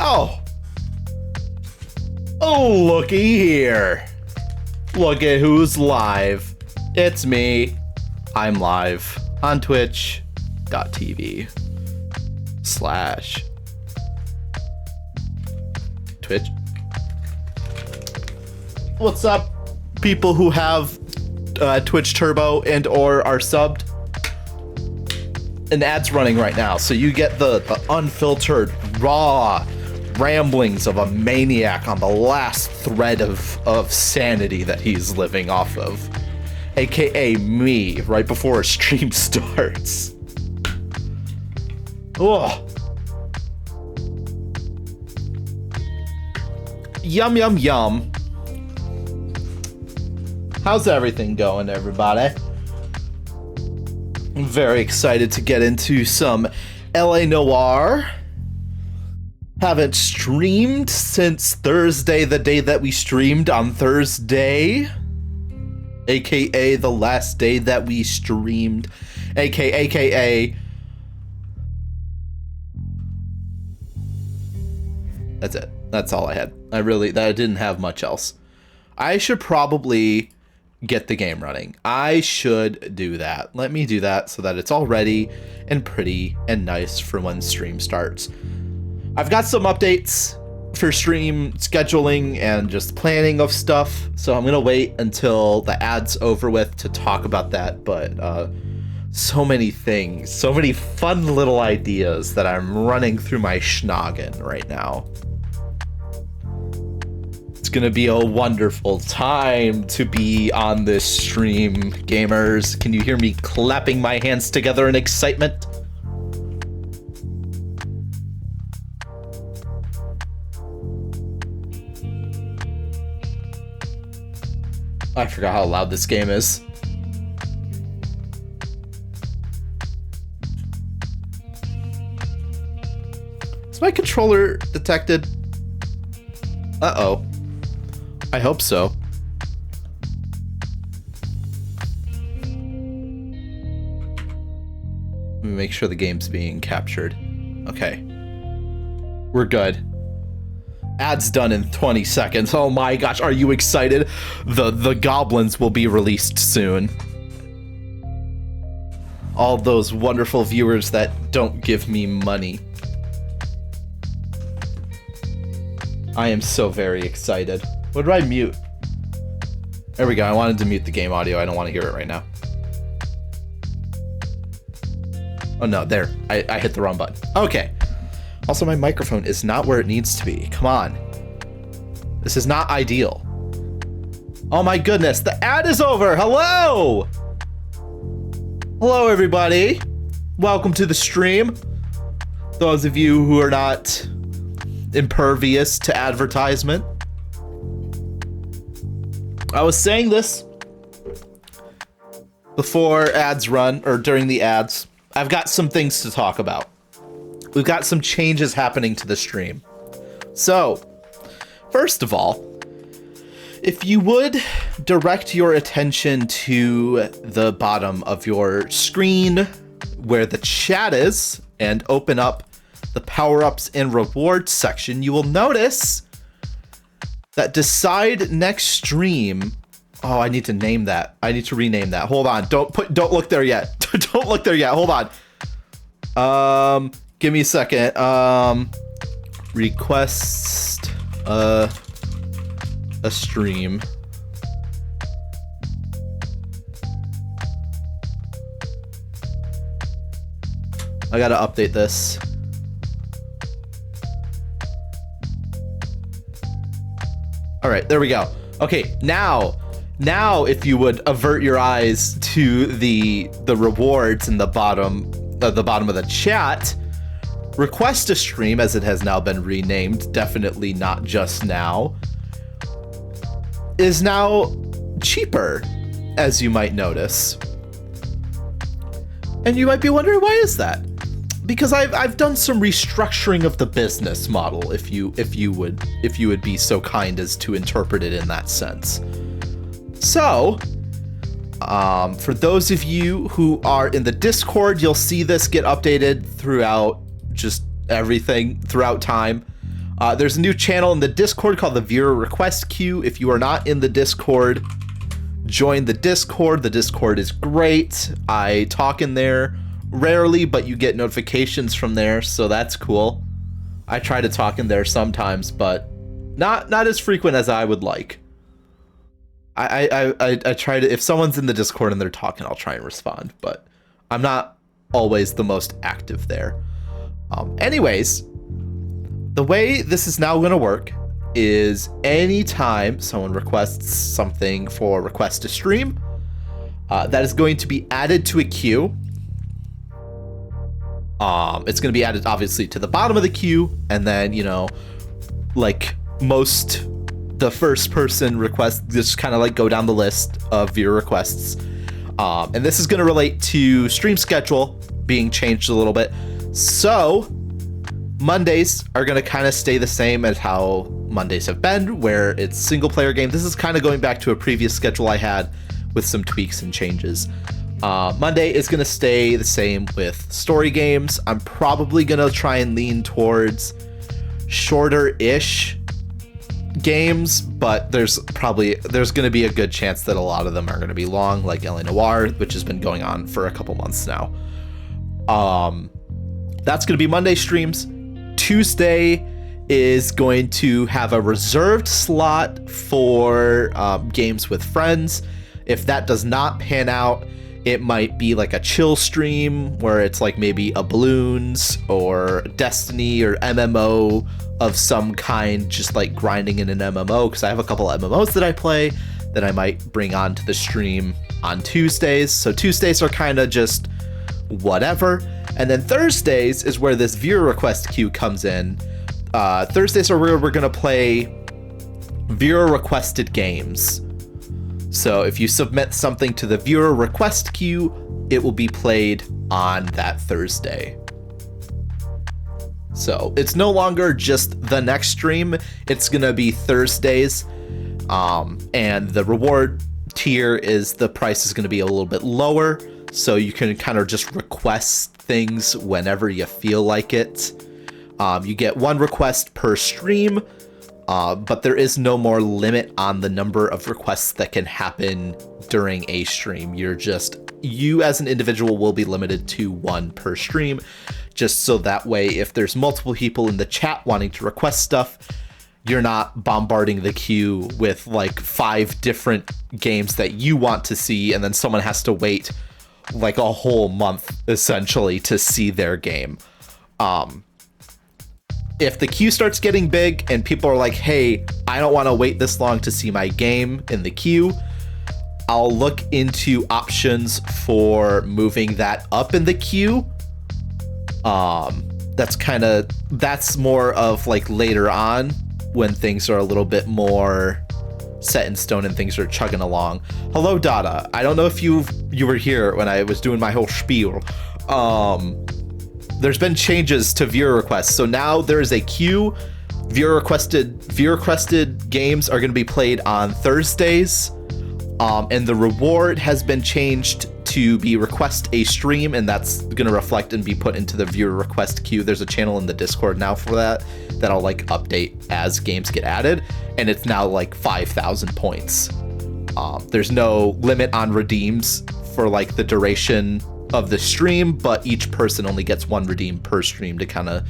Oh. Oh, looky here. Look at who's live. It's me. I'm live on twitch.tv/Twitch. What's up, people who have Twitch Turbo and or are subbed? An ad's running right now, so you get the unfiltered, raw ramblings of a maniac on the last thread of sanity that he's living off of, aka me, right before a stream starts. Oh, yum yum yum. How's everything going, everybody? I'm very excited to get into some LA Noire. Haven't streamed since Thursday, the day that we streamed on Thursday, aka the last day that we streamed, aka that's it. That's all I had. I didn't have much else. I should probably get the game running. I should do that. Let me do that so that it's all ready and pretty and nice for when stream starts. I've got some updates for stream scheduling and just planning of stuff, so I'm gonna wait until the ad's over with to talk about that, but so many things, so many fun little ideas that I'm running through my schnoggin right now. It's gonna be a wonderful time to be on this stream, gamers. Can you hear me clapping my hands together in excitement? I forgot how loud this game is. Is my controller detected? Uh-oh. I hope so. Let me make sure the game's being captured. Okay. We're good. Ad's done in 20 seconds. Oh my gosh, are you excited? The goblins will be released soon. All those wonderful viewers that don't give me money. I am so very excited. What did I mute? There we go. I wanted to mute the game audio. I don't want to hear it right now. Oh no, there. I hit the wrong button. Okay. Also, my microphone is not where it needs to be. Come on. This is not ideal. Oh my goodness, the ad is over. Hello! Hello, everybody. Welcome to the stream. Those of you who are not impervious to advertisement. I was saying this before ads run, or during the ads. I've got some things to talk about. We've got some changes happening to the stream. So, first of all, if you would direct your attention to the bottom of your screen where the chat is and open up the power-ups and rewards section, you will notice that decide next stream. Oh, I need to name that. I need to rename that. Hold on. Don't look there yet. Don't look there yet. Hold on. Give me a second. Request a stream. I gotta update this. All right, there we go. Okay, now if you would avert your eyes to the rewards in the bottom of the chat, request a stream, as it has now been renamed, definitely not just now, is now cheaper, as you might notice. And you might be wondering, why is that? Because I've done some restructuring of the business model, if you would be so kind as to interpret it in that sense. So, for those of you who are in the Discord, you'll see this get updated throughout just everything throughout time. There's a new channel in the Discord called the Viewer Request Queue. If you are not in the Discord, join the Discord. The Discord is great. I talk in there rarely, but you get notifications from there, so that's cool. I try to talk in there sometimes, but not as frequent as I would like. I try to, if someone's in the Discord and they're talking, I'll try and respond, but I'm not always the most active there. Anyways, the way this is now going to work is anytime someone requests something for request to stream, that is going to be added to a queue. It's going to be added obviously to the bottom of the queue, and then, you know, like most, the first person request just kind of like go down the list of viewer requests. And this is going to relate to stream schedule being changed a little bit. So Mondays are going to kind of stay the same as how Mondays have been, where it's single player game. This is kind of going back to a previous schedule I had with some tweaks and changes. Monday is going to stay the same with story games. I'm probably going to try and lean towards shorter-ish games, but there's going to be a good chance that a lot of them are going to be long, like Noire, which has been going on for a couple months now. That's going to be Monday streams. Tuesday is going to have a reserved slot for games with friends. If that does not pan out, it might be like a chill stream where it's like maybe a Balloons or Destiny or MMO of some kind, just like grinding in an MMO, because I have a couple of MMOs that I play that I might bring onto the stream on Tuesdays. So Tuesdays are kind of just whatever. And then Thursdays is where this viewer request queue comes in. Thursdays are where we're going to play viewer requested games. So if you submit something to the viewer request queue, it will be played on that Thursday. So it's no longer just the next stream, it's going to be Thursdays. And the reward tier is, the price is going to be a little bit lower, so you can kind of just request things whenever you feel like it. You get one request per stream, but there is no more limit on the number of requests that can happen during a stream. You as an individual will be limited to one per stream, just so that way if there's multiple people in the chat wanting to request stuff, you're not bombarding the queue with like 5 different games that you want to see, and then someone has to wait like a whole month essentially to see their game. If the queue starts getting big and people are like, hey, I don't want to wait this long to see my game in the queue, I'll look into options for moving that up in the queue. That's more of like later on when things are a little bit more set in stone and things are chugging along. Hello, Dada. I don't know if you were here when I was doing my whole spiel. There's been changes to viewer requests. So now there is a queue. Viewer requested games are going to be played on Thursdays. And the reward has been changed to be request a stream, and that's going to reflect and be put into the viewer request queue. There's a channel in the Discord now for that'll like update as games get added, and it's now like 5,000 points. There's no limit on redeems for like the duration of the stream, but each person only gets one redeem per stream to kind of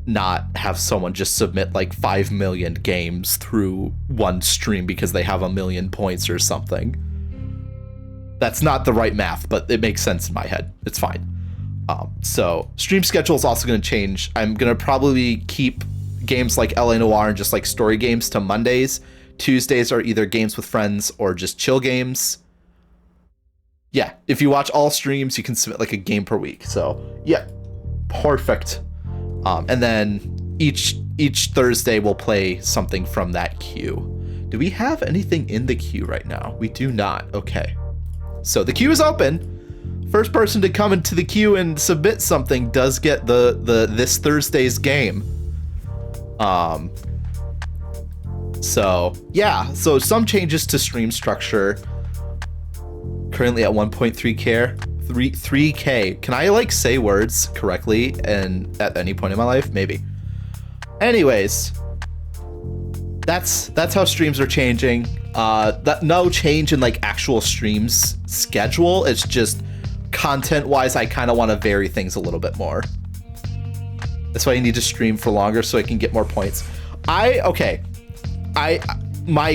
not have someone just submit like 5 million games through one stream because they have 1 million points or something. That's not the right math, but it makes sense in my head. It's fine. So stream schedule is also going to change. I'm going to probably keep games like LA Noire and just like story games to Mondays. Tuesdays are either games with friends or just chill games. Yeah, if you watch all streams, you can submit like a game per week. So yeah, perfect. And then each Thursday we'll play something from that queue. Do we have anything in the queue right now? We do not. Okay. So the queue is open. First person to come into the queue and submit something does get this Thursday's game. So yeah, so some changes to stream structure. Currently at 3K. Can I like say words correctly and at any point in my life? Maybe. Anyways, that's how streams are changing. That no change in like actual streams schedule. It's just content-wise, I kind of want to vary things a little bit more. That's why you need to stream for longer so I can get more points. My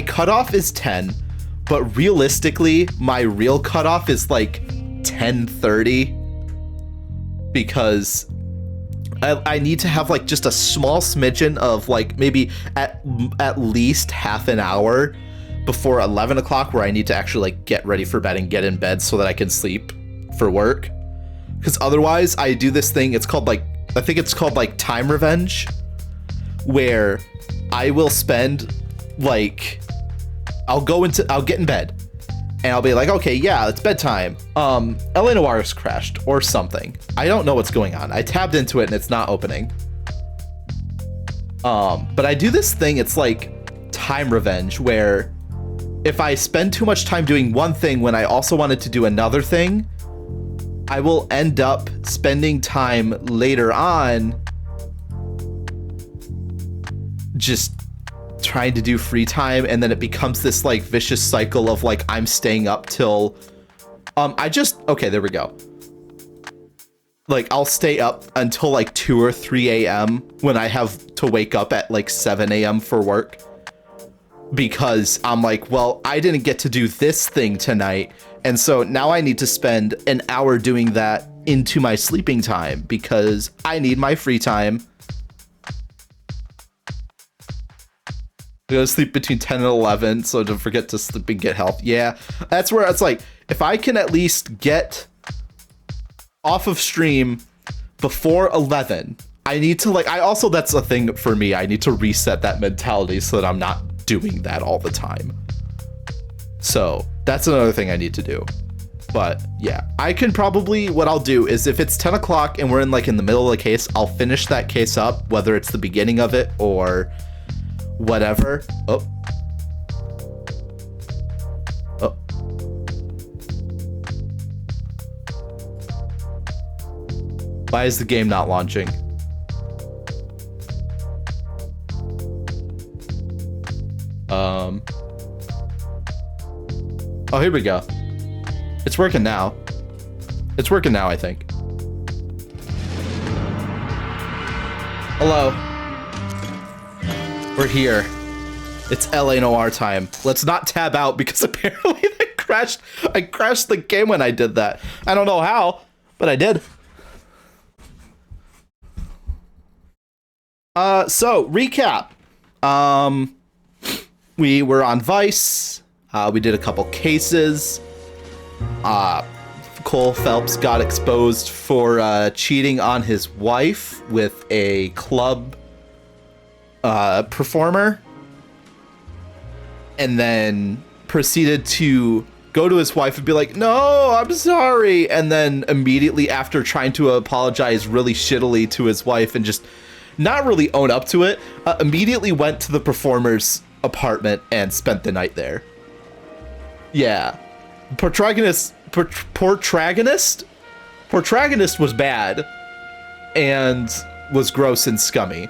cutoff is 10, but realistically, my real cutoff is like 10:30 because I need to have like just a small smidgen of like maybe at least half an hour before 11 o'clock where I need to actually like get ready for bed and get in bed so that I can sleep for work. Because otherwise I do this thing, it's called like, I think it's called like time revenge, where I will spend like, I'll get in bed and I'll be like, okay, yeah, it's bedtime. LA Noire has crashed or something. I don't know what's going on. I tabbed into it and it's not opening. But I do this thing, it's like time revenge, where if I spend too much time doing one thing when I also wanted to do another thing, I will end up spending time later on just trying to do free time, and then it becomes this like vicious cycle of like I'm staying up till okay, there we go. Like I'll stay up until like 2 or 3 a.m. when I have to wake up at like 7 a.m. for work, because I'm like, well, I didn't get to do this thing tonight, and so now I need to spend an hour doing that into my sleeping time because I need my free time. I go to sleep between 10 and 11, so don't forget to sleep and get health. Yeah, that's where it's like, if I can at least get off of stream before 11, I need to like, that's a thing for me. I need to reset that mentality so that I'm not doing that all the time. So that's another thing I need to do. But yeah, I can probably, what I'll do is if it's 10 o'clock and we're in like in the middle of the case, I'll finish that case up, whether it's the beginning of it or whatever. Oh. Why is the game not launching? Oh, here we go. It's working now. It's working now, I think. Hello. We're here. It's LA Noire time. Let's not tab out because apparently I crashed the game when I did that. I don't know how, but I did. So recap. We were on Vice. We did a couple cases. Cole Phelps got exposed for cheating on his wife with a club performer, and then proceeded to go to his wife and be like, no, I'm sorry, and then immediately after trying to apologize really shittily to his wife and just not really own up to it, immediately went to the performer's apartment and spent the night there. Yeah. Protagonist was bad and was gross and scummy.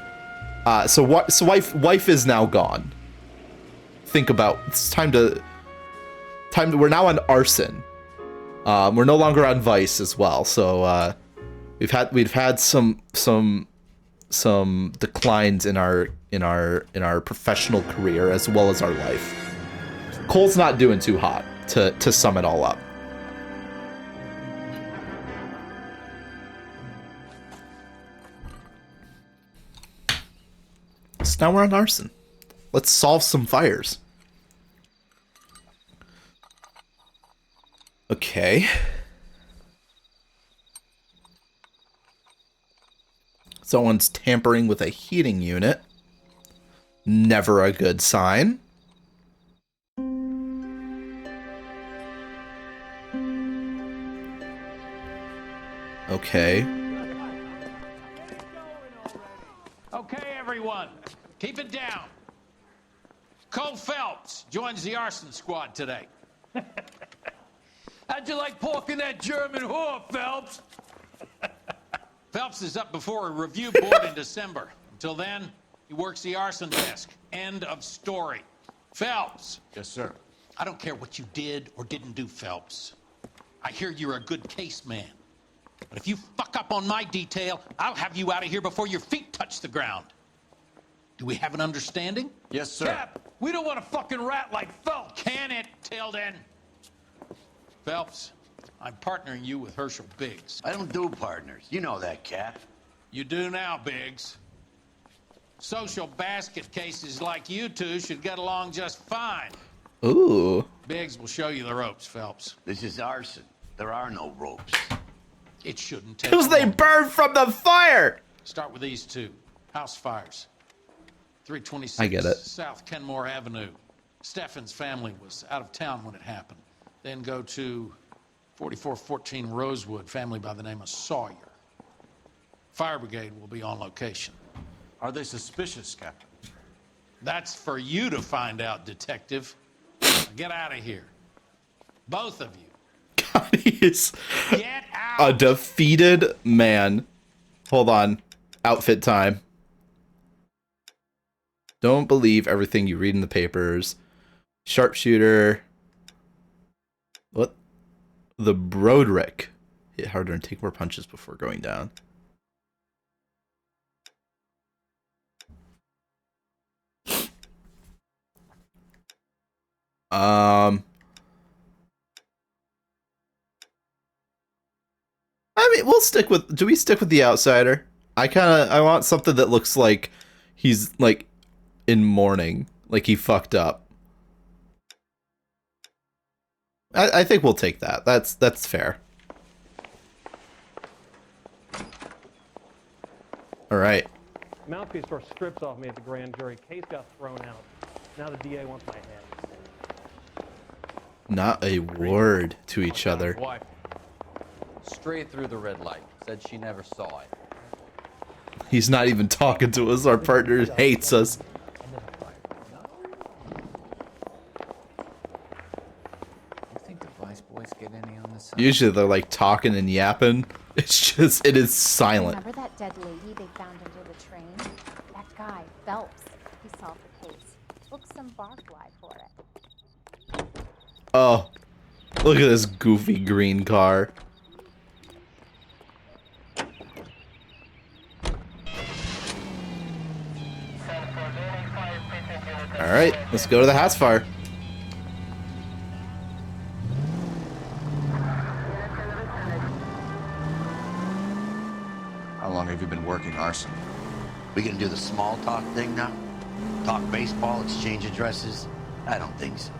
So wife is now gone. Think about, it's time to we're now on arson. We're no longer on Vice as well. So we've had some declines in our professional career as well as our life. Cole's not doing too hot, to sum it all up. So now we're on arson. Let's solve some fires. Okay. Someone's tampering with a heating unit. Never a good sign. Okay. Okay, everyone, keep it down. Cole Phelps joins the arson squad today. How'd you like pork in that German whore, Phelps? Phelps is up before a review board in December. Until then, He works the arson desk. End of story. Phelps. Yes, sir. I don't care what you did or didn't do, Phelps. I hear you're a good case man. But if you fuck up on my detail, I'll have you out of here before your feet touch the ground. Do we have an understanding? Yes, sir. Cap, we don't want a fucking rat like Phelps. Can it, Tilden? Phelps, I'm partnering you with Herschel Biggs. I don't do partners. You know that, Cap. You do now, Biggs. Social basket cases like you two should get along just fine. Ooh. Biggs will show you the ropes, Phelps. This is arson. There are no ropes. It shouldn't take Because they long. burn from the fire. Start with these two. House fires. 326 I get it. South Kenmore Avenue. Steffen's family was out of town when it happened. Then go to 4414 Rosewood, family by the name of Sawyer. Fire brigade will be on location. Are they suspicious, Captain? That's for you to find out, detective. Now get out of here. Both of you. God, he is Get out. a defeated man. Hold on. Outfit time. Don't believe everything you read in the papers. Sharpshooter. What? The Broderick. Hit harder and take more punches before going down. I mean, we'll stick with. Do we stick with the outsider? I want something that looks like he's like in mourning, like he fucked up. I think we'll take that. That's fair. All right. Mouthpiece tore strips off me at the grand jury. Case got thrown out. Now the DA wants my head. Not a word to each other. Wife. Straight through the red light. Said she never saw it. He's not even talking to us. Our partner hates us. You think the Vice Boys get any on this? Usually they're like talking and yapping. It's just, it is silent. Remember that dead lady they found under the train? That guy, Phelps, he solved the case. Booked some barfly for it. Oh, look at this goofy green car. All right, let's go to the house fire. How long have you been working arson? We gonna do the small talk thing now? Talk baseball, exchange addresses? I don't think so.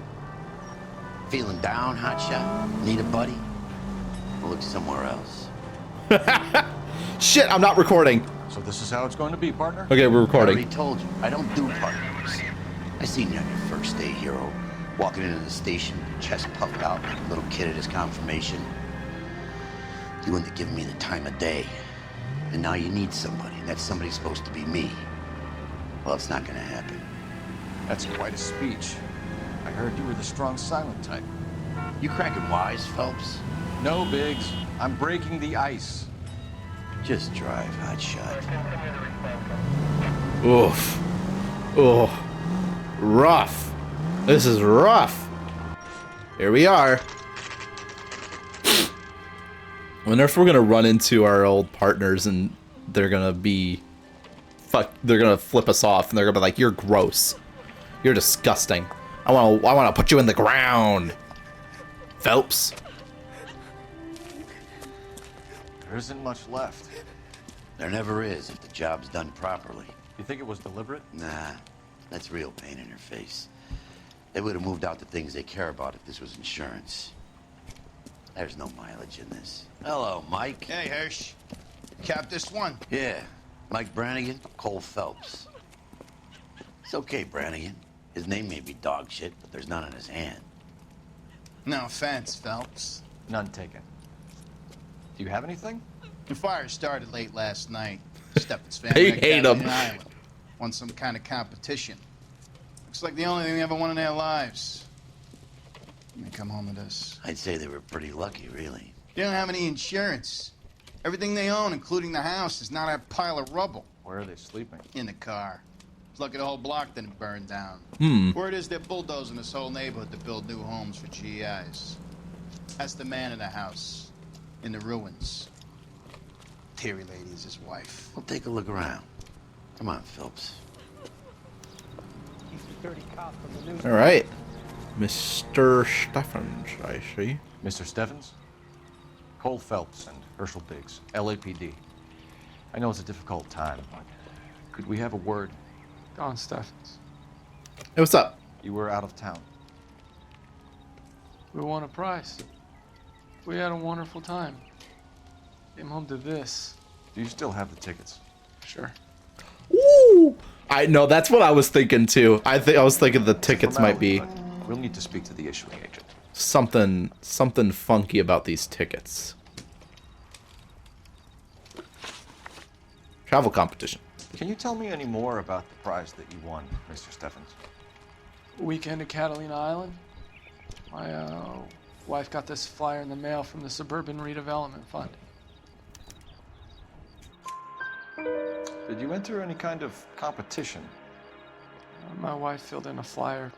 Feeling down, hotshot? Need a buddy? We'll look somewhere else. Shit, I'm not recording. So this is how it's going to be, partner? Okay, we're I recording. already told you, I don't do partners. I seen you on your first day, hero. Walking into the station, chest puffed out like a little kid at his confirmation. You wouldn't have given me the time of day. And now you need somebody, and that somebody's supposed to be me. Well, it's not gonna happen. That's quite a speech. I heard you were the strong silent type. You cracking wise, Phelps? No, Biggs. I'm breaking the ice. Just drive, hotshot. Oof. Oh. Rough. This is rough. Here we are. Wonder if we're gonna run into our old partners and they're gonna be they're gonna flip us off and they're gonna be like, you're gross. You're disgusting. I wanna put you in the ground. Phelps. There isn't much left. There never is if the job's done properly. You think it was deliberate? Nah, that's real pain in her face. They would have moved out the things they care about if this was insurance. There's no mileage in this. Hello, Mike. Hey, Hirsch. Cap this one. Yeah, Mike Brannigan, Cole Phelps. It's okay, Brannigan. His name may be dog shit, but there's none in his hand. No offense, Phelps. None taken. Do you have anything? The fire started late last night. Steffen's family They got hate gathered him. in Ireland. Won some kind of competition. Looks like the only thing they ever won in their lives. And they come home with us. I'd say they were pretty lucky, really. They don't have any insurance. Everything they own, including the house, is not a pile of rubble Where are they sleeping? in the car. It's lucky the whole block didn't burn down. Word is they're bulldozing this whole neighborhood to build new homes for GIs. That's the man in the house, in the ruins. Terry lady is his wife. We'll take a look around. Come on, Phelps. All right. Mr. Stephens, I see. Mr. Stephens? Cole Phelps and Herschel Biggs, LAPD. I know it's a difficult time, but could we have a word? Don Stephens. Hey, what's up? You were out of town. We won a prize. We had a wonderful time. Came home to this. Do you still have the tickets? Sure. Ooh! I know, that's what I was thinking too. I was thinking the tickets might be We'll need to speak to the issuing agent. something funky about these tickets. Travel competition. Can you tell me any more about the prize that you won, Mr. Stephens? Weekend at Catalina Island. My wife got this flyer in the mail from the Suburban Redevelopment Fund. Did you enter any kind of competition? My wife filled in a flyer.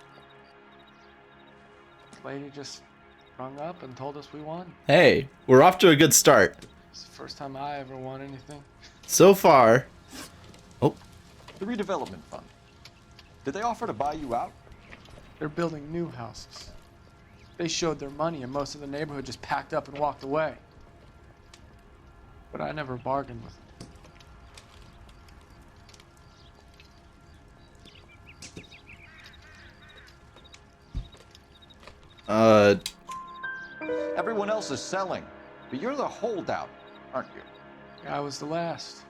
Lady just rung up and told us we won. Hey, we're off to a good start. It's the first time I ever won anything. So far. Oh, The redevelopment fund. Did they offer to buy you out? They're building new houses. They showed their money and most of the neighborhood just packed up and walked away. But I never bargained with them. Everyone else is selling, but you're the holdout, aren't you? I was the last.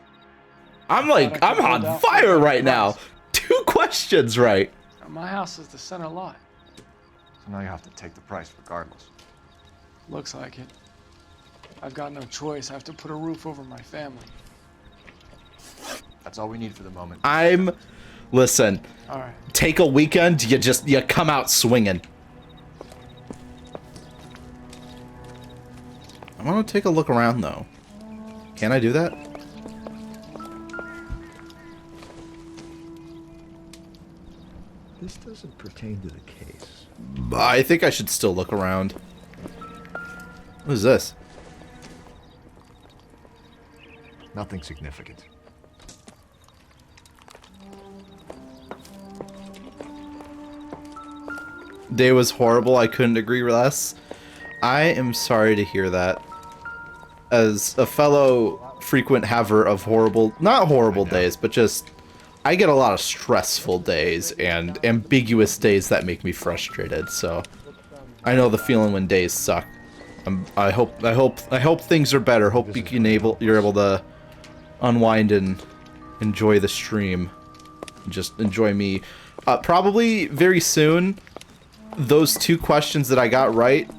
I'm on fire right now. 2 questions right. My house is the center lot. So now you have to take the price regardless. Looks like it. I've got no choice. I have to put a roof over my family. That's all we need for the moment. Listen, All right. take a weekend, you come out swinging. I want to take a look around though. Can I do that? This doesn't pertain to the case. I think I should still look around. What is this? Nothing significant. Day was horrible. I couldn't agree less. I am sorry to hear that. As a fellow frequent haver of not horrible days, but just, I get a lot of stressful days and ambiguous days that make me frustrated. So I know the feeling when days suck. I hope things are better. Hope you're able to unwind and enjoy the stream. Just enjoy me. Probably very soon, those 2 questions that I got right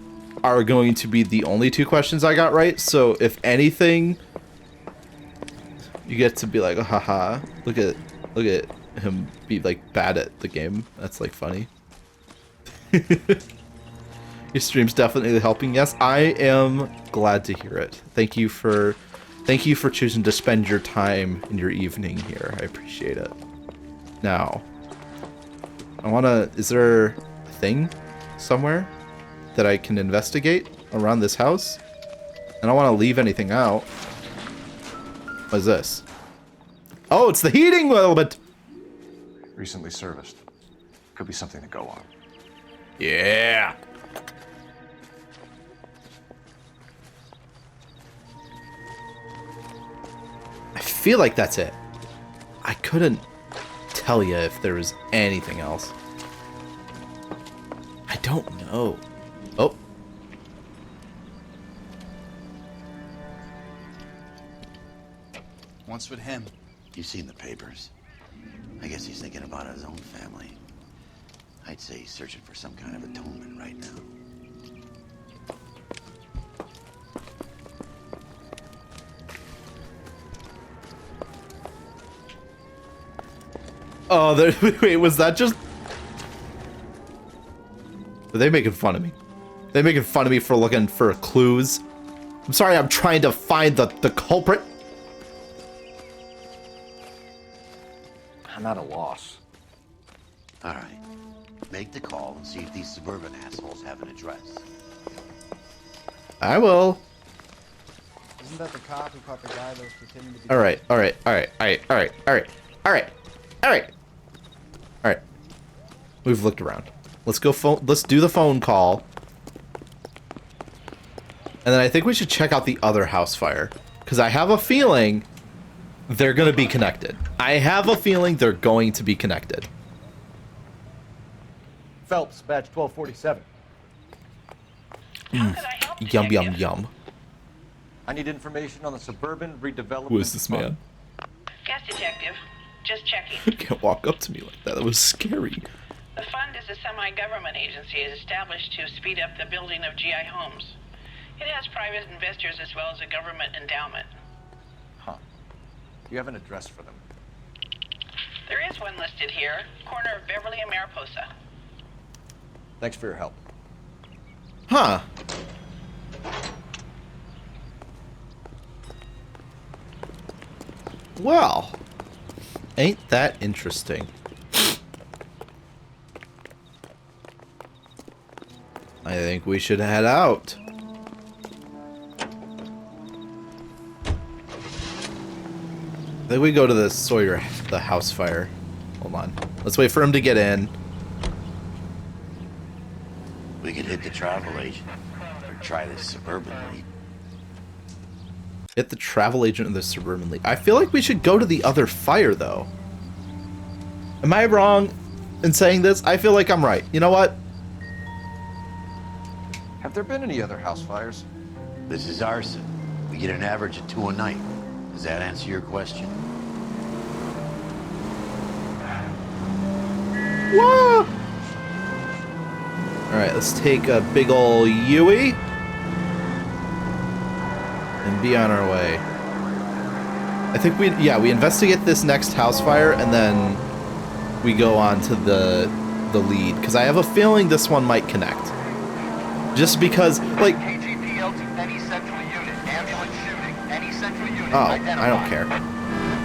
are going to be the only 2 questions I got right. So if anything, you get to be like, oh, haha, look at him be like bad at the game. That's like funny. Your stream's definitely helping. Yes, I am glad to hear it. Thank you for choosing to spend your time in your evening here. I appreciate it. Now, is there a thing somewhere that I can investigate around this house? I don't want to leave anything out. What is this? Oh, it's the heating element! Recently serviced. Could be something to go on. Yeah! I feel like that's it. I couldn't tell you if there was anything else. I don't know. Oh. What's with him? You've seen the papers. I guess he's thinking about his own family. I'd say he's searching for some kind of atonement right now. Oh, wait, was that just... Are they making fun of me? They making fun of me for looking for clues? I'm sorry, I'm trying to find the culprit. I'm at a loss. All right. Make the call and see if these suburban assholes have an address. I will. Isn't that the cop who caught the guy that was pretending to be... All right. We've looked around. Let's go phone. Let's do the phone call. And then I think we should check out the other house fire. Because I have a feeling they're going to be connected. I have a feeling they're going to be connected. Phelps, badge 1247. Yum, yum, yum. I need information on the suburban redevelopment. Who is this man? Gas detective. Just checking. You can't walk up to me like that. That was scary. The fund is a semi-government agency established to speed up the building of GI homes. It has private investors as well as a government endowment. Huh. You have an address for them? There is one listed here, corner of Beverly and Mariposa. Thanks for your help. Huh. Well, ain't that interesting? I think we should head out. I think we go to the Sawyer, the house fire. Hold on. Let's wait for him to get in. We could hit the travel agent or try this suburban lead. Hit the travel agent of the suburban league. I feel like we should go to the other fire, though. Am I wrong in saying this? I feel like I'm right. You know what? Have there been any other house fires? This is arson. We get an average of 2 a night. Does that answer your question? Whoa! Alright, let's take a big ol' Yui. And be on our way. I think we investigate this next house fire and then we go on to the lead. Because I have a feeling this one might connect. Just because, like... Oh, I don't care.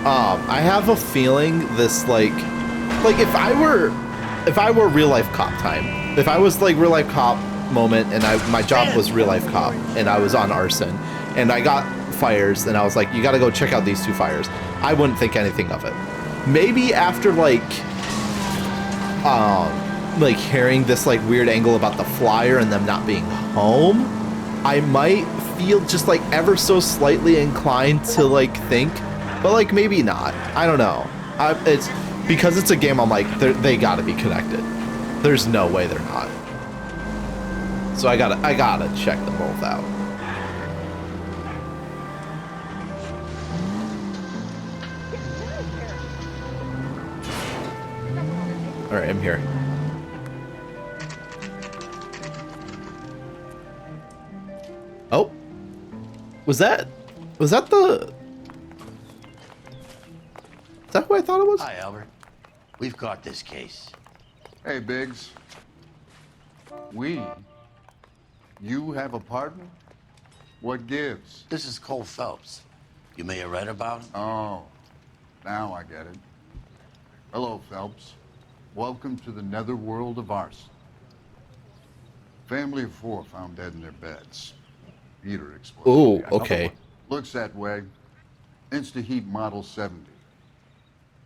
I have a feeling this, like if I were real life cop time, if I was like real life cop moment and my job was real life cop and I was on arson and I got fires and I was like, you got to go check out these 2 fires, I wouldn't think anything of it. Maybe after like hearing this like weird angle about the flyer and them not being home, I might feel just like ever so slightly inclined to like think, but like maybe not. I don't know. It's because it's a game. I'm like they gotta be connected. There's no way they're not. So I gotta check them both out. All right, I'm here. Oh, was that the? Is that who I thought it was? Hi, Albert. We've got this case. Hey, Biggs. You have a partner? What gives? This is Cole Phelps. You may have read about him. Oh, now I get it. Hello, Phelps. Welcome to the netherworld of arson. Family of 4 found dead in their beds. Heater exploded. Oh, okay. Looks that way. Insta-heat model 70.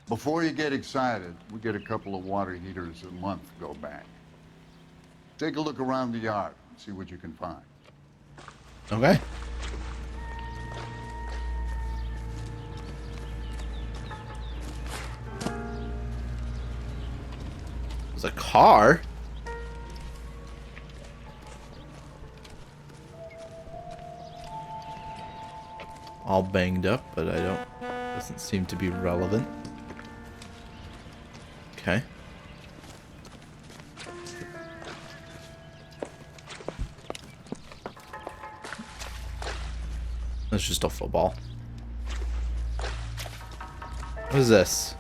Before you get excited, we get a couple of water heaters a month go back. Take a look around the yard and see what you can find. Okay. There's a car. All banged up, but doesn't seem to be relevant. Okay. That's just a football. What is this?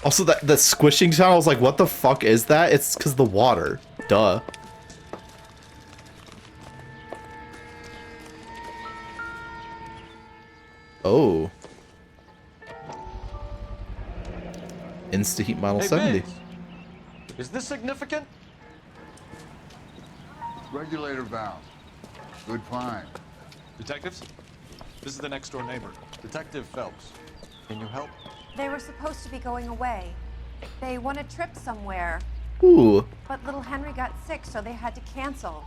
Also, that squishing sound, I was like, what the fuck is that? It's because of the water. Duh. Oh. Insta-Heat Model Hey, 70. Biggs, is this significant? Regulator valve. Good find. Detectives, this is the next door neighbor. Detective Phelps, can you help? They were supposed to be going away. They won a trip somewhere. Ooh. But little Henry got sick, so they had to cancel.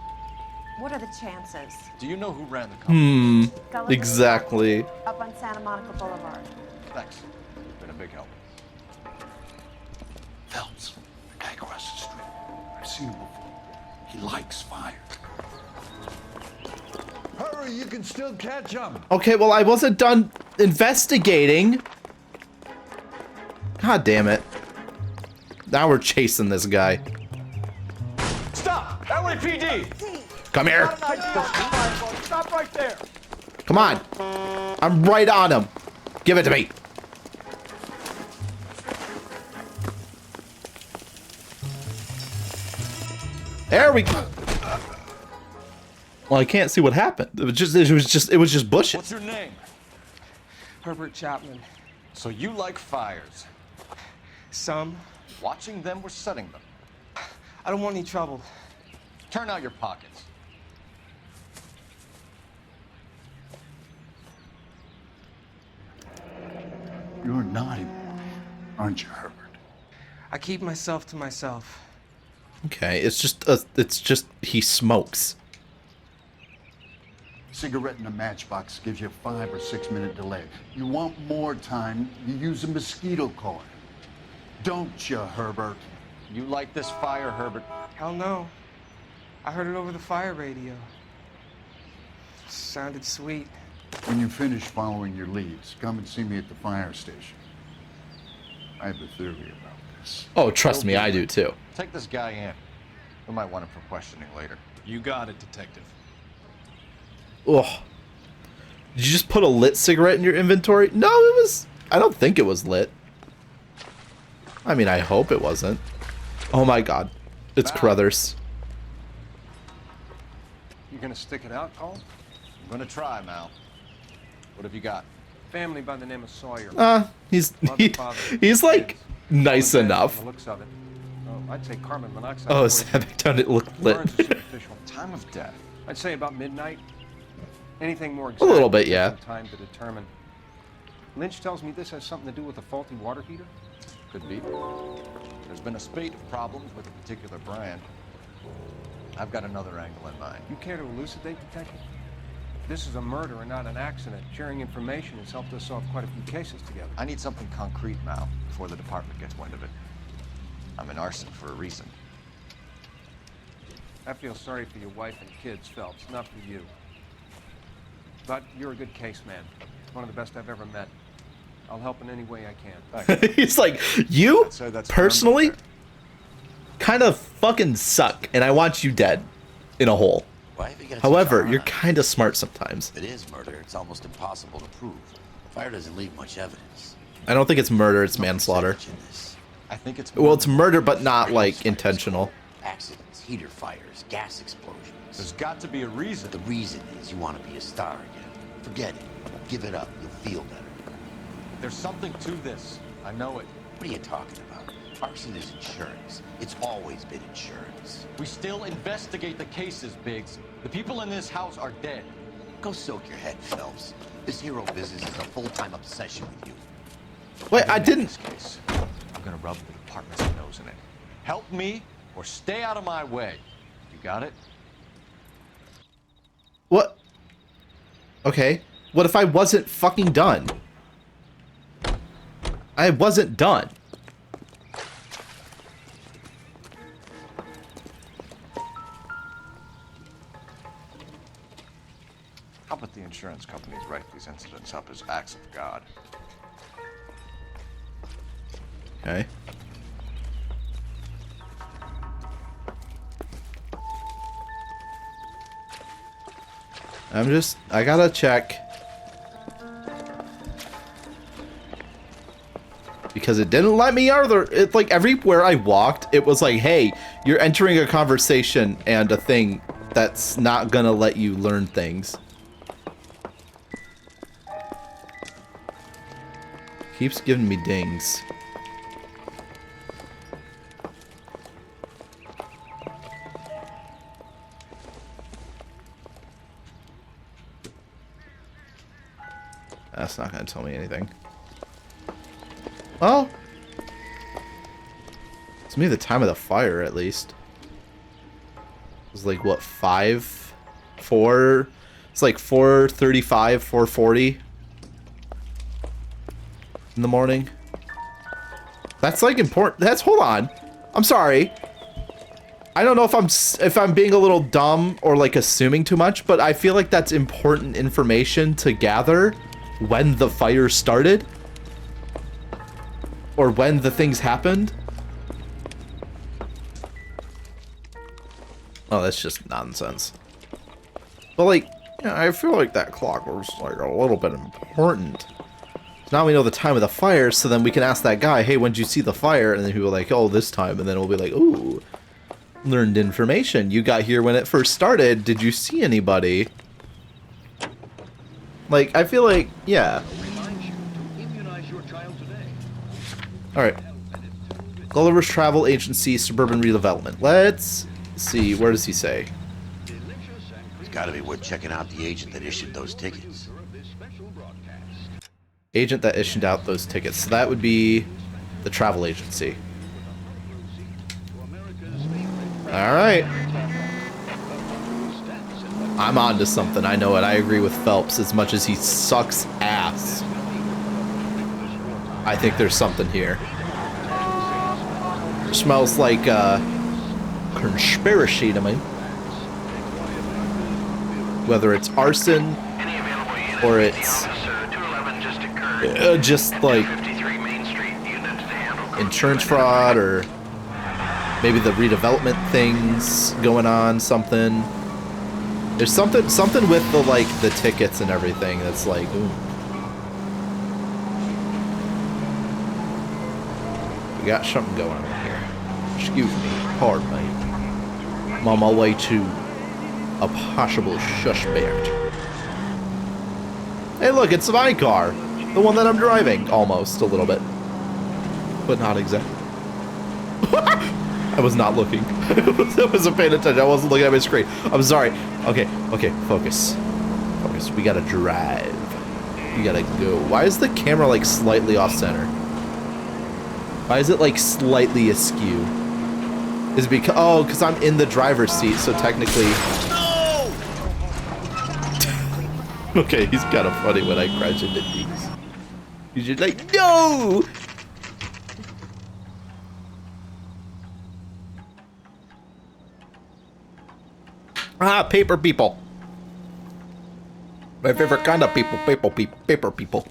What are the chances? Do you know who ran the company? Exactly. Up on Santa Monica Boulevard. Thanks. Been a big help. Phelps, the guy across the street. I've seen him before. He likes fire. Hurry, you can still catch him. Okay, well, I wasn't done investigating. God damn it. Now we're chasing this guy. Stop! LAPD! Come here. Stop right there! Come on. I'm right on him. Give it to me. There we go. Well, I can't see what happened. It was just bushes. What's your name? Herbert Chapman. So you like fires? Some. Watching them or setting them? I don't want any trouble. Turn out your pockets. You're naughty boy, aren't you, Herbert? I keep myself to myself. Okay, it's just he smokes. Cigarette in a matchbox gives you a 5 or 6 minute delay. You want more time, you use a mosquito coil. Don't you, Herbert? You like this fire, Herbert? Hell no. I heard it over the fire radio. Sounded sweet. When you finish following your leads, come and see me at the fire station. I have a theory about this. Oh, trust me, I do too. Take this guy in. We might want him for questioning later. You got it, detective. Ugh. Did you just put a lit cigarette in your inventory? No, it was... I don't think it was lit. I mean, I hope it wasn't. Oh my god. It's Crothers. You gonna stick it out, Cole? I'm gonna try, Mal. What have you got? Family by the name of Sawyer. He's like nice enough. The looks of it. Oh, I'd say carbon monoxide. Oh, Savick done it look lit. Burns are superficial. Time of death. I'd say about midnight. Anything more A exact? little bit, yeah. Time to determine. Lynch tells me this has something to do with a faulty water heater. Could be. There's been a spate of problems with a particular brand. I've got another angle in mind. You care to elucidate, Detective? This is a murder and not an accident. Sharing information has helped us solve quite a few cases together. I need something concrete, Mal, before the department gets wind of it. I'm in arson for a reason. I feel sorry for your wife and kids, Phelps, not for you. But you're a good case man. One of the best I've ever met. I'll help in any way I can. He's like, you personally kind of fucking suck, and I want you dead in a hole. However, you're kind of smart sometimes. If it is murder, it's almost impossible to prove. Fire doesn't leave much evidence. I don't think it's murder, it's manslaughter. I think it's well, it's murder, but not like intentional. Accidents, heater fires, gas explosions. There's got to be a reason. The reason is you want to be a star again. Forget it. Give it up. You'll feel better. There's something to this. I know it. What are you talking about? Arson is insurance. It's always been insurance. We still investigate the cases, Biggs. The people in this house are dead. Go soak your head, Phelps. This hero business is a full-time obsession with you. Wait, I didn't... In this case, I'm gonna rub the department's nose in it. Help me or stay out of my way. You got it? What? Okay. What if I wasn't fucking done? I wasn't done. How about the insurance companies write these incidents up as acts of God? Okay. I gotta check. Because it didn't let me either. It's like everywhere I walked, it was like, hey, you're entering a conversation and a thing that's not gonna let you learn things. Keeps giving me dings. That's not gonna tell me anything. Well, it's maybe the time of the fire at least. It was like what, 5, 4? It's like 4:35, 4:40 in the morning. That's like important. That's, hold on. I'm sorry. I don't know if I'm being a little dumb or like assuming too much, but I feel like that's important information to gather when the fire started or when the things happened. Oh, that's just nonsense. But like, yeah, I feel like that clock was like a little bit important. So now we know the time of the fire, so then we can ask that guy, hey, when did you see the fire? And then he'll be like, oh, this time. And then we'll be like, ooh, learned information. You got here when it first started. Did you see anybody? Like, I feel like, yeah. Alright. Gulliver's Travel Agency, Suburban Redevelopment. Let's see. Where does he say? It's gotta be worth checking out the agent that issued those tickets. Agent that issued out those tickets. So that would be the travel agency. Alright. I'm on to something. I know it. I agree with Phelps as much as he sucks ass. I think there's something here. It smells like conspiracy to me. Whether it's arson or it's just like insurance fraud or maybe the redevelopment things going on, something. There's something with the like the tickets and everything that's like, ooh. We got something going on here. Excuse me, pardon me. I'm on my way to a possible suspect. Hey look, it's my car. The one that I'm driving, almost, a little bit. But not exactly. I was not looking. I wasn't paying attention. I wasn't looking at my screen. I'm sorry. Okay, focus. Focus. We gotta drive. We gotta go. Why is the camera, like, slightly off-center? Why is it, like, slightly askew? Is it because... Oh, because I'm in the driver's seat, so technically... No! Okay, he's kind of funny when I crash into these. He's just like, no! Ah, paper people. My favorite kind of people. Paper people.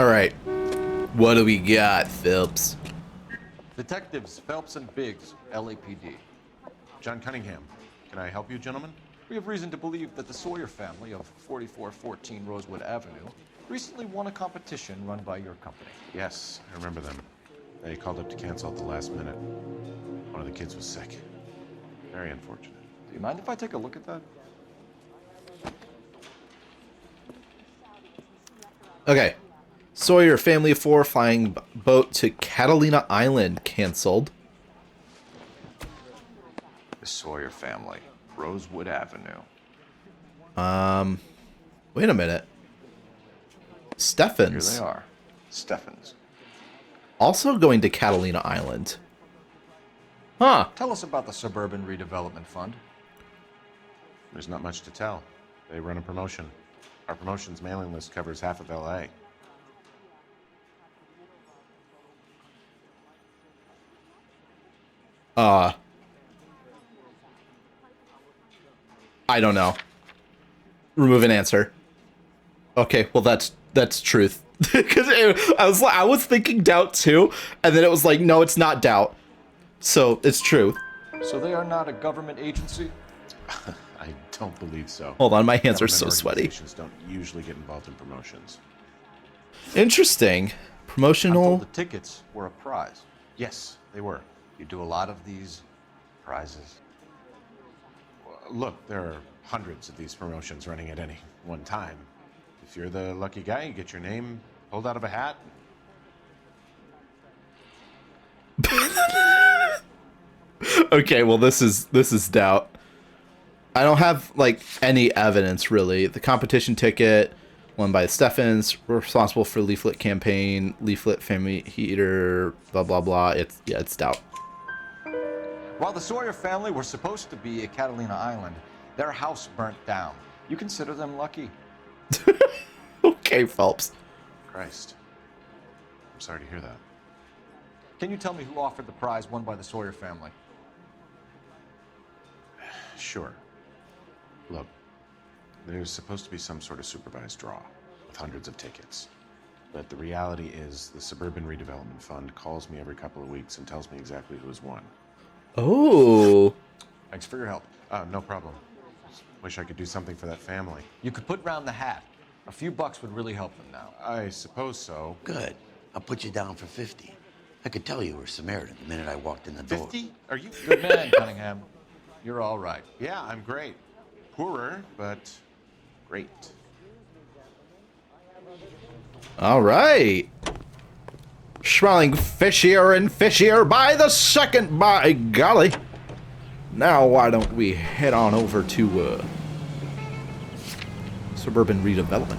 Alright. What do we got, Phelps? Detectives Phelps and Biggs, LAPD. John Cunningham. Can I help you, gentlemen? We have reason to believe that the Sawyer family of 4414 Rosewood Avenue recently won a competition run by your company. Yes, I remember them. They called up to cancel at the last minute. One of the kids was sick. Very unfortunate. Do you mind if I take a look at that? Okay. Sawyer family of 4 flying boat to Catalina Island canceled. The Sawyer family, Rosewood Avenue. Wait a minute. Steffens. Here they are. Steffens. Also going to Catalina Island. Huh. Tell us about the Suburban Redevelopment Fund. There's not much to tell. They run a promotion. Our promotion's mailing list covers half of LA. I don't know. Remove an answer. Okay, well that's truth. Because I was thinking doubt too, and then it was like, no, it's not doubt. So it's truth. So they are not a government agency? I don't believe so. Hold on, my hands are so sweaty. Organizations don't usually get involved in promotions. Interesting. Promotional. I'm told the tickets were a prize. Yes, they were. You do a lot of these prizes. Look, there are hundreds of these promotions running at any one time. If you're the lucky guy, you get your name pulled out of a hat. Okay, well this is doubt. I don't have like any evidence really. The competition ticket won by the Steffens, responsible for leaflet campaign, leaflet family heater, blah blah blah. It's doubt. While the Sawyer family were supposed to be at Catalina Island, their house burnt down. You consider them lucky? Okay, Phelps. Christ. I'm sorry to hear that. Can you tell me who offered the prize won by the Sawyer family? Sure. Look, there's supposed to be some sort of supervised draw with hundreds of tickets. But the reality is the Suburban Redevelopment Fund calls me every couple of weeks and tells me exactly who's won. Oh. Thanks for your help. No problem. Wish I could do something for that family. You could put round the hat. A few bucks would really help them now. I suppose so. Good. I'll put you down for 50. I could tell you were Samaritan the minute I walked in the door. 50? Are you... Good man, Cunningham. You're all right. Yeah, I'm great. Poorer, but great. All right. Smelling fishier and fishier by the second, by golly. Now why don't we head on over to Suburban Redevelopment.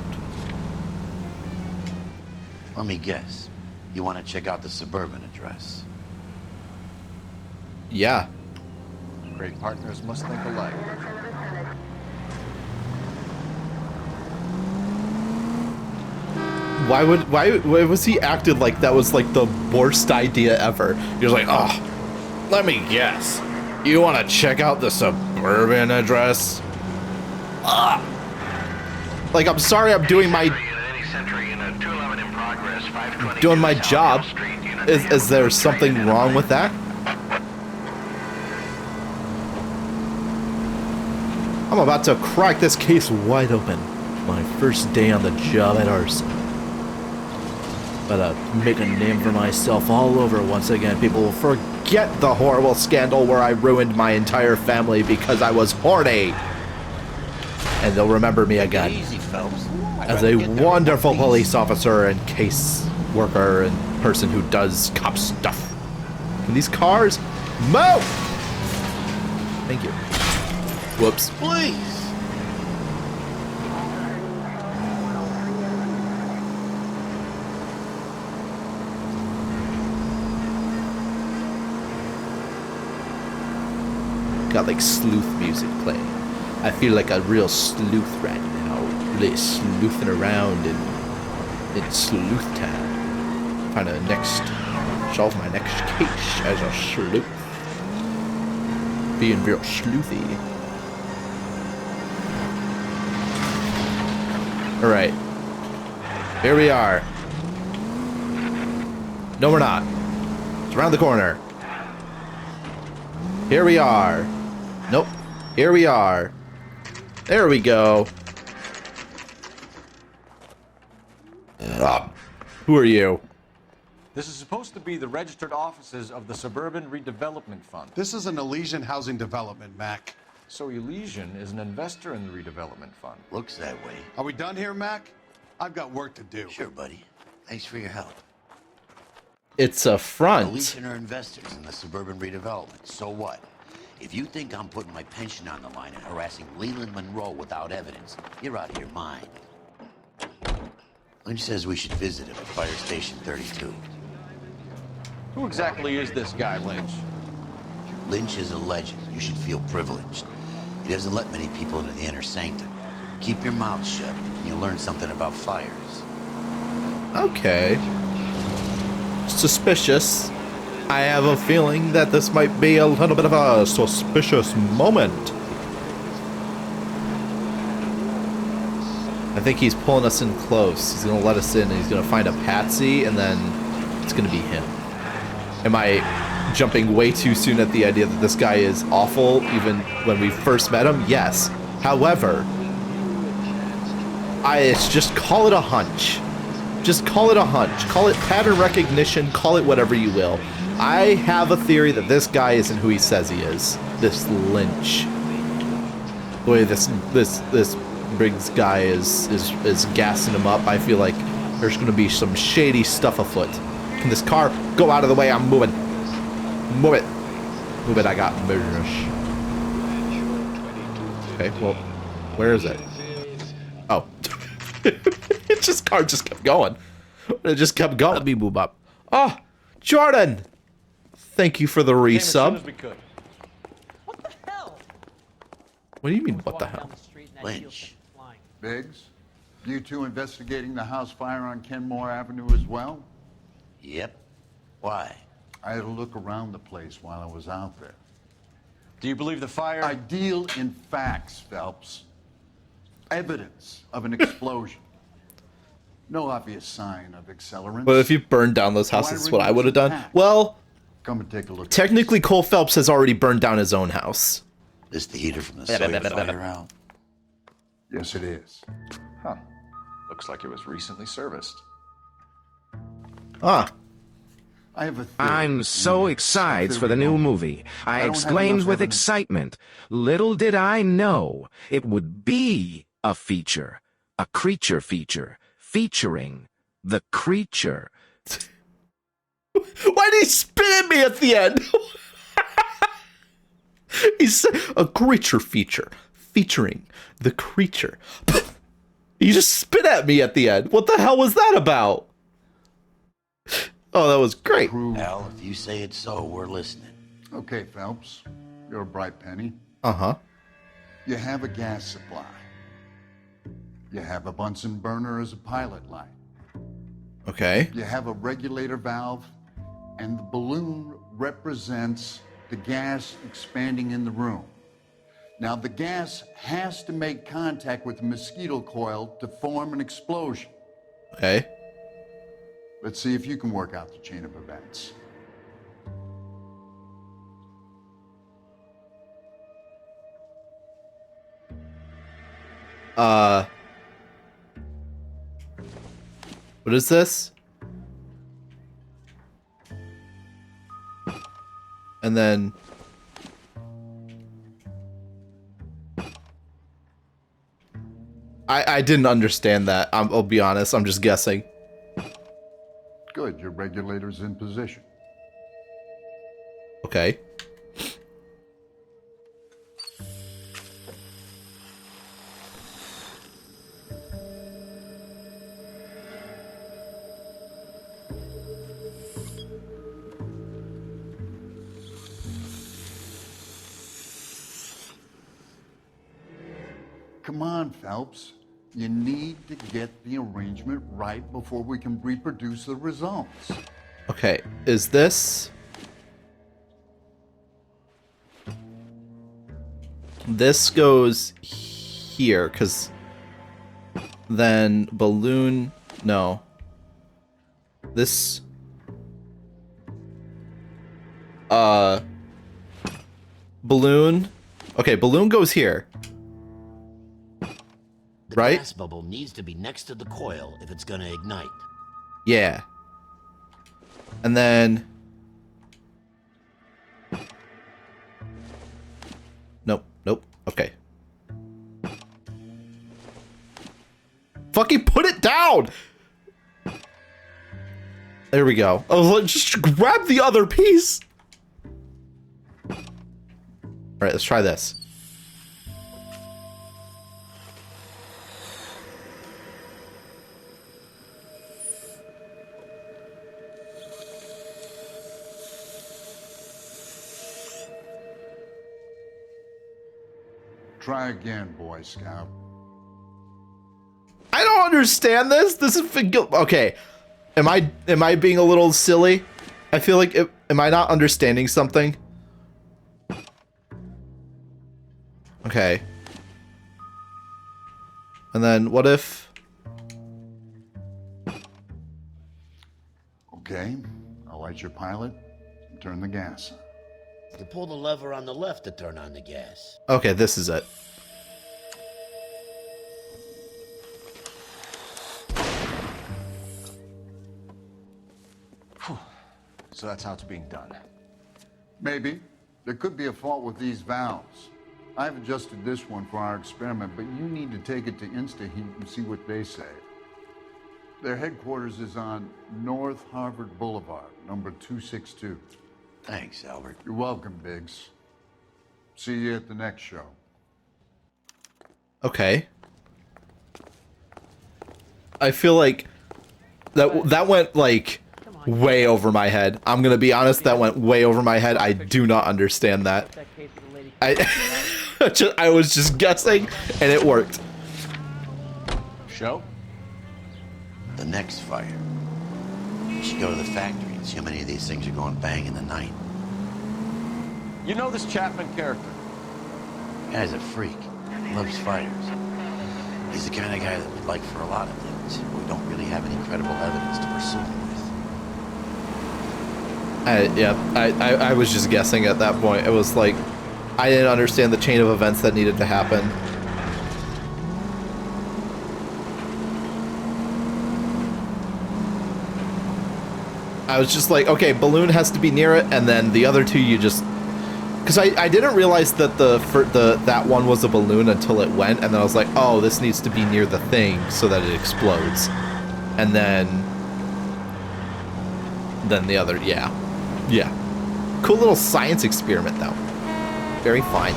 Let me guess. You want to check out the Suburban address? Yeah. Great partners must think alike. Why was he acted like that was like the worst idea ever? He was like, oh, let me guess. You want to check out the Suburban address? Like, I'm sorry, I'm doing my job. Is there something wrong with that? I'm about to crack this case wide open. My first day on the job at arson. But make a name for myself all over once again. People will forget the horrible scandal where I ruined my entire family because I was horny. And they'll remember me again. Easy, Phelps. As a wonderful police officer and case worker and person who does cop stuff. Can these cars move? Thank you. Whoops. Please. Got like sleuth music playing. I feel like a real sleuth right now. Really sleuthing around in Sleuth Town. Trying to solve my next case as a sleuth. Being real sleuthy. Alright. Here we are. No, we're not. It's around the corner. Here we are. Nope. Here we are. There we go. Who are you? This is supposed to be the registered offices of the Suburban Redevelopment Fund. This is an Elysian housing development, Mac. So Elysian is an investor in the redevelopment fund. Looks that way. Are we done here, Mac? I've got work to do. Sure, buddy. Thanks for your help. It's a front. Elysian are investors in the Suburban Redevelopment. So what? If you think I'm putting my pension on the line and harassing Leland Monroe without evidence, you're out of your mind. Lynch says we should visit him at Fire Station 32. Who exactly is this guy, Lynch? Lynch is a legend. You should feel privileged. He doesn't let many people into the inner sanctum. Keep your mouth shut, and you'll learn something about fires. Okay. Suspicious. I have a feeling that this might be a little bit of a suspicious moment. I think he's pulling us in close. He's gonna let us in and he's gonna find a patsy and then it's gonna be him. Am I jumping way too soon at the idea that this guy is awful even when we first met him? Yes. However, it's just call it a hunch. Just call it a hunch. Call it pattern recognition. Call it whatever you will. I have a theory that this guy isn't who he says he is. This Lynch. The way this Briggs guy is gassing him up, I feel like there's gonna be some shady stuff afoot. Can this car go out of the way? I'm moving. Move it. Move it, I got business. Okay, well, where is it? Oh. Car just kept going. It just kept going. Beep boop up. Oh, Jordan! Thank you for the resub. What do you mean, what the hell? Lynch. Biggs, you two investigating the house fire on Kenmore Avenue as well? Yep. Why? I had a look around the place while I was out there. Do you believe the fire? I deal in facts, Phelps. Evidence of an explosion. No obvious sign of accelerants. But if you burned down those houses, that's what I would have done. Well, come and take a look. Technically, Cole Phelps has already burned down his own house. This the heater from the Sawyer fire out? Yes, it is. Huh. Looks like it was recently serviced. Ah. I have a theory. I'm so excited for the new movie. I exclaimed with excitement. Little did I know it would be a feature. A creature feature. Featuring the creature. Why did he spit at me at the end? He said a creature feature. Featuring the creature. He just spit at me at the end. What the hell was that about? Oh, that was great. Al, if you say it's so, we're listening. Okay, Phelps. You're a bright penny. Uh-huh. You have a gas supply. You have a Bunsen burner as a pilot light. Okay. You have a regulator valve, and the balloon represents the gas expanding in the room. Now, the gas has to make contact with the mosquito coil to form an explosion. Okay. Let's see if you can work out the chain of events. What is this? And then I didn't understand that. I'll be honest. I'm just guessing. Good, your regulator's in position. Okay. Come on, Phelps. You need to get the arrangement right before we can reproduce the results. Okay, is this... This goes here, because then balloon... No. This... Balloon... Okay, balloon goes here. The right? gas bubble needs to be next to the coil if it's gonna ignite. Yeah. And then... Nope, nope, okay. Fucking put it down! There we go. Oh, just grab the other piece! Alright, let's try this. Try again, Boy Scout. I don't understand this. This is okay. Am I being a little silly? I feel like am I not understanding something? Okay. And then what if? Okay, I'll light your pilot and turn the gas on. You pull the lever on the left to turn on the gas. Okay, this is it. So that's how it's being done. Maybe. There could be a fault with these valves. I've adjusted this one for our experiment, but you need to take it to InstaHeat and see what they say. Their headquarters is on North Harvard Boulevard, number 262. Thanks, Albert. You're welcome, Biggs. See you at the next show. Okay. I feel like that went like way over my head. I'm gonna be honest, that went way over my head. I do not understand that. I was just guessing, and it worked. Show? The next fire. You should go to the factory and see how many of these things are going bang in the night. You know this Chapman character? Guy's a freak. Loves fires. He's the kind of guy that we'd like for a lot of things. We don't really have any credible evidence to pursue him with. I was just guessing at that point. It was like, I didn't understand the chain of events that needed to happen. I was just like, okay, balloon has to be near it, and then the other two you just... Because I didn't realize that that one was a balloon until it went, and then I was like, oh, this needs to be near the thing so that it explodes. And then the other, yeah. Yeah. Cool little science experiment, though. Very fine.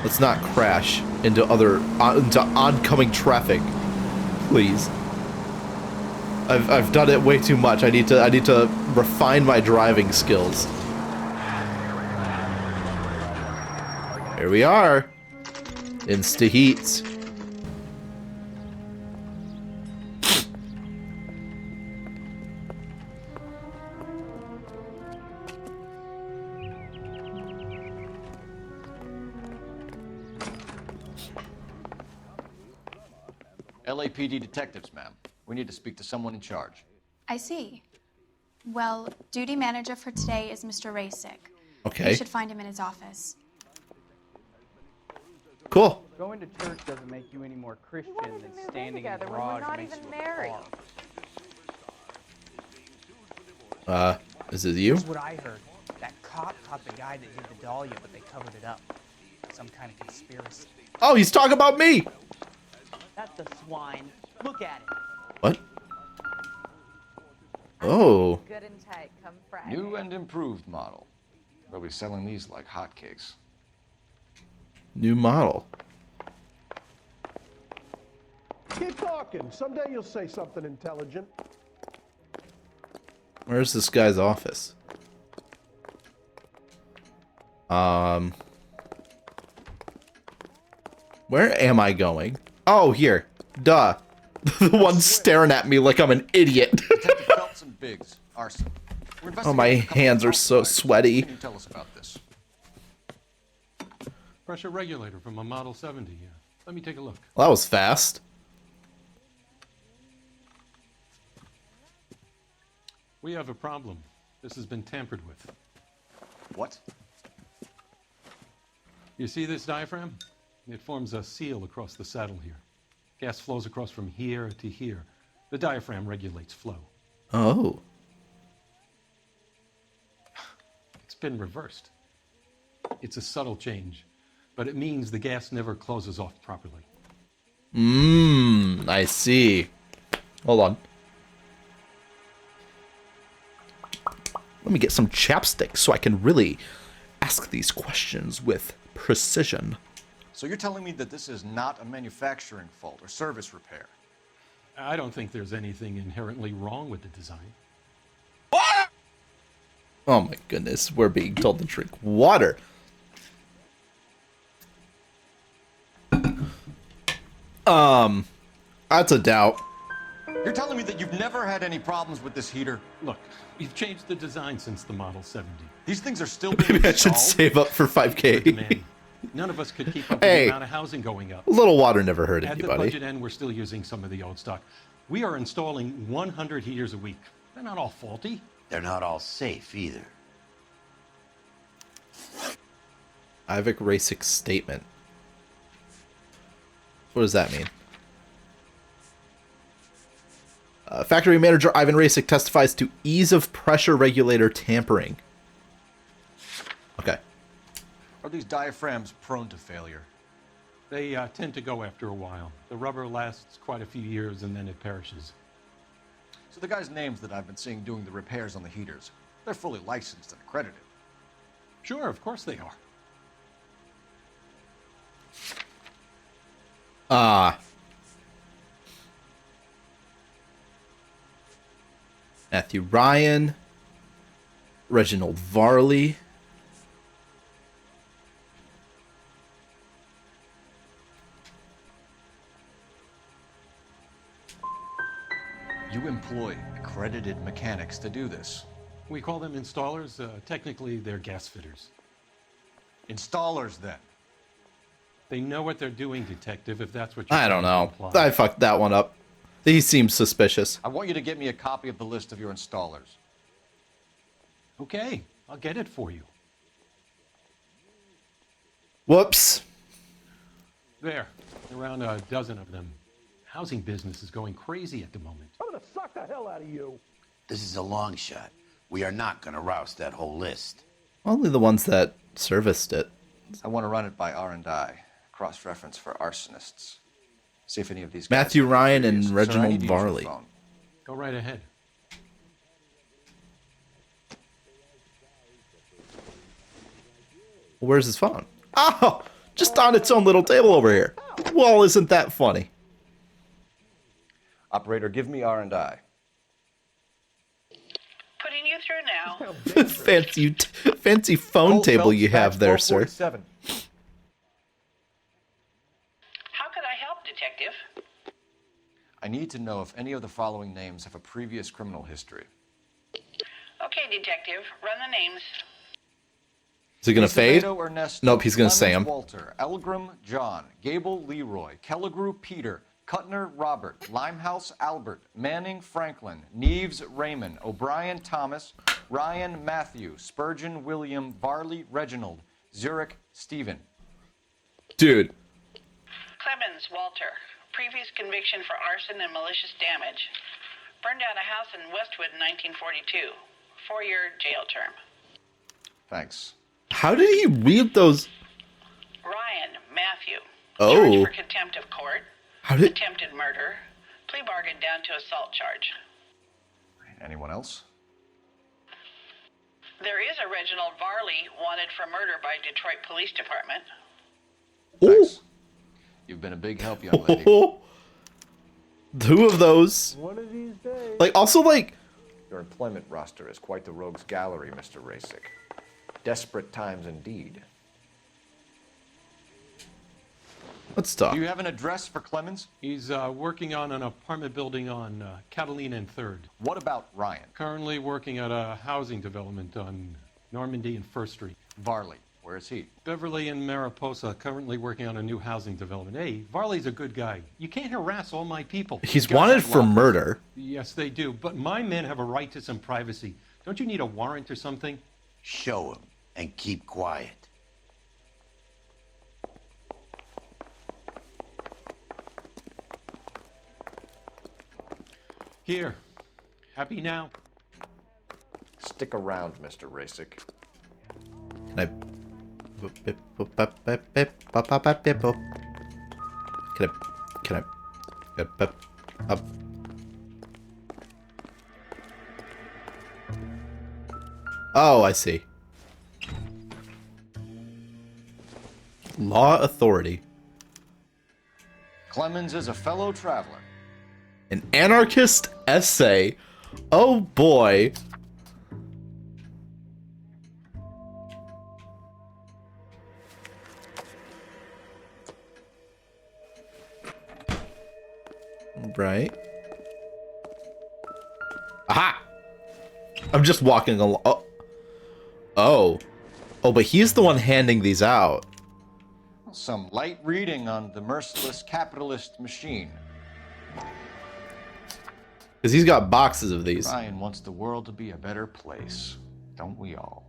Let's not crash into into oncoming traffic, please. I've done it way too much. I need to refine my driving skills. Here we are. Insta heats. LAPD detectives, ma'am. We need to speak to someone in charge. I see. Well, duty manager for today is Mr. Reistec. Okay. You should find him in his office. Cool. Going to church doesn't make you any more Christian than standing in the garage makes you a car. Is it you? Here's what I heard. That cop caught the guy that did the Dahlia, but they covered it up. Some kind of conspiracy. Oh, he's talking about me! That's the swine. Look at it. What? Oh. Good and tight come Friday. New and improved model. They'll be selling these like hotcakes. New model. Keep talking. Someday you'll say something intelligent. Where's this guy's office? Where am I going? Oh, here. Duh. The one staring at me like I'm an idiot. Detective Phelps and Biggs, arson. Oh, my hands are so sweaty. Can you tell us about this? Pressure regulator from a Model 70. Let me take a look. Well, that was fast. We have a problem. This has been tampered with. What? You see this diaphragm? It forms a seal across the saddle here. Gas flows across from here to here. The diaphragm regulates flow. Oh. It's been reversed. It's a subtle change, but it means the gas never closes off properly. I see. Hold on. Let me get some chapstick so I can really ask these questions with precision. So you're telling me that this is not a manufacturing fault or service repair? I don't think there's anything inherently wrong with the design. Oh my goodness, we're being told to drink water. That's a doubt. You're telling me that you've never had any problems with this heater? Look, we've changed the design since the Model 70. These things are still being Maybe I should installed? save up for 5K. None of us could keep up with Hey, the amount of housing going up. A little water never hurt At the anybody. budget end, we're still using some of the old stock. We are installing 100 heaters a week. They're not all faulty. They're not all safe either. Ivik Reistec's statement. What does that mean? Factory manager Ivan Reistec testifies to ease of pressure regulator tampering. Okay. Are these diaphragms prone to failure? They tend to go after a while. The rubber lasts quite a few years and then it perishes. So the guys' names that I've been seeing doing the repairs on the heaters, they're fully licensed and accredited. Sure, of course they are. Ah. Matthew Ryan. Reginald Varley. You employ accredited mechanics to do this. We call them installers. Technically, they're gas fitters. Installers, then. They know what they're doing, Detective, if that's what you're I don't know. trying to imply. I fucked that one up. He seems suspicious. I want you to get me a copy of the list of your installers. Okay, I'll get it for you. Whoops. There. Around a dozen of them. Housing business is going crazy at the moment. I'm gonna suck the hell out of you. This is a long shot. We are not gonna rouse that whole list. Only the ones that serviced it. I want to run it by R&I. Cross-reference for arsonists. See if any of these guys Matthew are Ryan and serious. Sir, I need Reginald to use your Varley. phone. Go right ahead. Where's his phone? Oh, just on its own little table over here. Well, isn't that funny? Operator, give me R&I. Putting you through now. fancy phone Cole table Phelps, you have badge there, sir. 447. How could I help, Detective? I need to know if any of the following names have a previous criminal history. Okay, Detective, run the names. Is he gonna fade? Acevedo Ernesto, Nope, he's gonna say Clemens him. Walter, Elgrim John, Gable Leroy, Kelligrew Peter, Kuttner Robert, Limehouse Albert, Manning Franklin, Neves Raymond, O'Brien Thomas, Ryan Matthew, Spurgeon William, Varley Reginald, Zurich Stephen. Dude. Clemens Walter. Previous conviction for arson and malicious damage. Burned down a house in Westwood in 1942. 4-year jail term. Thanks. How did he read those? Ryan Matthew. Oh. Charged for contempt of court. How did? Attempted murder. Plea bargain down to assault charge. Anyone else? There is a Reginald Varley wanted for murder by Detroit Police Department. Thanks. You've been a big help, young lady. Two of those. One of these days. Like, also, like... Your employment roster is quite the rogues gallery, Mr. Reistec. Desperate times indeed. Let's talk. Do you have an address for Clemens? He's working on an apartment building on Catalina and 3rd. What about Ryan? Currently working at a housing development on Normandy and 1st Street. Varley, where is he? Beverly and Mariposa, currently working on a new housing development. Hey, Varley's a good guy. You can't harass all my people. He's wanted for murder. Yes, they do. But my men have a right to some privacy. Don't you need a warrant or something? Show him and keep quiet. Here. Happy now? Stick around, Mr. Reistec. Can I... Can I... Oh, I see. Law Authority. Clemens is a fellow traveler. An anarchist essay. Oh boy. Right. Aha! I'm just walking along. Oh. Oh. Oh, but he's the one handing these out. Some light reading on the merciless capitalist machine. Because he's got boxes of these. Ryan wants the world to be a better place. Don't we all?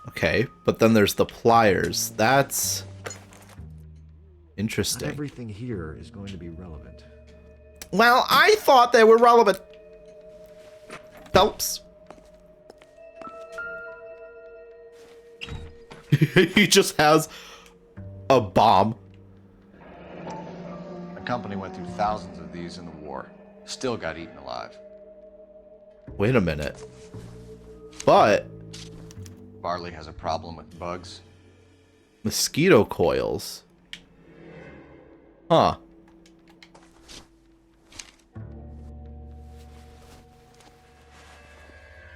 Okay, but then there's the pliers. That's interesting. Not everything here is going to be relevant. Well, I thought they were relevant. Phelps. He just has a bomb. The company went through thousands of these in the war. Still got eaten alive. Wait a minute. But Varley has a problem with bugs. mosquito coils. Huh.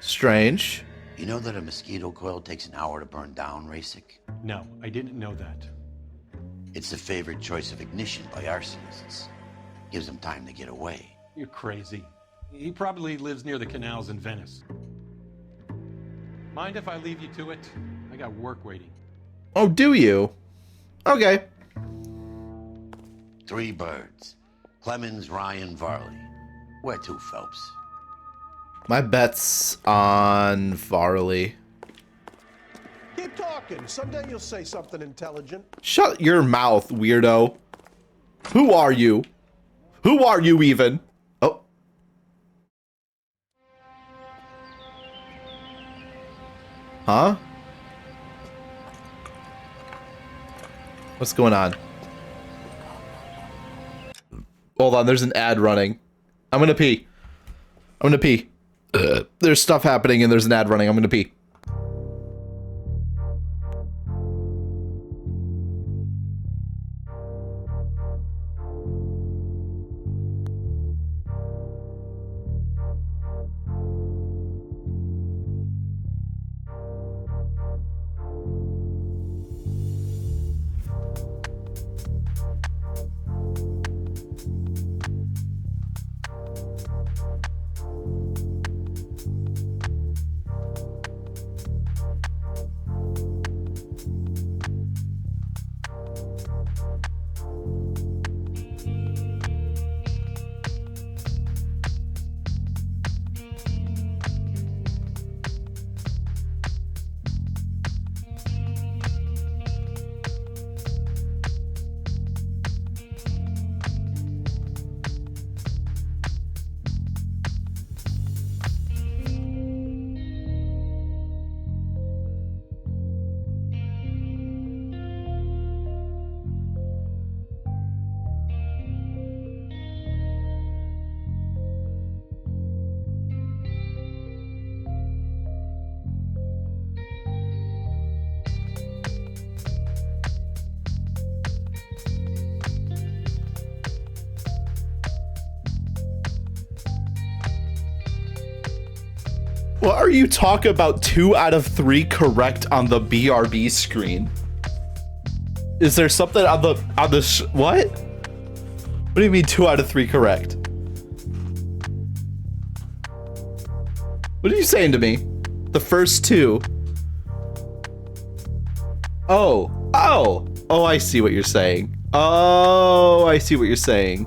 Strange. You know that a mosquito coil takes an hour to burn down, Reistec? No, I didn't know that. It's the favorite choice of ignition by arsonists. Gives them time to get away. You're crazy. He probably lives near the canals in Venice. Mind if I leave you to it? I got work waiting. Oh, do you? Okay. 3 birds. Clemens, Ryan, Varley. Where to, Phelps? My bet's on Varley. Keep talking. Someday you'll say something intelligent. Shut your mouth, weirdo. Who are you? Who are you even? Oh. Huh? What's going on? Hold on, there's an ad running. I'm gonna pee. I'm gonna pee. There's stuff happening and there's an ad running. I'm gonna pee. What are you talking about? 2 out of 3 correct on the BRB screen. Is there something on the what? What do you mean 2 out of 3 correct? What are you saying to me? The first 2. Oh, I see what you're saying. Oh, I see what you're saying.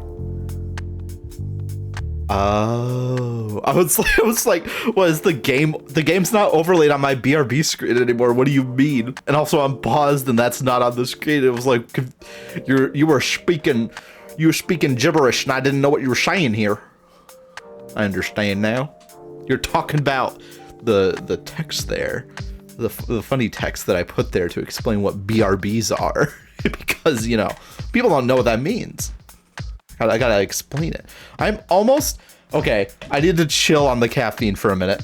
Oh, I was like, what is the game? The game's not overlaid on my BRB screen anymore. What do you mean? And also I'm paused and that's not on the screen. It was like, you were speaking gibberish and I didn't know what you were saying here. I understand now. You're talking about the text there, the funny text that I put there to explain what BRBs are, because you know people don't know what that means. I gotta explain it. I'm almost okay. I need to chill on the caffeine for a minute.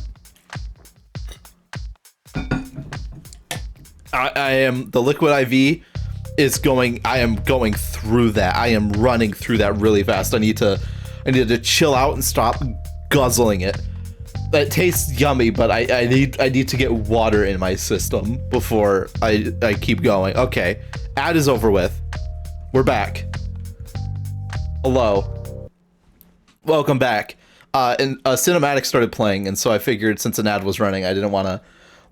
I am the liquid IV is going. I am going through that. I am running through that really fast. I need to chill out and stop guzzling it. It tastes yummy, but I need to get water in my system before I keep going. Okay, ad is over with. We're back. Hello. Welcome back. And a cinematic started playing, and so I figured since an ad was running, I didn't want to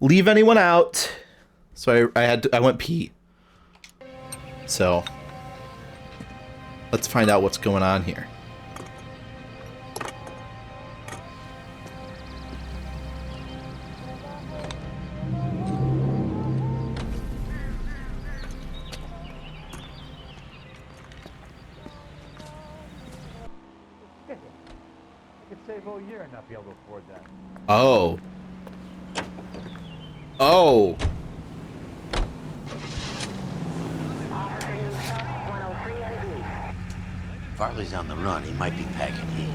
leave anyone out. So I went pee. So let's find out what's going on here. Whole year and not be able to afford that. Oh. Oh. Farley's on the run. He might be packing heat.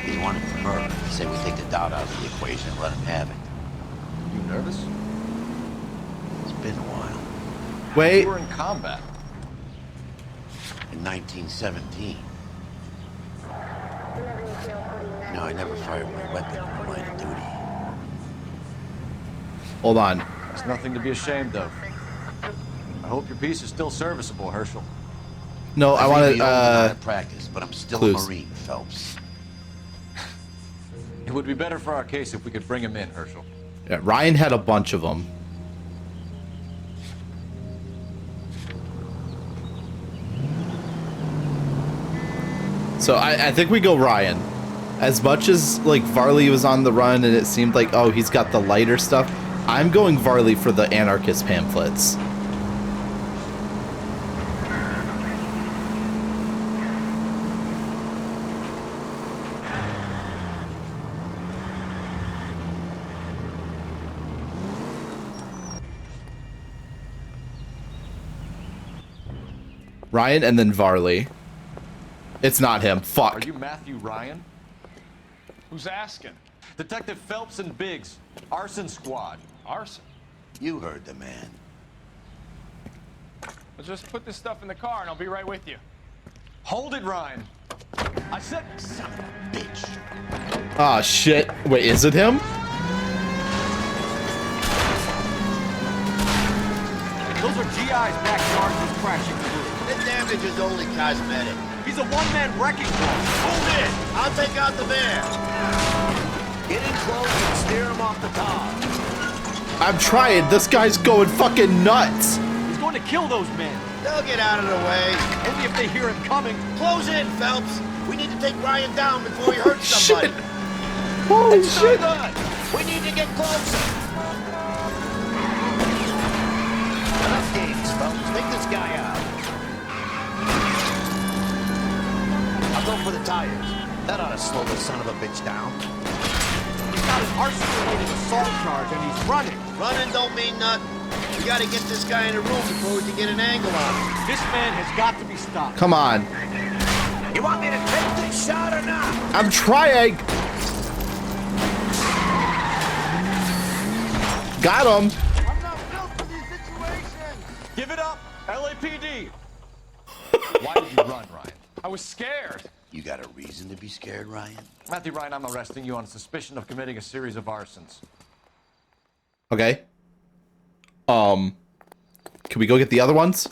He's wanted for murder. Say we take the doubt out of the equation and let him have it. You nervous? It's been a while. Wait. You were in combat. in 1917. You know, I never fired my weapon in the line of duty. Hold on. There's nothing to be ashamed of. I hope your piece is still serviceable, Herschel. No, I want to. Out of practice, but I'm still clues. a Marine, Phelps. It would be better for our case if we could bring him in, Herschel. Yeah, Ryan had a bunch of them. So I think we go Ryan. As much as like Varley was on the run and it seemed like, oh, he's got the lighter stuff, I'm going Varley for the anarchist pamphlets. Ryan and then Varley. It's not him. Fuck. Are you Matthew Ryan? Who's asking? Detective Phelps and Biggs. Arson squad. Arson? You heard the man. Well, just put this stuff in the car and I'll be right with you. Hold it, Ryan. I said... Son of a bitch. Ah, shit. Wait, is it him? Those are GI's backyard just crashing through. The damage is only cosmetic. He's a one-man wrecking ball. Move in. I'll take out the van. Get in close and steer him off the top. I'm trying. This guy's going fucking nuts. He's going to kill those men. They'll get out of the way. Only if they hear him coming. Close in, Phelps. We need to take Ryan down before he hurts somebody. Shit. Holy shit. Good. We need to get closer. Enough games, Phelps. Take this guy out. I'll go for the tires. That ought to slow the son of a bitch down. He's got an arson-related assault charge and he's running. Running don't mean nothing. We gotta get this guy in the room before we can get an angle on him. This man has got to be stopped. Come on. You want me to take this shot or not? I'm trying. Got him. I'm not built for these situations. Give it up, LAPD. Why did you run, Ryan? I was scared. You got a reason to be scared, Ryan? Matthew Ryan, I'm arresting you on suspicion of committing a series of arsons. Okay. Can we go get the other ones?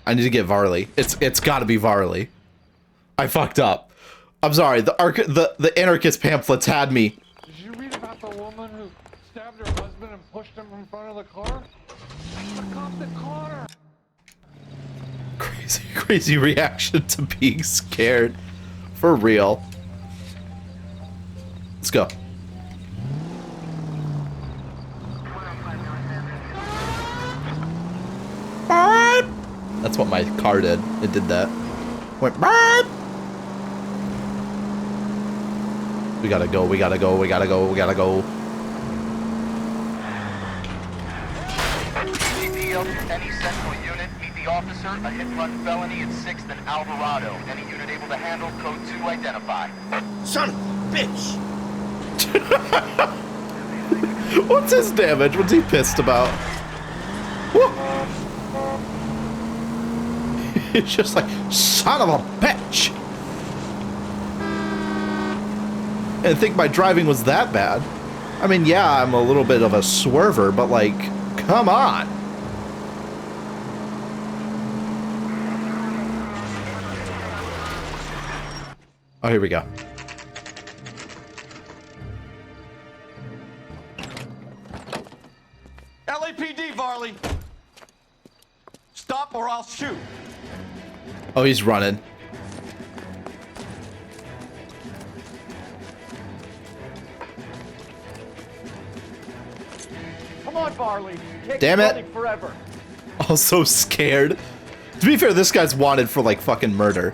I need to get Varley. It's got to be Varley. I fucked up. I'm sorry. The anarchist pamphlets had me. Did you read about the woman who stabbed her husband and pushed him in front of the car? That's the cop that caught her. Crazy reaction to being scared. For real. Let's go. That's what my car did. It did that. Went. We gotta go. We gotta go. We gotta go. We gotta go. Any central unit, meet the officer, a hit-run felony at 6th and Alvarado. Any unit able to handle, code 2 identify. Son of a bitch! What's his damage? What's he pissed about? Woo. He's just like, son of a bitch! I didn't think my driving was that bad. I mean, yeah, I'm a little bit of a swerver, but like, come on! Oh, here we go. LAPD, Varley! Stop or I'll shoot! Oh, he's running. Come on, Varley. Can't Damn keep it. running forever. Oh, so scared. To be fair, this guy's wanted for like fucking murder.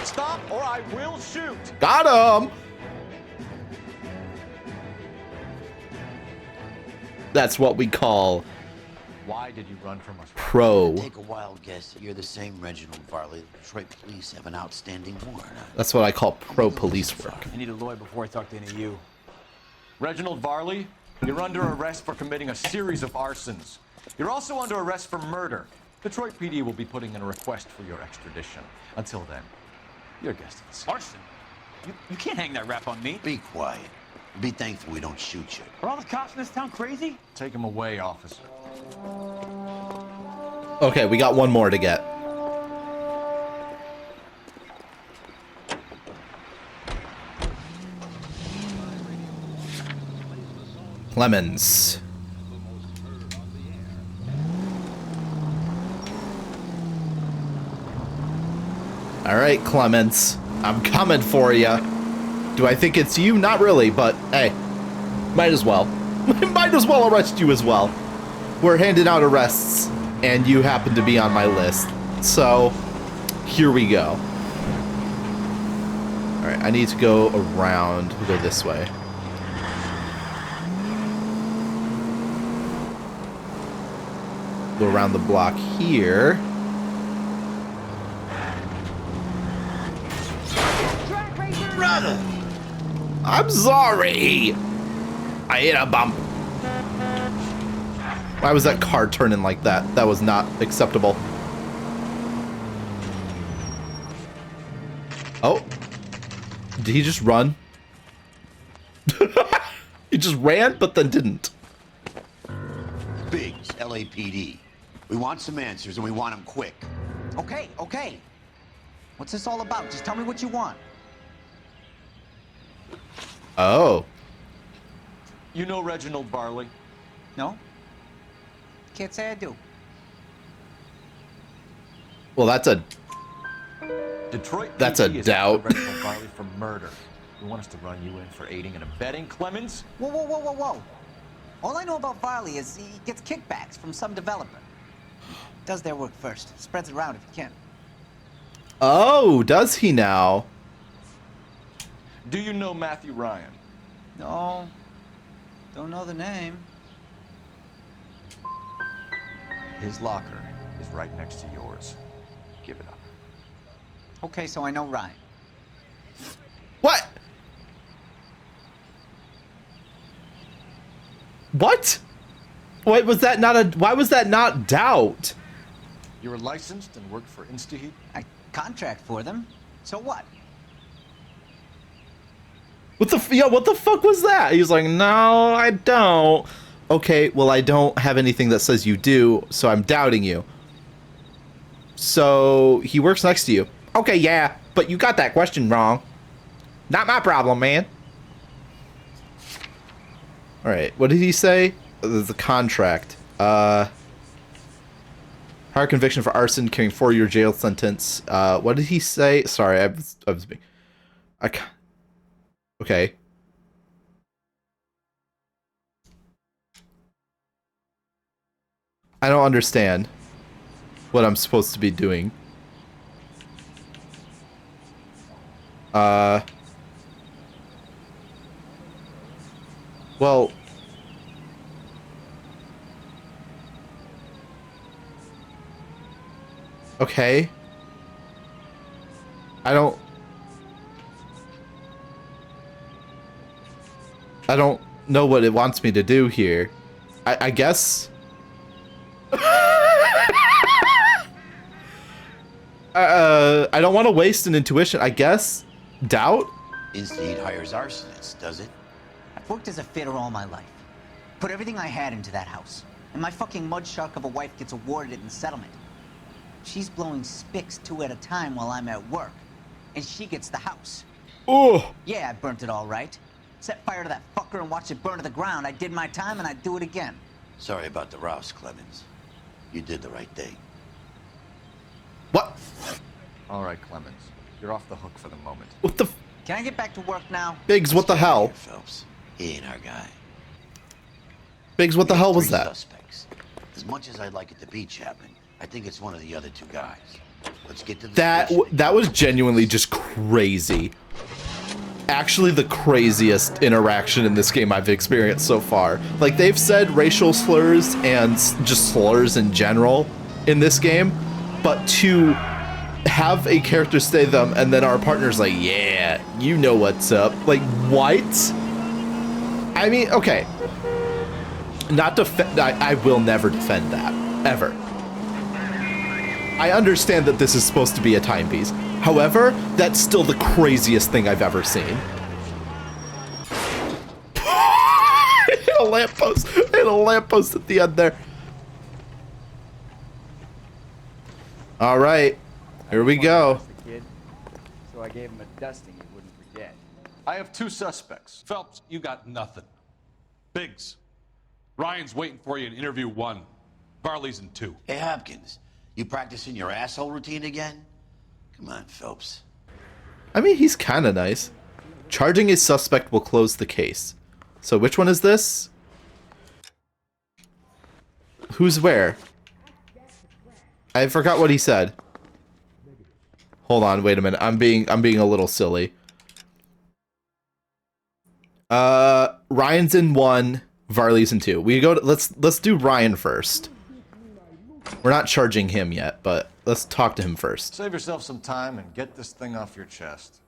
Stop or I will shoot! Got him! That's what we call Why did you run from us? Pro. Take a wild guess. You're the same Reginald Varley. The Detroit police have an outstanding warrant on. That's what I call pro police work. I need a lawyer before I talk to any of you. Reginald Varley, you're under arrest for committing a series of arsons. You're also under arrest for murder. Detroit PD will be putting in a request for your extradition. Until then, you're guest of the scene. Arson? You can't hang that rap on me. Be quiet. Be thankful we don't shoot you. Are all the cops in this town crazy? Take him away, officer. Okay, we got one more to get. Clemens. All right, Clemens. I'm coming for you. Do I think it's you? Not really, but hey, might as well. Might as well arrest you as well. We're handing out arrests, and you happen to be on my list. So, here we go. All right, I need to go around. We'll go this way. Go around the block here. Brother! I'm sorry! I hit a bump. Why was that car turning like that? That was not acceptable. Oh. Did he just run? He just ran, but then didn't. Biggs, LAPD. We want some answers, and we want them quick. Okay, okay. What's this all about? Just tell me what you want. Oh. You know Reginald Varley? No? Can't say I do. Well, that's a... Detroit That's a PD is doubt. after Reginald Varley for murder. You want us to run you in for aiding and abetting, Clemens? Whoa, whoa, whoa, whoa, whoa. All I know about Varley is he gets kickbacks from some developer. Does their work first. Spreads it around if he can. Oh, does he now? Do you know Matthew Ryan? No. Don't know the name. His locker is right next to yours. Give it up. Okay, so I know Ryan. What? What? Why was that not a... Why was that not doubt? You were licensed and worked for InstaHeat? I contract for them. So what? What the... Yeah, what the fuck was that? He was like, no, I don't. Okay, well, I don't have anything that says you do, so I'm doubting you. So, he works next to you. Okay, yeah, but you got that question wrong. Not my problem, man. Alright, what did he say? The contract. Higher conviction for arson, carrying 4-year jail sentence. What did he say? Sorry, I was being... Okay. I don't understand what I'm supposed to be doing. Well... Okay. I don't know what it wants me to do here. I guess... I don't want to waste an intuition. I guess? Doubt? InstaHeat hires arsonists, does it? I've worked as a fitter all my life. Put everything I had into that house. And my fucking mud shark of a wife gets awarded it in settlement. She's blowing spics 2 at a time while I'm at work. And she gets the house. Oh! Yeah, I burnt it all right. Set fire to that fucker and watched it burn to the ground. I did my time and I'd do it again. Sorry about the rouse, Clemens. You did the right thing. What? All right, Clemens. You're off the hook for the moment. What the... Can I get back to work now? Biggs, what the hell? Phelps. He ain't our guy. Biggs, what the hell was 3 that? Suspects. As much as I'd like it to be Chapman, I think it's one of the other 2 guys. Let's get to the That was genuinely just crazy. actually the craziest interaction in this game I've experienced so far. Like, they've said racial slurs and just slurs in general in this game, but to have a character say them and then our partner's like, yeah, you know what's up. Like, what? I mean, okay. Not defend. I will never defend that, ever. I understand that this is supposed to be a timepiece. However, that's still the craziest thing I've ever seen. Hit a lamppost. Hit a lamppost at the end there. All right, here we go. So I gave him a dusting he wouldn't forget. I have 2 suspects. Phelps, you got nothing. Biggs, Ryan's waiting for you in interview 1. Varley's in 2. Hey, Hopkins, you practicing your asshole routine again? Come on, Phelps. I mean, he's kind of nice. Charging a suspect will close the case. So which one is this? Who's where? I forgot what he said. Hold on, wait a minute. I'm being a little silly. Ryan's in 1, Varley's in 2. We go to, let's do Ryan first. We're not charging him yet, but let's talk to him first. Save yourself some time and get this thing off your chest.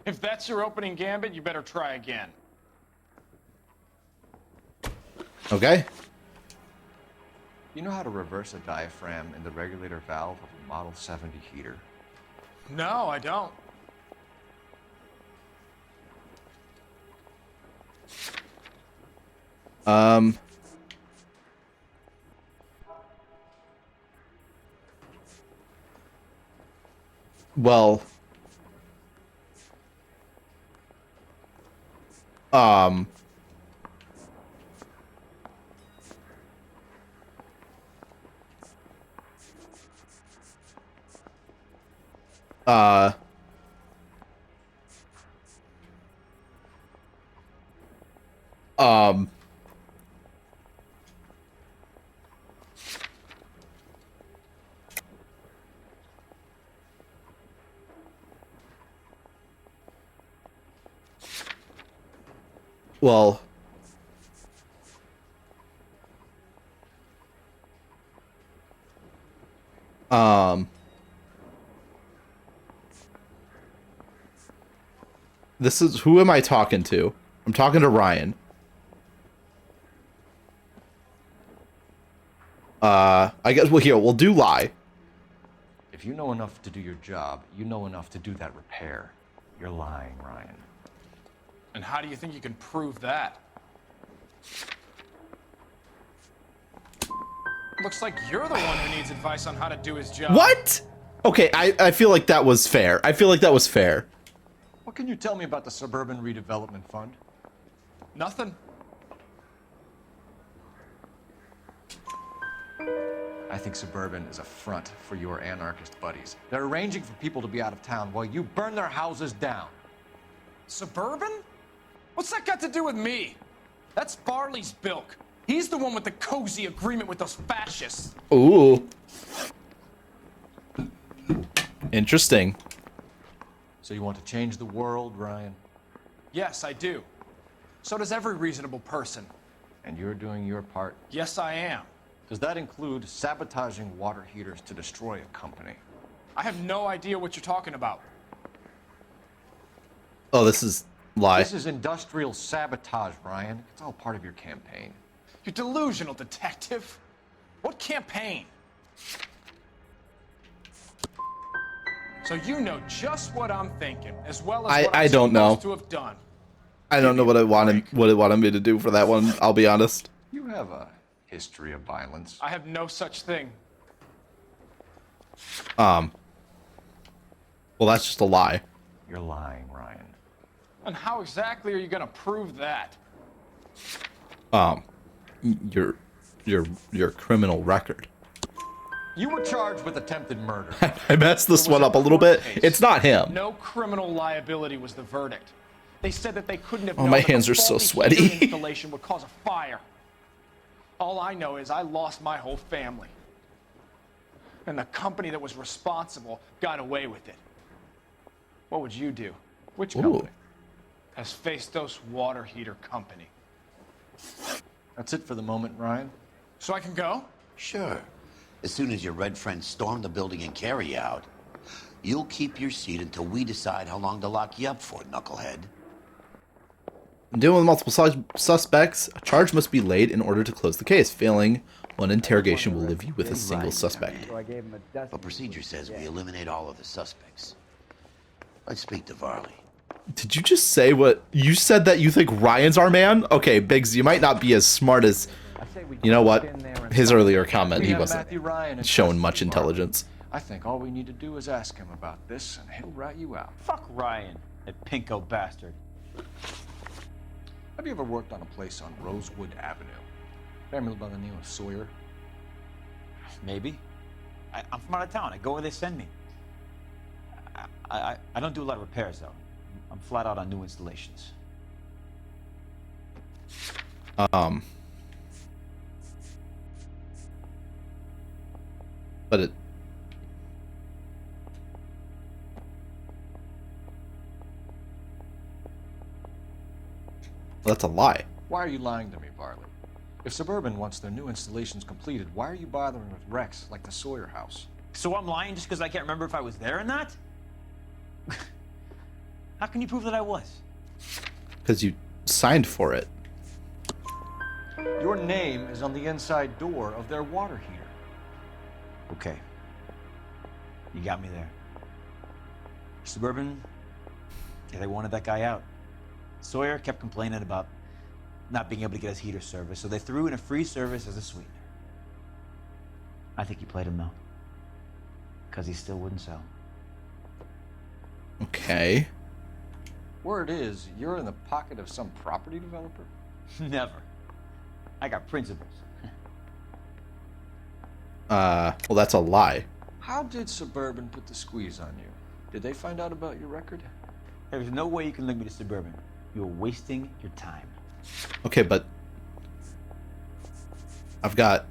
If that's your opening gambit, you better try again. Okay. You know how to reverse a diaphragm in the regulator valve of a Model 70 heater? No, I don't. Well, well, this is, who am I talking to? I'm talking to Ryan. I guess, well, here, we'll do lie. If you know enough to do your job, you know enough to do that repair. You're lying, Ryan. And how do you think you can prove that? Looks like you're the one who needs advice on how to do his job. What? Okay, I feel like that was fair. I feel like that was fair. What can you tell me about the Suburban Redevelopment Fund? Nothing. I think Suburban is a front for your anarchist buddies. They're arranging for people to be out of town while you burn their houses down. Suburban? What's that got to do with me? That's Barley's bilk. He's the one with the cozy agreement with those fascists. Ooh. Interesting. So you want to change the world, Ryan? Yes, I do. So does every reasonable person. And you're doing your part? Yes, I am. Does that include sabotaging water heaters to destroy a company? I have no idea what you're talking about. Oh, this is lie. This is industrial sabotage, Ryan. It's all part of your campaign. You're delusional, detective. What campaign? So you know just what I'm thinking, as well as what I'm don't know. supposed to have done. I don't know what it wanted me to do for that one, I'll be honest. You have a history of violence. I have no such thing. Well, that's just a lie. You're lying, Ryan. And how exactly are you gonna prove that? Your criminal record. You were charged with attempted murder. I messed this one up a little bit. It's not him. No criminal liability was the verdict. They said that they couldn't have Oh, known my that the hands are so faulty sweaty. heating installation would cause a fire. All I know is I lost my whole family. And the company that was responsible got away with it. What would you do? Which Ooh. company? Hephaestus Water Heater Company. That's it for the moment, Ryan. So I can go? Sure. As soon as your red friends storm the building and carry out, you'll keep your seat until we decide how long to lock you up for, knucklehead. Dealing with multiple suspects, a charge must be laid in order to close the case. Failing, one interrogation will leave you with a single suspect. So I gave him a dust. But procedure says we eliminate all of the suspects. Let's speak to Varley. Did you just say what you said, that you think Ryan's our man? Okay, Biggs, you might not be as smart as, you know what, his earlier comment. He wasn't showing much intelligence. I think all we need to do is ask him about this, and he'll rat you out. Fuck Ryan, that pinko bastard. Have you ever worked on a place on Rosewood Avenue? Family by the name of Sawyer? Maybe. I'm from out of town. I go where they send me. I don't do a lot of repairs, though. I'm flat out on new installations. But it... Well, that's a lie. Why are you lying to me, Varley? If Suburban wants their new installations completed, why are you bothering with wrecks like the Sawyer house? So I'm lying just because I can't remember if I was there or not? How can you prove that I was? Because you signed for it. Your name is on the inside door of their water heater. Okay. You got me there. Suburban, yeah, they wanted that guy out. Sawyer kept complaining about not being able to get his heater service, so they threw in a free service as a sweetener. I think he played him, though. Because he still wouldn't sell. Okay. Word is, you're in the pocket of some property developer? Never. I got principles. Well, that's a lie. How did Suburban put the squeeze on you? Did they find out about your record? There's no way you can link me to Suburban. You're wasting your time. Okay, but I've got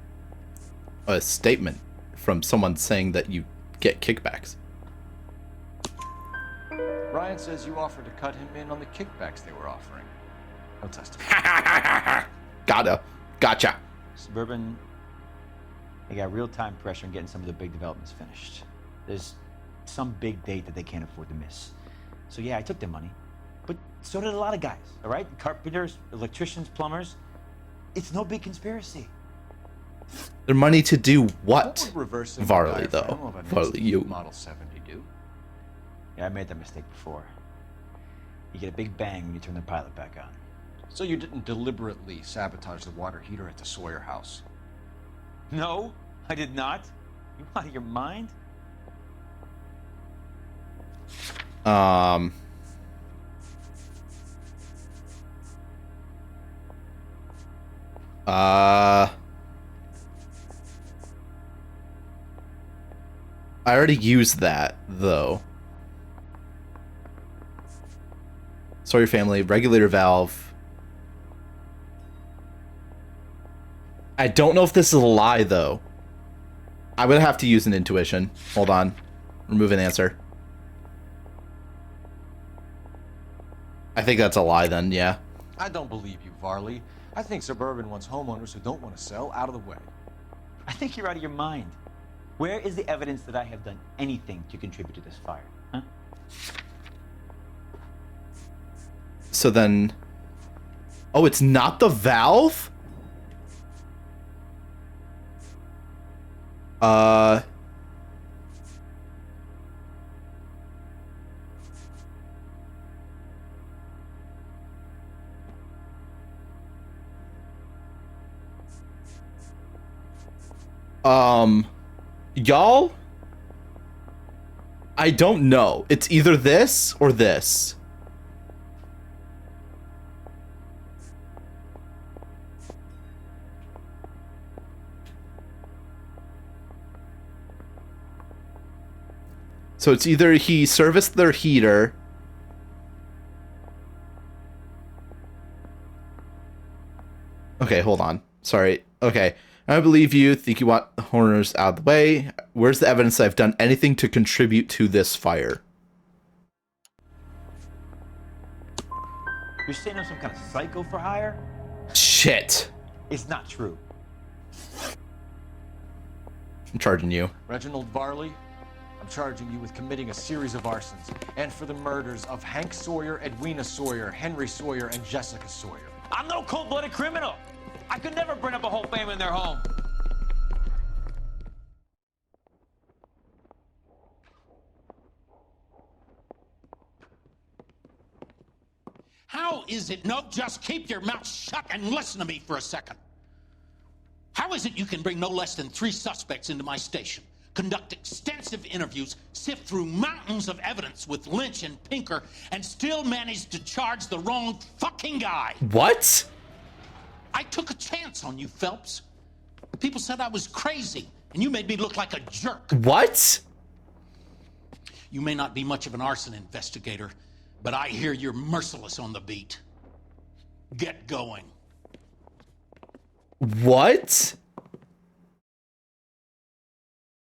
a statement from someone saying that you get kickbacks. Ryan says you offered to cut him in on the kickbacks they were offering. No testify. Gotcha. Suburban, they got real time pressure on getting some of the big developments finished. There's some big date that they can't afford to miss. So yeah, I took their money. But so did a lot of guys, all right? Carpenters, electricians, plumbers. It's no big conspiracy. Their money to do what? What would reversing Varley, the diaphragm though. of an Varley, Institute you. Model 70 do? Yeah, I made that mistake before. You get a big bang when you turn the pilot back on. So you didn't deliberately sabotage the water heater at the Sawyer house? No, I did not. You out of your mind? I already used that, though. Sorry, family. Regulator valve. I don't know if this is a lie, though. I'm gonna have to use an intuition. Hold on. Remove an answer. I think that's a lie, then, yeah. I don't believe you, Varley. I think Suburban wants homeowners who don't want to sell out of the way. I think you're out of your mind. Where is the evidence that I have done anything to contribute to this fire, huh? So then... Oh, it's not the valve? Y'all? I don't know. It's either this or this. So it's either he serviced their heater. Okay, hold on. Sorry. Okay. I believe you. Think you want homeowners out of the way. Where's the evidence that I've done anything to contribute to this fire? You're saying I'm some kind of psycho for hire? Shit. It's not true. I'm charging you. Reginald Varley, I'm charging you with committing a series of arsons and for the murders of Hank Sawyer, Edwina Sawyer, Henry Sawyer, and Jessica Sawyer. I'm no cold-blooded criminal. I could never burn up a whole family in their home. How is it? No, just keep your mouth shut and listen to me for a second. How is it you can bring no less than 3 suspects into my station, conduct extensive interviews, sift through mountains of evidence with Lynch and Pinker, and still manage to charge the wrong fucking guy? What? I took a chance on you, Phelps. People said I was crazy, and you made me look like a jerk. What? You may not be much of an arson investigator, but I hear you're merciless on the beat. Get going. What?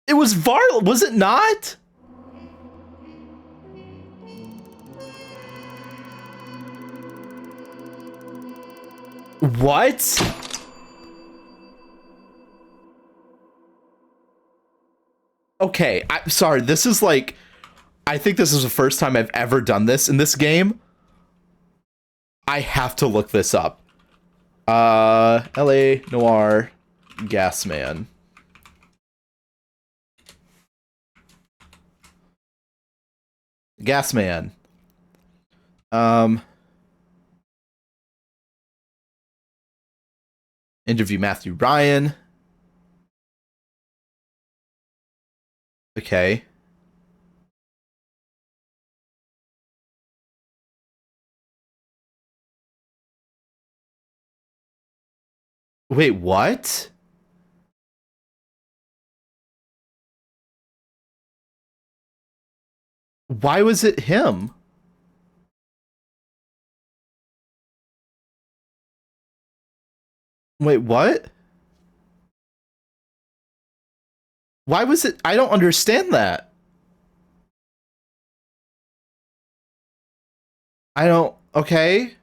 It was Varley, was it not? What? Okay, I'm sorry, this is like, I think this is the first time I've ever done this in this game. I have to look this up. LA Noire Gasman. Gasman. Interview Matthew Ryan. Okay. Wait, what? Why was it him? Wait, what? Why was it? I don't understand that. I don't, okay.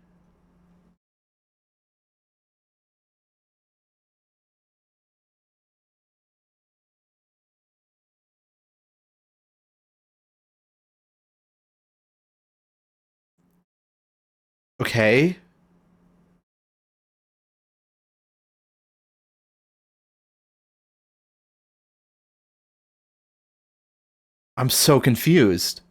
Okay. I'm so confused.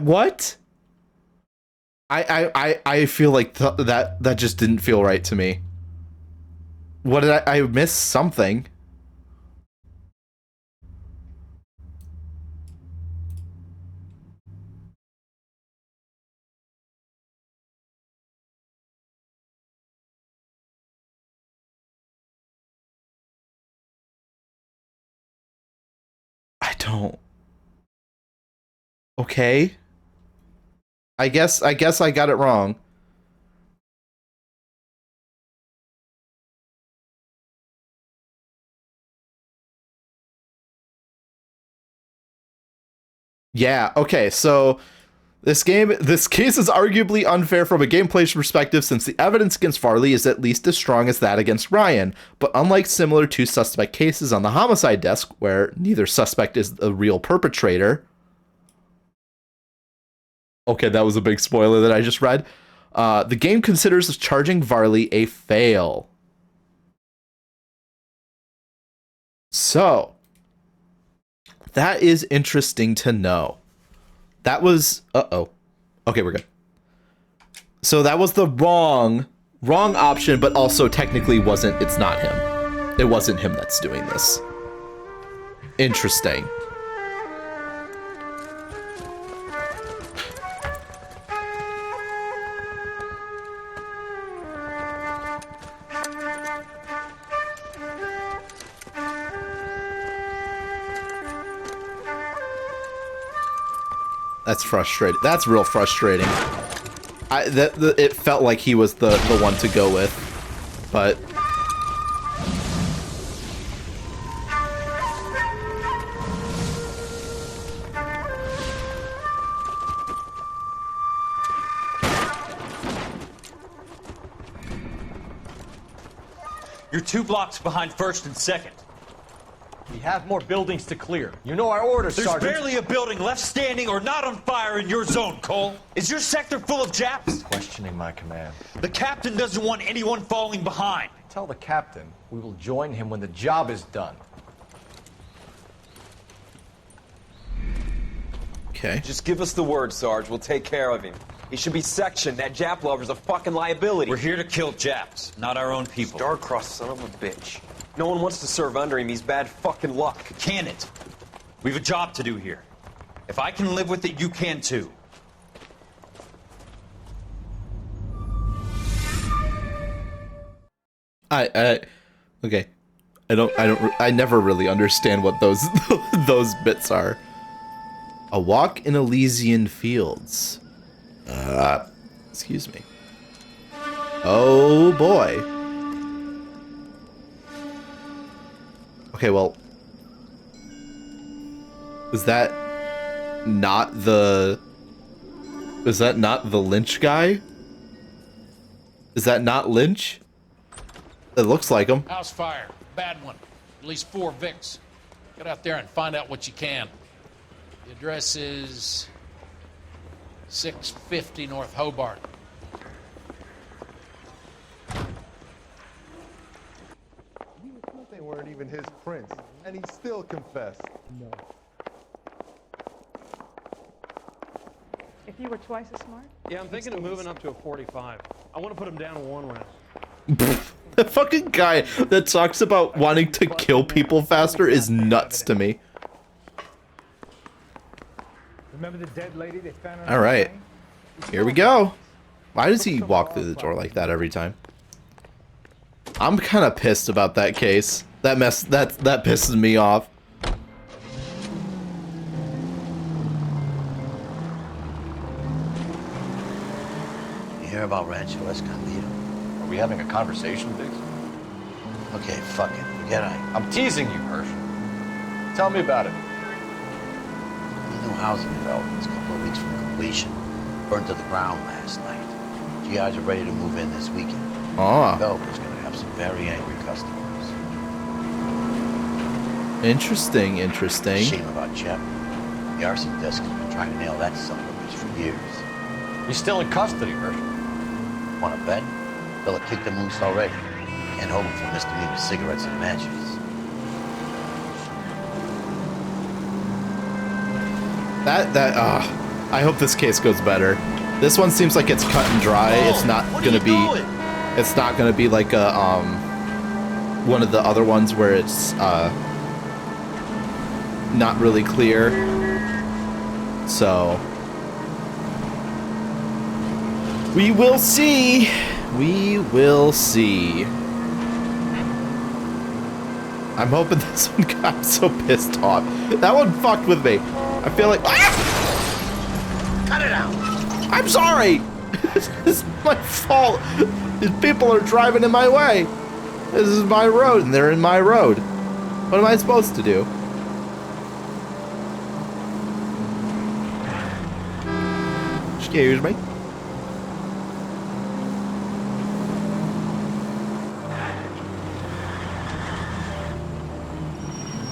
What? I feel like that just didn't feel right to me. What did I missed something? I don't. Okay. I guess I got it wrong. Yeah, okay, so this case is arguably unfair from a gameplay perspective since the evidence against Varley is at least as strong as that against Ryan, but unlike similar two suspect cases on the homicide desk, where neither suspect is the real perpetrator. Okay, that was a big spoiler that I just read. The game considers charging Varley a fail. So, that is interesting to know. That was... Uh-oh. Okay, we're good. So that was the wrong option, but also technically wasn't... It's not him. It wasn't him that's doing this. Interesting. That's frustrating. That's real frustrating. It felt like he was the one to go with, but You're 2 blocks behind 1st and 2nd. We have more buildings to clear. You know our orders, There's Sergeant. barely a building left standing or not on fire in your zone, Cole. Is your sector full of Japs? Questioning my command. The captain doesn't want anyone falling behind. Tell the captain we will join him when the job is done. Okay. Just give us the word, Sarge. We'll take care of him. He should be sectioned. That Jap lover's a fucking liability. We're here to kill Japs, not our own people. Star-crossed son of a bitch. No one wants to serve under him. He's bad fucking luck. Can it? We have a job to do here. If I can live with it, you can too. Okay. I never really understand what those those bits are. A walk in Elysian fields. Excuse me. Oh boy. Okay, well, is that not the Lynch guy? Is that not Lynch? It looks like him. House fire. Bad one. At least 4 Vicks. Get out there and find out what you can. The address is 650 North Hobart. They weren't even his prints, and he still confessed. No. If you were twice as smart? Yeah, I'm thinking of moving up to a 45. I want to put him down to 1 round. The fucking guy that talks about wanting to kill people faster is nuts to me. Remember the dead lady they found? All right, here we go. Why does he walk through the door like that every time? I'm kind of pissed about that case. That pisses me off. You hear about Rancho Escondido? Are we having a conversation, Biggs? Okay, fuck it. Forget I. I'm teasing you, Hirsch. Tell me about it. The new housing development is a couple of weeks from completion. Burned to the ground last night. GIs are ready to move in this weekend. Ah. The developer's going to have some very angry customers. Interesting, interesting. Shame about Jep. The arson desk has been trying to nail that son of a bitch for years. He's still in custody, Hirsch. Want to bet? They'll have kicked him loose already. Can't hold him for misdemeanor cigarettes and matches. I hope this case goes better. This one seems like it's cut and dry. It's not gonna be. It's not gonna be like a one of the other ones where it's not really clear. So we will see. We will see. I'm hoping this one got so pissed off. That one fucked with me. I feel like. Cut it out. I'm sorry. This is my fault. These people are driving in my way. This is my road, and they're in my road. What am I supposed to do? Excuse me.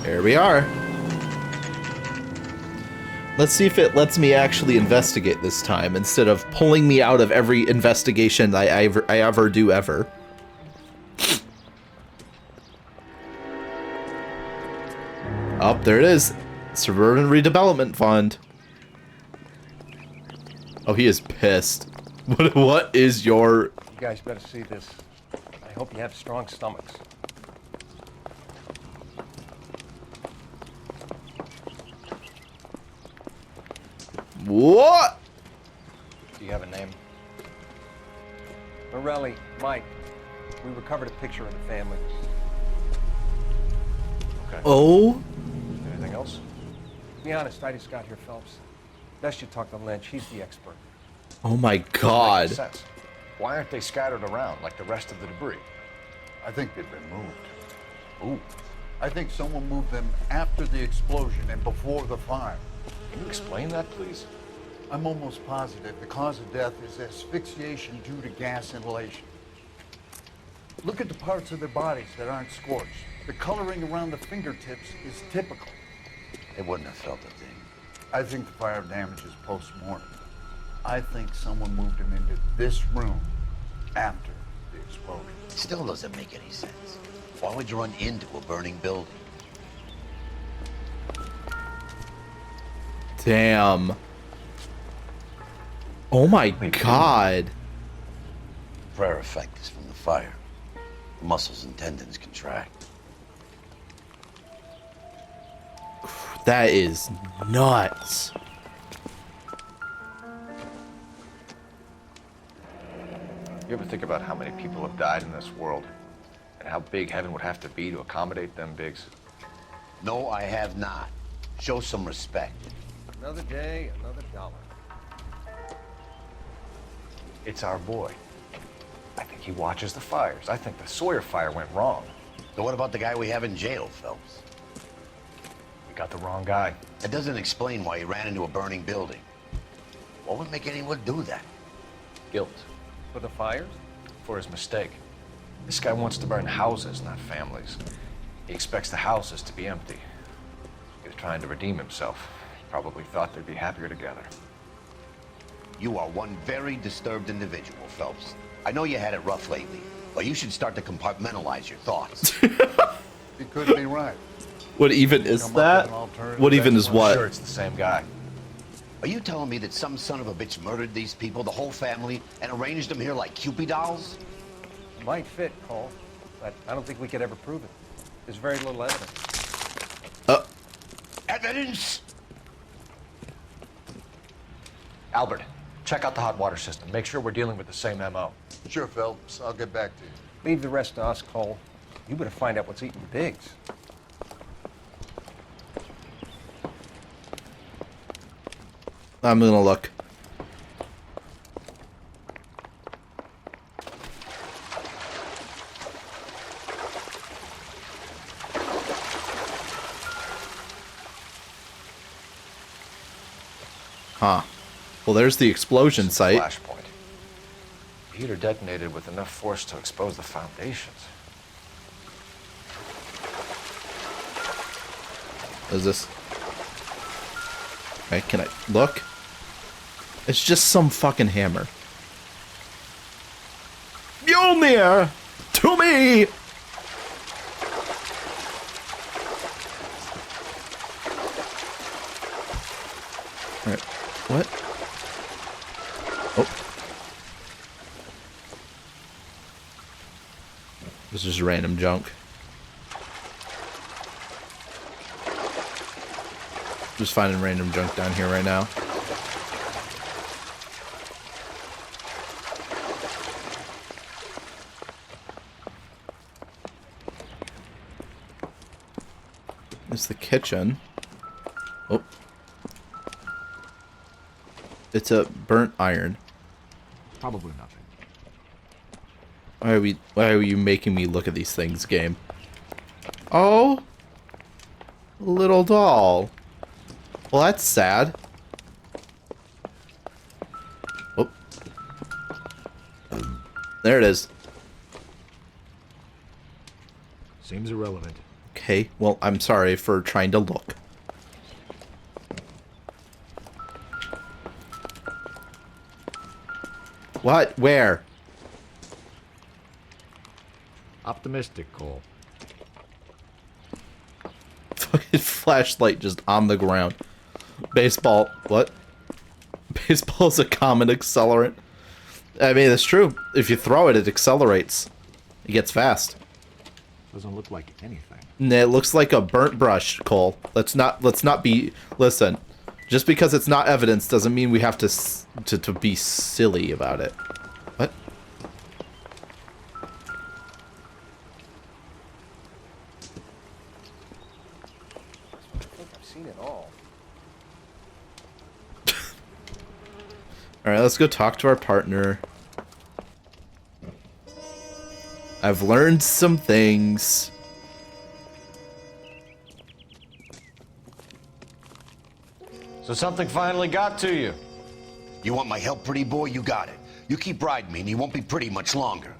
Here we are. Let's see if it lets me actually investigate this time instead of pulling me out of every investigation I ever do ever. Oh, there it is. Suburban Redevelopment Fund. Oh, he is pissed. What is your... You guys better see this. I hope you have strong stomachs. What? Do you have a name? Morelli, Mike. We recovered a picture of the family. Okay. Oh? Anything else? Be honest, I just got here, Phelps. Best you talk to Lynch. He's the expert. Oh my God. Makes sense. Why aren't they scattered around like the rest of the debris? I think they've been moved. Ooh. I think someone moved them after the explosion and before the fire. Can you explain that, please? I'm almost positive the cause of death is asphyxiation due to gas inhalation. Look at the parts of their bodies that aren't scorched. The coloring around the fingertips is typical. They wouldn't have felt a thing. I think the fire damage is post-mortem. I think someone moved him into this room after the explosion. It still doesn't make any sense. Why would you run into a burning building? Damn. Oh my god. Prayer effect is from the fire. The muscles and tendons contract. That is nuts. You ever think about how many people have died in this world? And how big heaven would have to be to accommodate them bigs? No, I have not. Show some respect. Another day, another dollar. It's our boy. I think he watches the fires. I think the Sawyer fire went wrong. So what about the guy we have in jail, Phelps? We got the wrong guy. That doesn't explain why he ran into a burning building. What would make anyone do that? Guilt. For the fires? For his mistake. This guy wants to burn houses, not families. He expects the houses to be empty. He was trying to redeem himself. Probably thought they'd be happier together. You are one very disturbed individual, Phelps. I know you had it rough lately, but you should start to compartmentalize your thoughts. He could be right. What even is that? What even is what? I'm sure it's the same guy. Are you telling me that some son of a bitch murdered these people, the whole family, and arranged them here like Cupid dolls? Might fit, Cole, but I don't think we could ever prove it. There's very little evidence. Evidence? Albert, check out the hot water system. Make sure we're dealing with the same MO. Sure, Phelps. I'll get back to you. Leave the rest to us, Cole. You better find out what's eating the pigs. I'm gonna look. Huh. Well, there's the explosion site. Flashpoint. Heater detonated with enough force to expose the foundations. What is this? Okay, can I look? It's just some fucking hammer. Mjolnir! To me! Alright, what? Oh. This is just random junk. Just finding random junk down here right now. It's the kitchen. Oh. It's a burnt iron. Probably nothing. Why are you making me look at these things, game? Oh. Little doll. Well, that's sad. Oh. There it is. Seems irrelevant. Okay, well, I'm sorry for trying to look. What? Where? Optimistic, Cole. Fucking flashlight just on the ground. Baseball. What? Baseball is a common accelerant. I mean, it's true. If you throw it, it accelerates. It gets fast. Doesn't look like anything. It looks like a burnt brush, Cole. Let's not be. Listen, just because it's not evidence doesn't mean we have to be silly about it. What? I think I've seen it all. All right, let's go talk to our partner. I've learned some things. So something finally got to you. You want my help, pretty boy? You got it. You keep riding me and you won't be pretty much longer.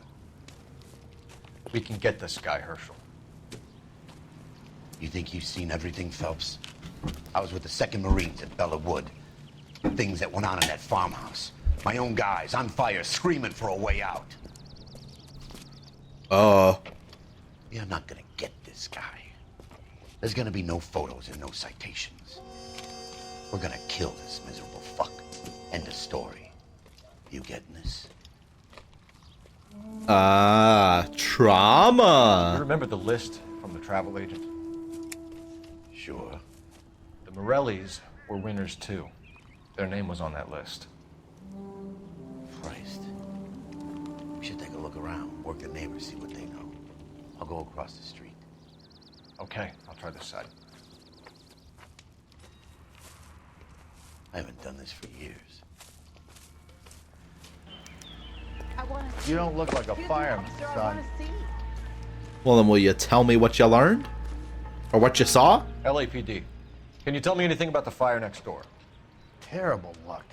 We can get this guy, Herschel. You think you've seen everything, Phelps? I was with the 2nd Marines at Bella Wood. Things that went on in that farmhouse. My own guys on fire, screaming for a way out. You're not gonna get this guy. There's gonna be no photos and no citations. We're gonna kill this miserable fuck. End of story. You getting this? Trauma. You remember the list from the travel agent? Sure. The Morellis were winners too. Their name was on that list. Christ. We should take a look around, work the neighbors, see what they know. I'll go across the street. Okay, I'll try this side. I haven't done this for years. You don't look like a fireman, son. Well, then will you tell me what you learned? Or what you saw? LAPD. Can you tell me anything about the fire next door? Terrible luck.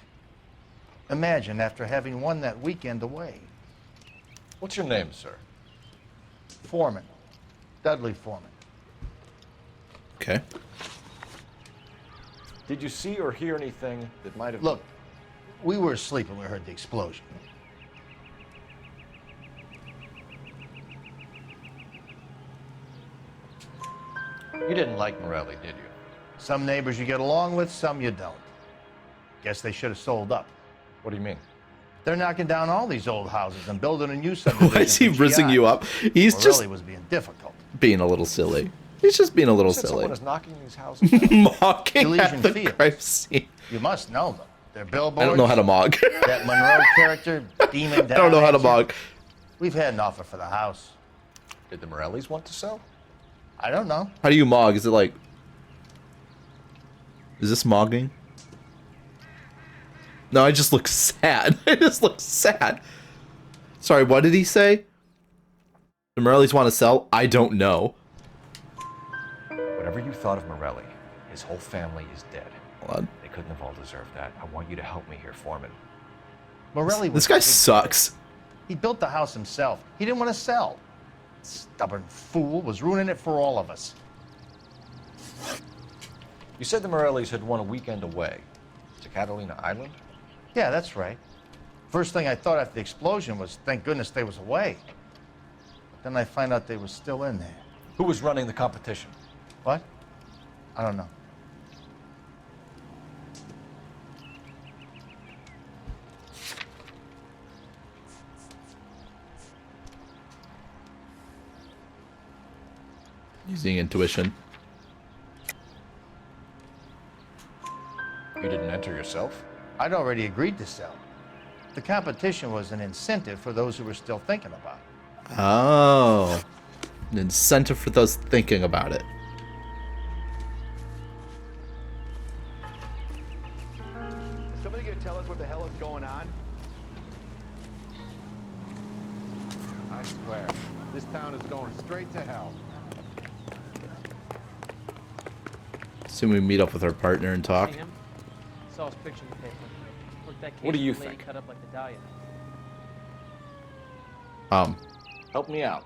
Imagine after having won that weekend away. What's your name, sir? Foreman. Dudley Foreman. Okay. Did you see or hear anything that might have... Look, we were asleep when we heard the explosion. You didn't like Morelli, did you? Some neighbors you get along with, some you don't. Guess they should have sold up. What do you mean? They're knocking down all these old houses and building a new subdivision. Why is he rizzing you up? He's Morelli just was being difficult. being a little silly. He's just being a little silly. Someone is knocking these houses down. Mocking at Elysian the Fields. crime scene. You must know them. They're billboards. I don't know how to mock. That Monroe character, Demon I don't know how to mock. We've had an offer for the house. Did the Morellis want to sell? I don't know. How do you mog? Is it like... Is this mogging? No, I just look sad. I just look sad. Sorry, what did he say? The Morellis want to sell? I don't know. Whatever you thought of Morelli, his whole family is dead. Hold on. They couldn't have all deserved that. I want you to help me here, Foreman. Morelli was This guy sucks. He built the house himself. He didn't want to sell. Stubborn fool was ruining it for all of us. You said the Morellis had won a weekend away to Catalina Island? Yeah, that's right. First thing I thought after the explosion was, thank goodness they was away. But then I find out they was still in there. Who was running the competition? What? I don't know. Using intuition. You didn't enter yourself? I'd already agreed to sell. The competition was an incentive for those who were still thinking about it. Oh. An incentive for those thinking about it. Is somebody gonna tell us what the hell is going on? I swear, this town is going straight to hell. Assume we meet up with our partner and talk. See him? Saw his picture in the paper. Looked that What do case you of the lady think? cut up like the dahlia. Help me out.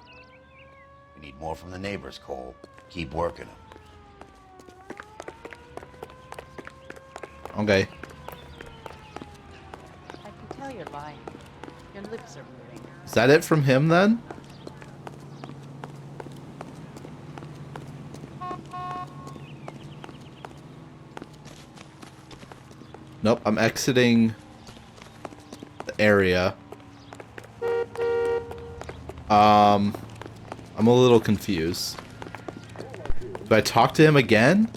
We need more from the neighbors, Cole. Keep working them. Okay. I can tell you're lying. Your lips are moving. Is that it from him then? Nope, I'm exiting the area. I'm a little confused. Do I talk to him again?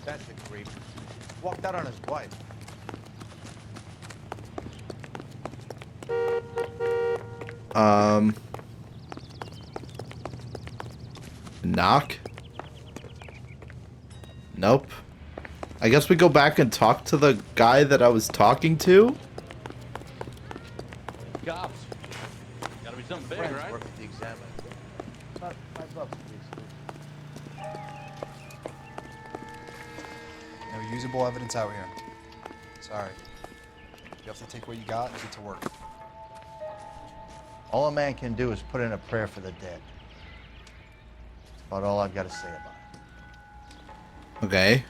That's a creep. Walked out on his wife. Knock? Nope. I guess we go back and talk to the guy that I was talking to? Cops. Gotta be something big, Friends right? work at the examiner. About $5, please. No usable evidence out here. Sorry. You have to take what you got and get to work. All a man can do is put in a prayer for the dead. That's about all I've got to say about it. Okay.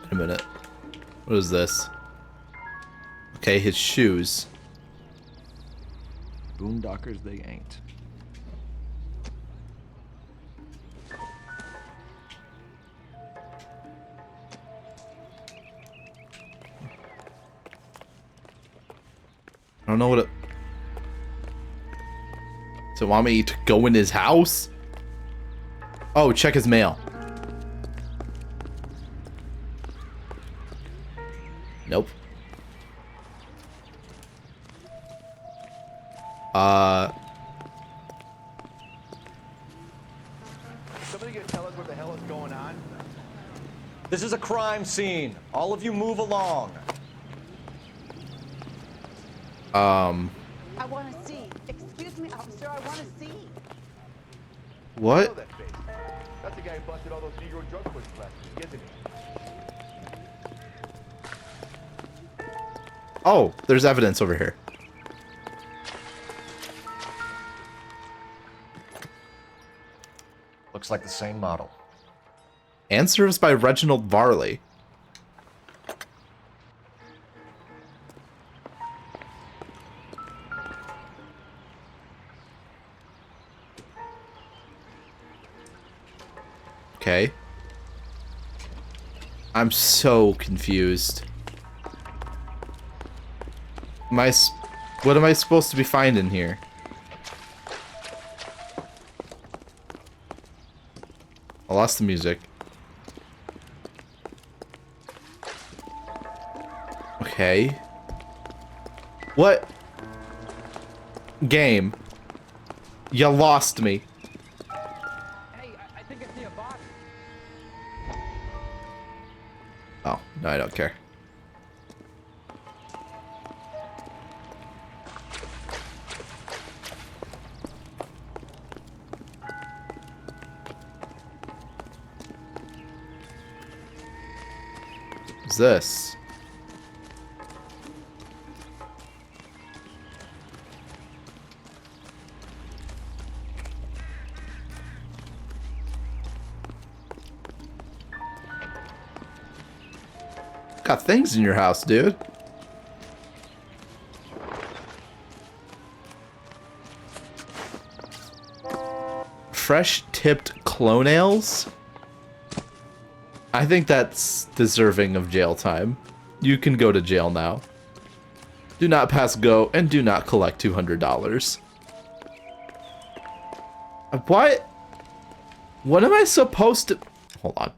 Wait a minute. What is this? Okay, his shoes. Boondockers they ain't. I don't know what it... So want me to go in his house? Oh, check his mail. Nope. Somebody gonna tell us what the hell is going on? This is a crime scene. All of you move along. I want to see. Excuse me, officer, I want to see. What? That's the guy who busted all those Negro drug pushers last week, isn't he? Oh, there's evidence over here. Looks like the same model. And serviced by Reginald Varley. Okay. I'm so confused. What am I supposed to be finding here? I lost the music. Okay. What? Game. You lost me. Hey, I think I see a body. Oh, no, I don't care. What's this? Got things in your house, dude. Fresh tipped clone ales? I think that's deserving of jail time. You can go to jail now. Do not pass go and do not collect $200. What? What am I supposed to... Hold on.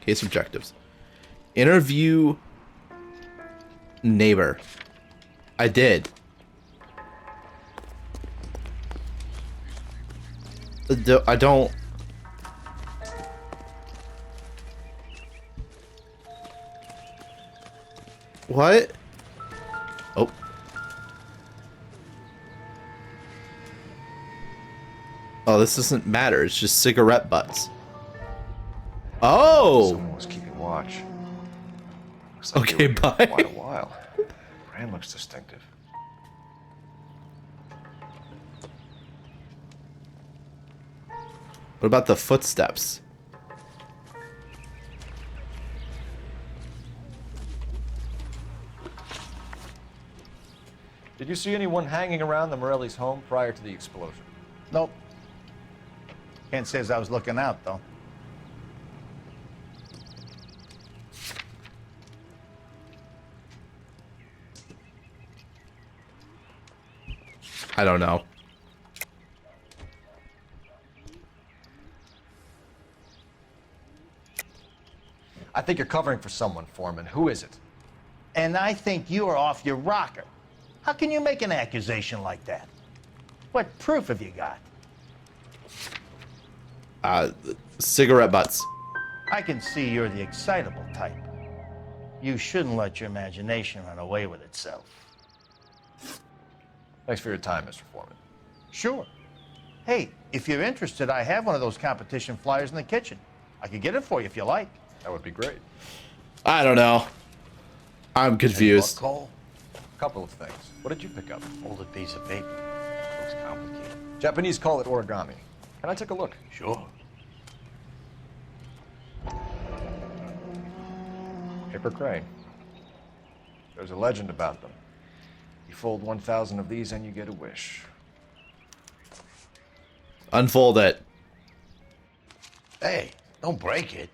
Case objectives. Interview neighbor. I did. I don't... What? Oh. Oh, this doesn't matter. It's just cigarette butts. Oh! Someone was keeping watch. Looks like Okay, they were here bye. for quite a while. Brand looks distinctive. What about the footsteps? Did you see anyone hanging around the Morelli's home prior to the explosion? Nope. Can't say as I was looking out, though. I don't know. I think you're covering for someone, Foreman. Who is it? And I think you are off your rocker. How can you make an accusation like that? What proof have you got? Cigarette butts. I can see you're the excitable type. You shouldn't let your imagination run away with itself. Thanks for your time, Mr. Foreman. Sure. Hey, if you're interested, I have one of those competition flyers in the kitchen. I could get it for you if you like. That would be great. I don't know. I'm confused. Cole? A couple of things. What did you pick up? Folded piece of paper. Looks complicated. Japanese call it origami. Can I take a look? Sure. Paper crane. There's a legend about them. You fold 1,000 of these and you get a wish. Unfold it. Hey, don't break it.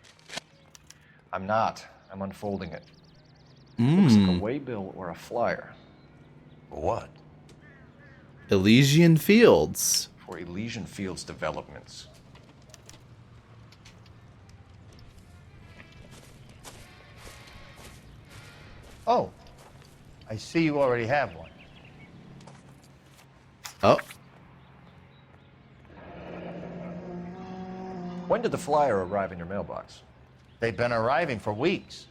I'm not. I'm unfolding it. Looks like a Mmm. waybill or a flyer. For what? Elysian Fields. For Elysian Fields developments. Oh, I see you already have one. Oh. When did the flyer arrive in your mailbox? They've been arriving for weeks.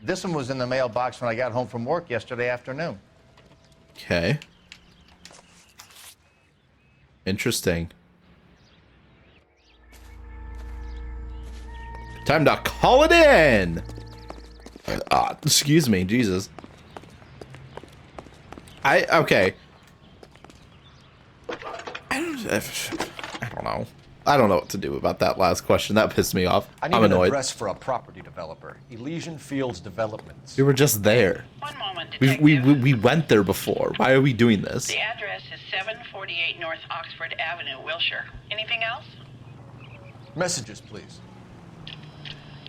This one was in the mailbox when I got home from work yesterday afternoon. Okay. Interesting. Time to call it in. Excuse me, Jesus. Okay. I don't know. I don't know what to do about that last question. That pissed me off. I need I'm an annoyed. address for a property developer. Elysian Fields Developments. We were just there. One moment, We went there before. Why are we doing this? The address is 748 North Oxford Avenue, Wilshire. Anything else? Messages, please.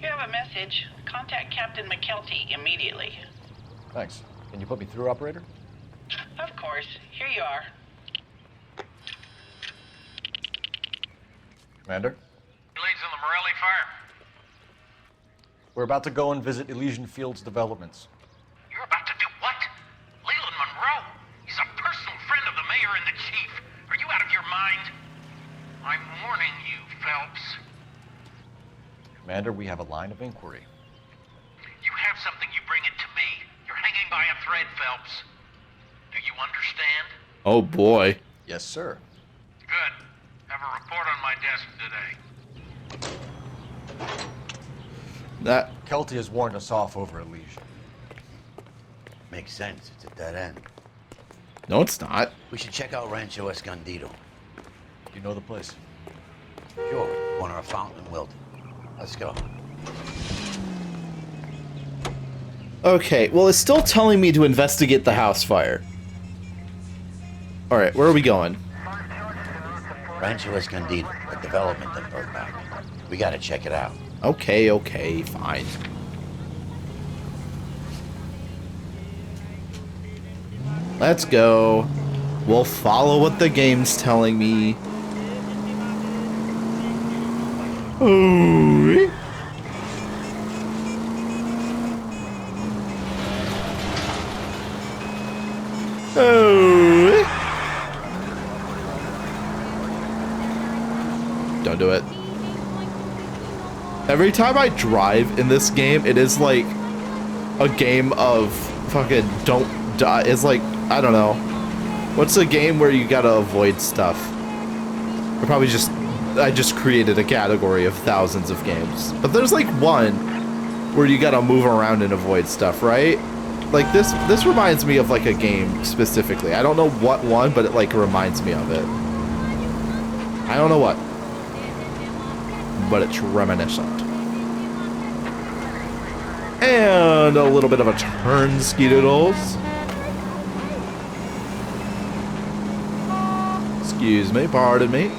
You have a message. Contact Captain McKelty immediately. Thanks. Can you put me through, operator? Of course. Here you are. Commander? Leads in the Morelli fire. We're about to go and visit Elysian Fields Developments. You're about to do what? Leland Monroe? He's a personal friend of the mayor and the chief. Are you out of your mind? I'm warning you, Phelps. Commander, we have a line of inquiry. You have something, you bring it to me. You're hanging by a thread, Phelps. Do you understand? Oh boy. Yes, sir. Good. Have a report on my desk today. That Kelty has warned us off over Elysian. Makes sense. It's a dead end. No, it's not. We should check out Rancho Escondido. You know the place? Sure. Corner of Fountain and Wilton. Let's go. Okay, well, it's still telling me to investigate the house fire. Alright, where are we going? Rancho Escondido, a development that burned back. We gotta check it out. Okay, fine. Let's go. We'll follow what the game's telling me. Ooh. Oh. Don't do it. Every time I drive in this game, it is like a game of fucking don't die. It's like, I don't know. What's a game where you gotta avoid stuff? I just created a category of thousands of games. But there's like one where you gotta move around and avoid stuff, right? Like this reminds me of like a game specifically. I don't know what one, but it like reminds me of it. I don't know what. But it's reminiscent. And a little bit of a turn, Ski-Doodles. Excuse me, pardon me.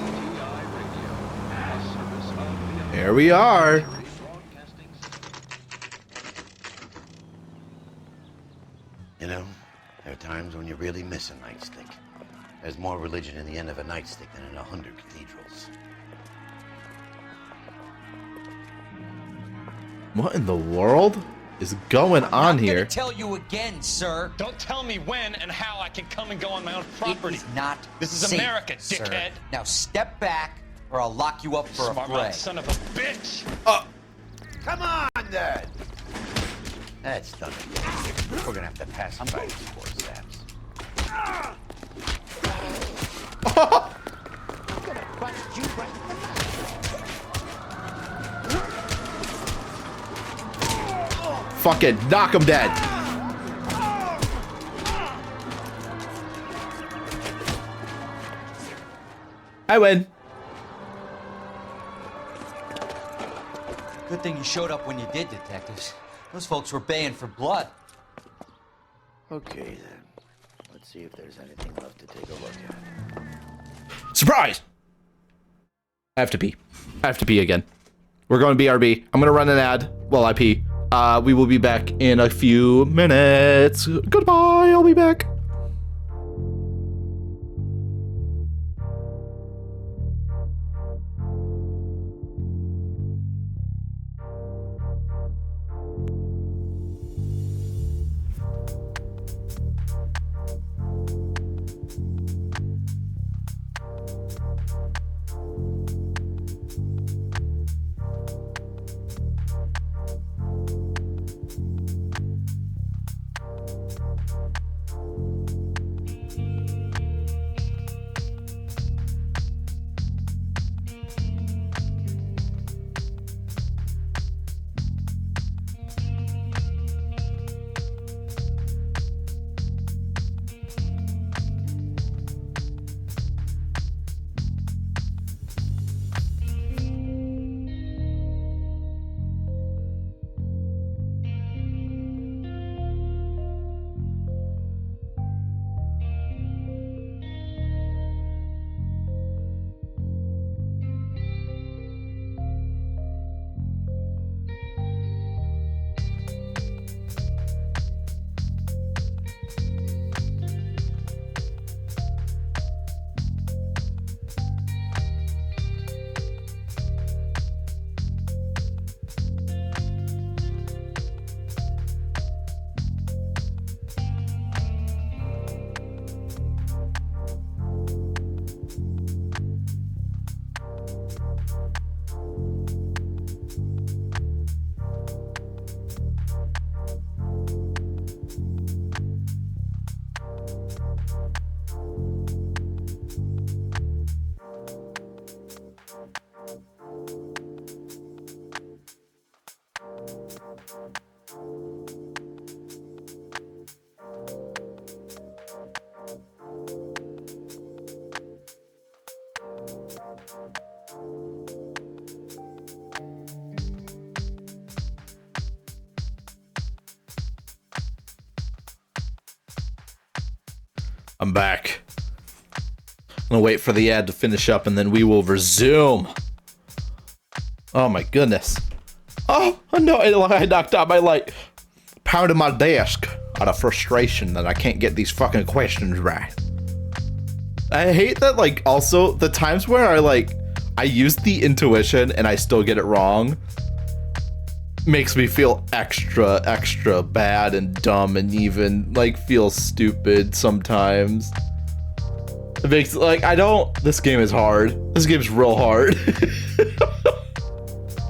Here we are. You know, there are times when you really miss a nightstick. There's more religion in the end of a nightstick than in 100 cathedrals. What in the world is going on here? Tell you again, sir. Don't tell me when and how I can come and go on my own property. It is not This is safe, America, sir. dickhead. Now step back, or I'll lock you up for Smart a fray. mouth son of a bitch. Come on, then! That's done. We're gonna have to pass by these poor saps. fucking knock him dead. I win. Good thing you showed up when you did, detectives. Those folks were baying for blood. Okay, then. Let's see if there's anything left to take a look at. Surprise! I have to pee. I have to pee again. We're going to BRB. I'm going to run an ad while I pee. We will be back in a few minutes. Goodbye. I'll be back. I'm back. I'm gonna wait for the ad to finish up and then we will resume. Oh my goodness. Oh no, I knocked out my light. Pounded my desk out of frustration that I can't get these fucking questions right. I hate that, like, also the times where I use the intuition and I still get it wrong makes me feel extra bad and dumb and even like feel stupid sometimes. It makes this game is hard. This game's real hard.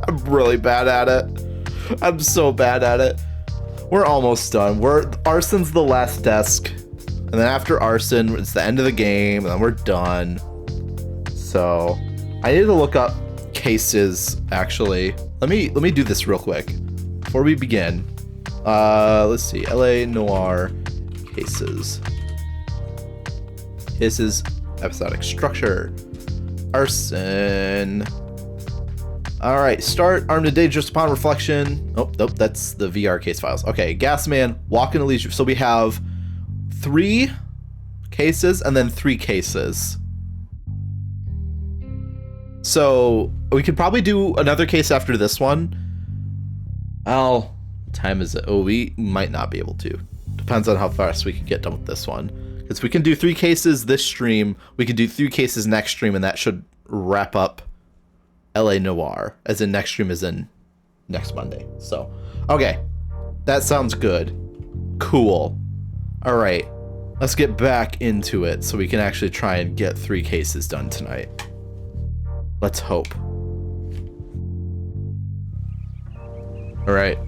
I'm really bad at it. I'm so bad at it. We're almost done. Arson's the last desk. And then after arson, it's the end of the game, and then we're done. So I need to look up cases, actually. Let me do this real quick before we begin. Let's see. LA Noire cases. Cases, episodic structure. Arson. All right, start armed and dangerous upon reflection. Oh, nope, that's the VR case files. Okay, gas man, walk into leisure. So we have 3 cases and then 3 cases. So we could probably do another case after this one. What time is it? Oh, we might not be able to. Depends on how fast we can get done with this one. Because we can do 3 cases this stream. We can do 3 cases next stream, and that should wrap up LA Noire. As in next stream is in next Monday. So, okay. That sounds good. Cool. All right. Let's get back into it so we can actually try and get 3 cases done tonight. Let's hope. All right.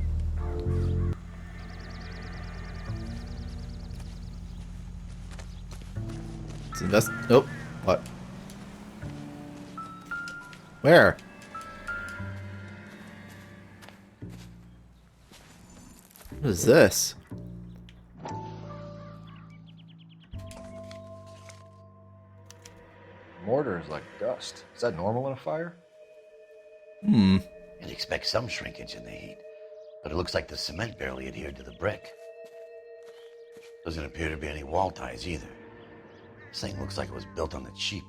Let's invest. Nope. What? Where? What is this? Mortar is like dust. Is that normal in a fire? Hmm. You'd expect some shrinkage in the heat, but it looks like the cement barely adhered to the brick. Doesn't appear to be any wall ties either. This thing looks like it was built on the cheap.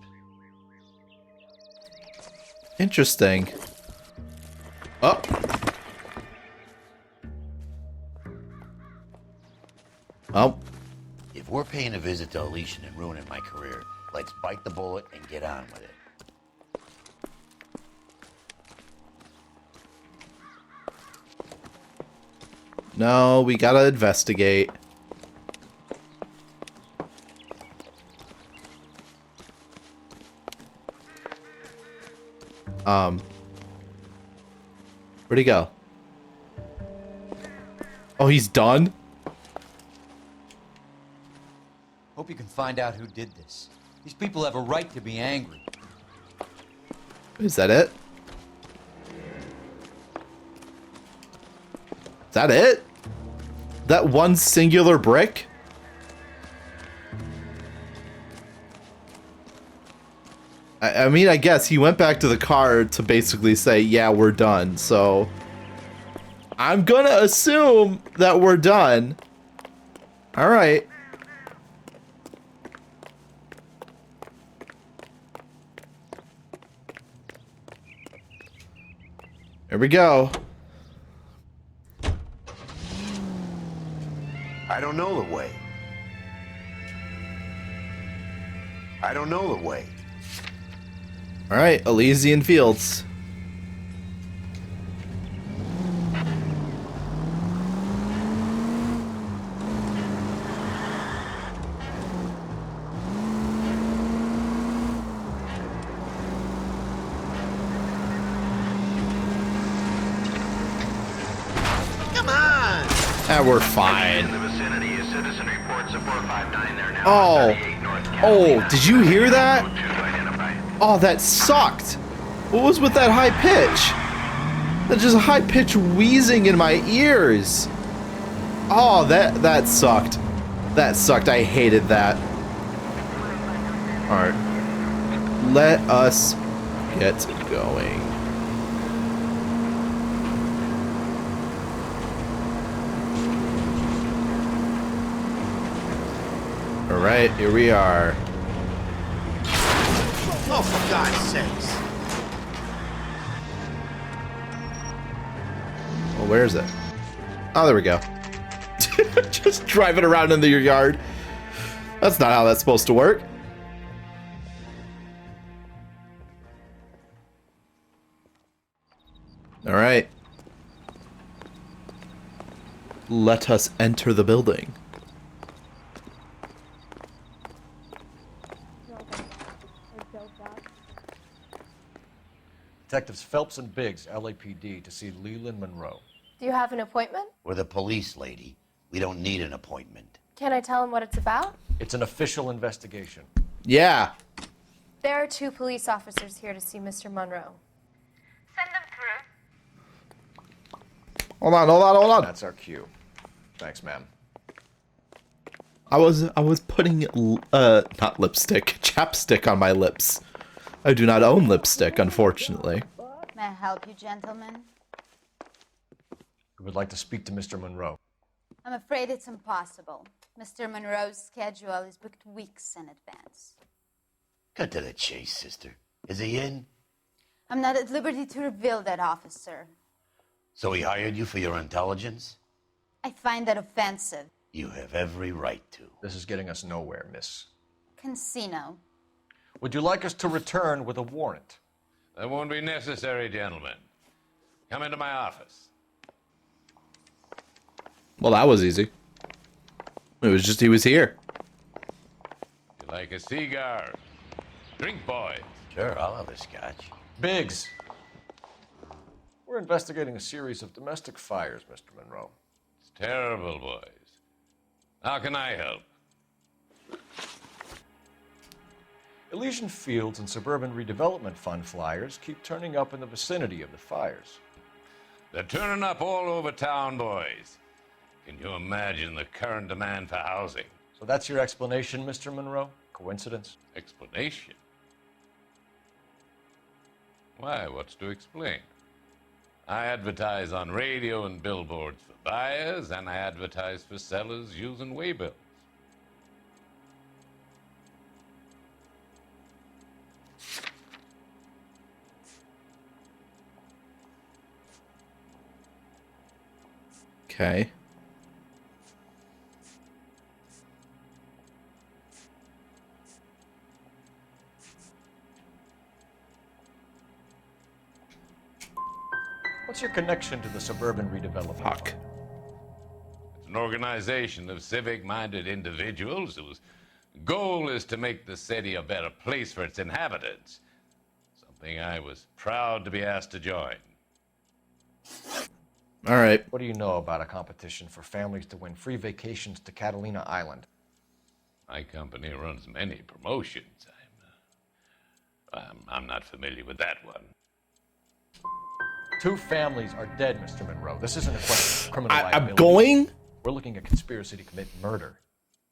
Interesting. Oh. Oh. If we're paying a visit to Elysian and ruining my career, let's bite the bullet and get on with it. No, we gotta investigate. Where'd he go? Oh, he's done? Hope you can find out who did this. These people have a right to be angry. Is that it? Is that it? That one singular brick? I mean, I guess he went back to the car to basically say, yeah, we're done. So I'm gonna assume that we're done. All right. Here we go. I don't know the way. I don't know the way. All right, Elysian Fields. Come on! Ah, we're fine. In the vicinity, a citizen reports a 459 there now. Oh. Oh, did you hear that? Oh, that sucked. What was with that high pitch? That's just a high pitch wheezing in my ears. Oh, that sucked. That sucked. I hated that. All right. Let us get going. All right, here we are. Oh, for God's sakes. Well, where is it? Oh, there we go. Just driving around in your yard. That's not how that's supposed to work. All right. Let us enter the building. Detectives Phelps and Biggs, LAPD, to see Leland Monroe. Do you have an appointment? We're the police, lady. We don't need an appointment. Can I tell him what it's about? It's an official investigation. Yeah. There are 2 police officers here to see Mr. Monroe. Send them through. Hold on. That's our cue. Thanks, ma'am. I was putting not lipstick, chapstick on my lips. I do not own lipstick, unfortunately. May I help you, gentlemen? We would like to speak to Mr. Monroe. I'm afraid it's impossible. Mr. Monroe's schedule is booked weeks in advance. Cut to the chase, sister. Is he in? I'm not at liberty to reveal that, officer. So he hired you for your intelligence? I find that offensive. You have every right to. This is getting us nowhere, miss. Casino. Would you like us to return with a warrant? That won't be necessary, gentlemen. Come into my office. Well, that was easy. It was just he was here. You like a cigar? Drink, boys. Sure, I'll have a scotch. Biggs! We're investigating a series of domestic fires, Mr. Monroe. It's terrible, boys. How can I help? Elysian Fields and Suburban Redevelopment Fund flyers keep turning up in the vicinity of the fires. They're turning up all over town, boys. Can you imagine the current demand for housing? So that's your explanation, Mr. Monroe? Coincidence? Explanation? Why, what's to explain? I advertise on radio and billboards for buyers, and I advertise for sellers using waybills. Okay. What's your connection to the suburban redevelopment? Fuck. It's an organization of civic-minded individuals whose goal is to make the city a better place for its inhabitants. Something I was proud to be asked to join. All right. What do you know about a competition for families to win free vacations to Catalina Island? My company runs many promotions. I'm not familiar with that one. 2 families are dead, Mr. Monroe. This isn't a question of criminal liability. I'm going? We're looking at conspiracy to commit murder.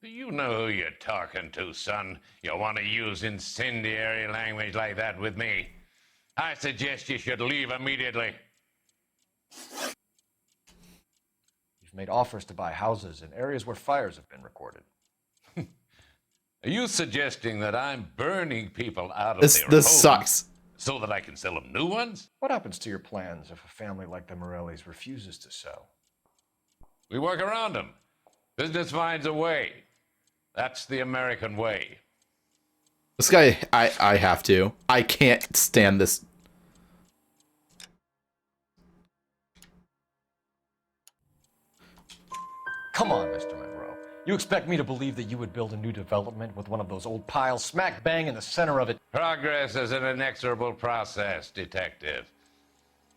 Do you know who you're talking to, son? You want to use incendiary language like that with me? I suggest you should leave immediately. You've made offers to buy houses in areas where fires have been recorded. Are you suggesting that I'm burning people out of This their homes sucks. so that I can sell them new ones? What happens to your plans if a family like the Morellis refuses to sell? We work around them. Business finds a way. That's the American way. This guy, I have to. I can't stand this. Come on, Mr. Monroe. You expect me to believe that you would build a new development with one of those old piles smack bang in the center of it? Progress is an inexorable process, detective.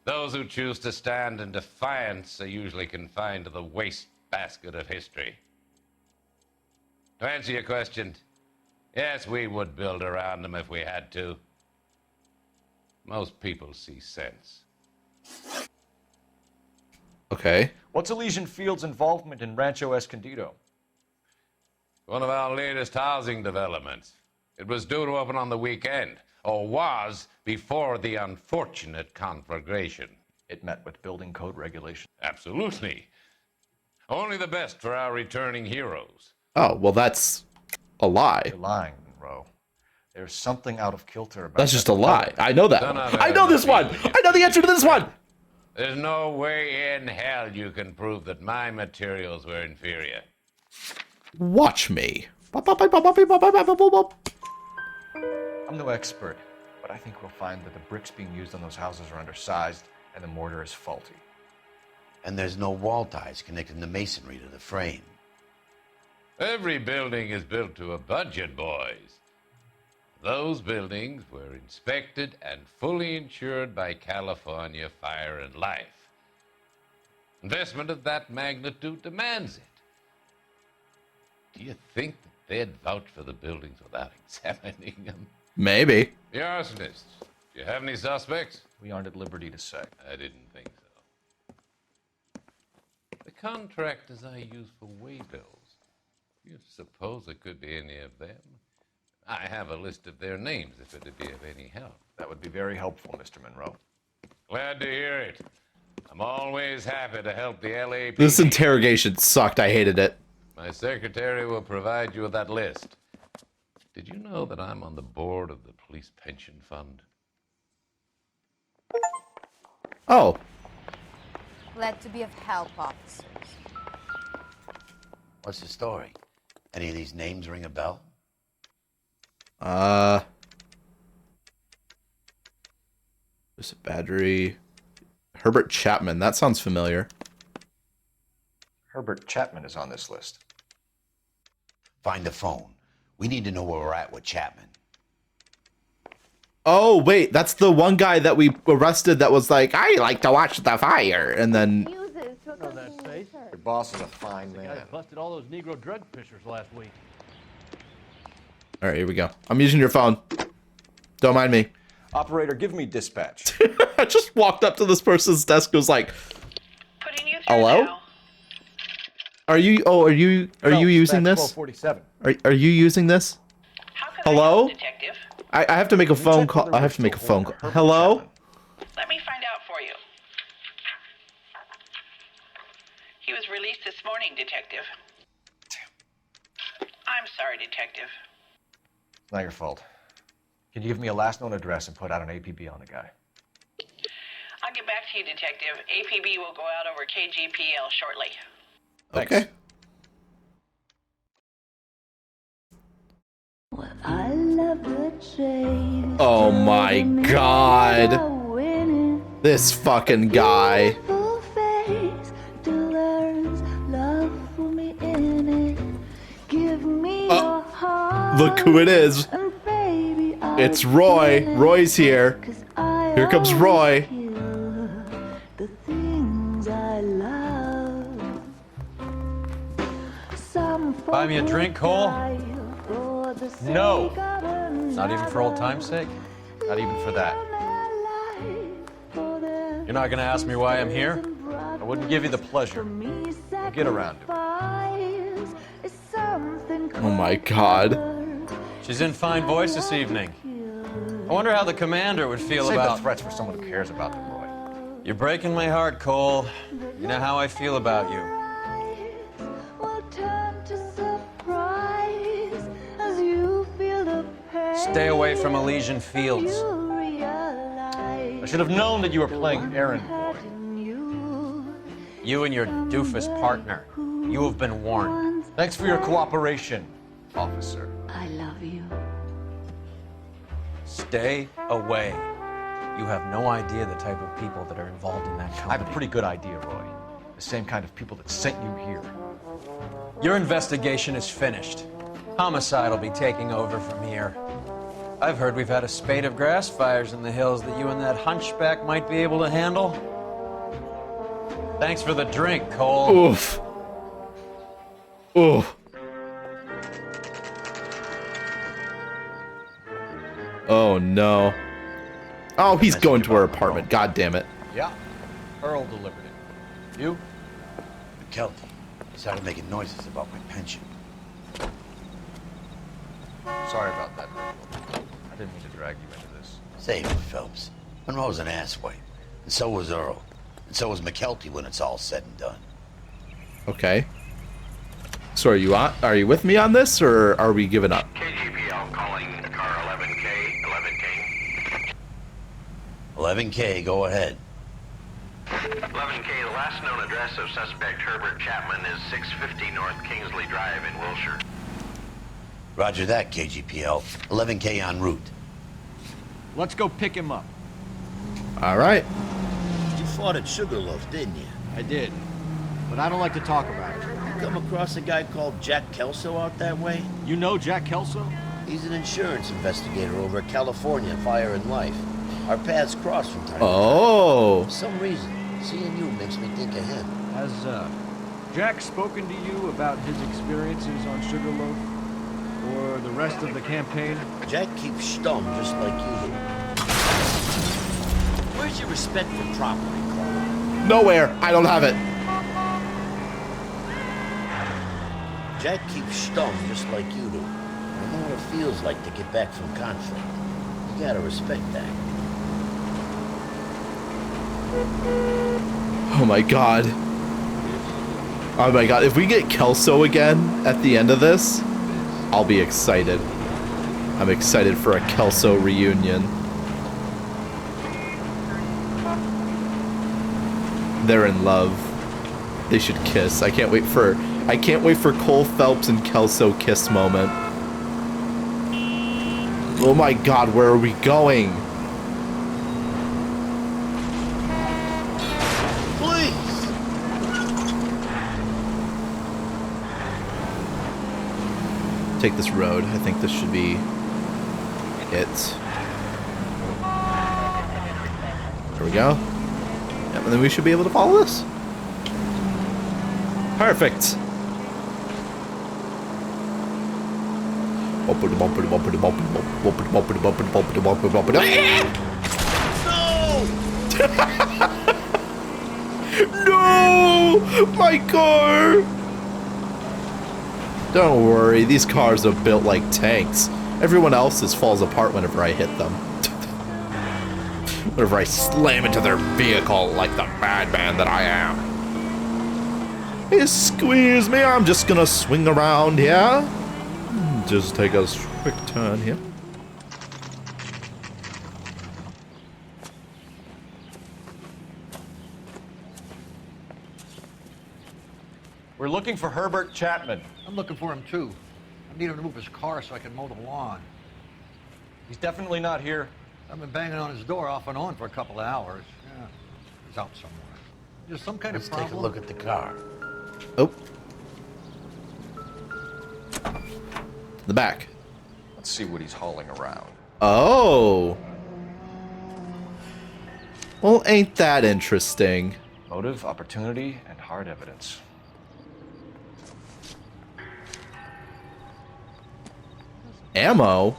Those who choose to stand in defiance are usually confined to the wastebasket of history. To answer your question, yes, we would build around them if we had to. Most people see sense. Okay. What's Elysian Field's involvement in Rancho Escondido? One of our latest housing developments. It was due to open on the weekend, or was before the unfortunate conflagration. It met with building code regulations. Absolutely. Only the best for our returning heroes. Oh, well, that's a lie. You're lying, Monroe. There's something out of kilter about That's just a lie. I know that one. I know this one. I know the answer to this one. There's no way in hell you can prove that my materials were inferior. Watch me. I'm no expert, but I think we'll find that the bricks being used on those houses are undersized and the mortar is faulty. And there's no wall ties connecting the masonry to the frame. Every building is built to a budget, boys. Those buildings were inspected and fully insured by California Fire and Life. Investment of that magnitude demands it. Do you think that they'd vouch for the buildings without examining them? Maybe. The arsonists. Do you have any suspects? We aren't at liberty to say. I didn't think so. The contractors I use for waybills. You suppose it could be any of them? I have a list of their names if it'd be of any help. That would be very helpful, Mr. Monroe. Glad to hear it. I'm always happy to help the LAPD. This interrogation sucked. I hated it. My secretary will provide you with that list. Did you know that I'm on the board of the police pension fund? Oh. Glad to be of help, officers. What's the story? Any of these names ring a bell? There's a battery. Herbert Chapman. That sounds familiar. Herbert Chapman is on this list. Find the phone. We need to know where we're at with Chapman. Oh, wait. That's the one guy that we arrested that was like, I like to watch the fire. And then... Know that face? Your boss is a fine The man. guy busted all those Negro drug pushers last week. All right, here we go. I'm using your phone. Don't mind me. Operator, give me dispatch. I just walked up to this person's desk and was like, hello? Are you? Oh, are you using this? 1247. Are you using this? Hello? Detective? I have to make a phone call. I have to make a phone call. Hello? Let me find out for you. He was released this morning, Detective. I'm sorry, Detective. It's not your fault. Can you give me a last known address and put out an APB on the guy? I'll get back to you, Detective. APB will go out over KGPL shortly. Thanks. Okay. Oh my god. This fucking guy. Look who it is. It's Roy. Roy's here. Here comes Roy. Buy me a drink, Cole? No. Not even for old time's sake? Not even for that. You're not gonna ask me why I'm here? I wouldn't give you the pleasure. We'll get around to it. Oh my god. She's in fine voice this evening. I wonder how the commander would feel Save about... the threats for someone who cares about them, Roy. You're breaking my heart, Cole. You know how I feel about you. Stay away from Elysian Fields. I should have known that you were playing errand boy. You and your doofus partner. You have been warned. Thanks for your cooperation, officer. I love you. Stay away. You have no idea the type of people that are involved in that I company. have a pretty good idea, Roy. The same kind of people that sent you here. Your investigation is finished. Homicide will be taking over from here. I've heard we've had a spate of grass fires in the hills that you and that hunchback might be able to handle. Thanks for the drink, Cole. Oof. Oof. Oh no. Oh, he's going to her apartment. God damn it. Yeah. Earl delivered it. You? McKelty started making noises about my pension. Sorry about that, Earl. I didn't mean to drag you into this. Save it, Phelps. Monroe's an asswipe. And so was Earl. And so was McKelty when it's all said and done. Okay. So are you with me on this, or are we giving up? KGPL calling car 11K, 11K. 11K, go ahead. 11K, the last known address of suspect Herbert Chapman is 650 North Kingsley Drive in Wilshire. Roger that, KGPL. 11K en route. Let's go pick him up. All right. You fought at Sugarloaf, didn't you? I did, but I don't like to talk about it. You come across a guy called Jack Kelso out that way? You know Jack Kelso? He's an insurance investigator over at California Fire and Life. Our paths cross from time to time. Oh. For some reason, seeing you makes me think of him. Has Jack spoken to you about his experiences on Sugarloaf? Or the rest of the campaign? Jack keeps stum just like you do. Where's your respect for property, Cole? Nowhere. I don't have it. Jack keeps stum just like you do. I know what it feels like to get back from conflict. You gotta respect that. Oh my god. Oh my god. If we get Kelso again at the end of this, I'll be excited. I'm excited for a Kelso reunion. They're in love. They should kiss. I can't wait for Cole Phelps and Kelso kiss moment. Oh my god, where are we going? Please! Take this road. I think this should be it. There we go. Yep, and then we should be able to follow this. Perfect. No! My car! Don't worry, these cars are built like tanks. Everyone else's falls apart whenever I hit them. Whenever I slam into their vehicle like the madman that I am. Excuse me, I'm just gonna swing around here. Just take a quick turn here. We're looking for Herbert Chapman. I'm looking for him too. I need him to move his car so I can mow the lawn. He's definitely not here. I've been banging on his door off and on for a couple of hours. Yeah, he's out somewhere. There's some kind Let's of problem. take a look at the car. Oh. The back. Let's see what he's hauling around. Oh. Well, ain't that interesting? Motive, opportunity, and hard evidence. Ammo?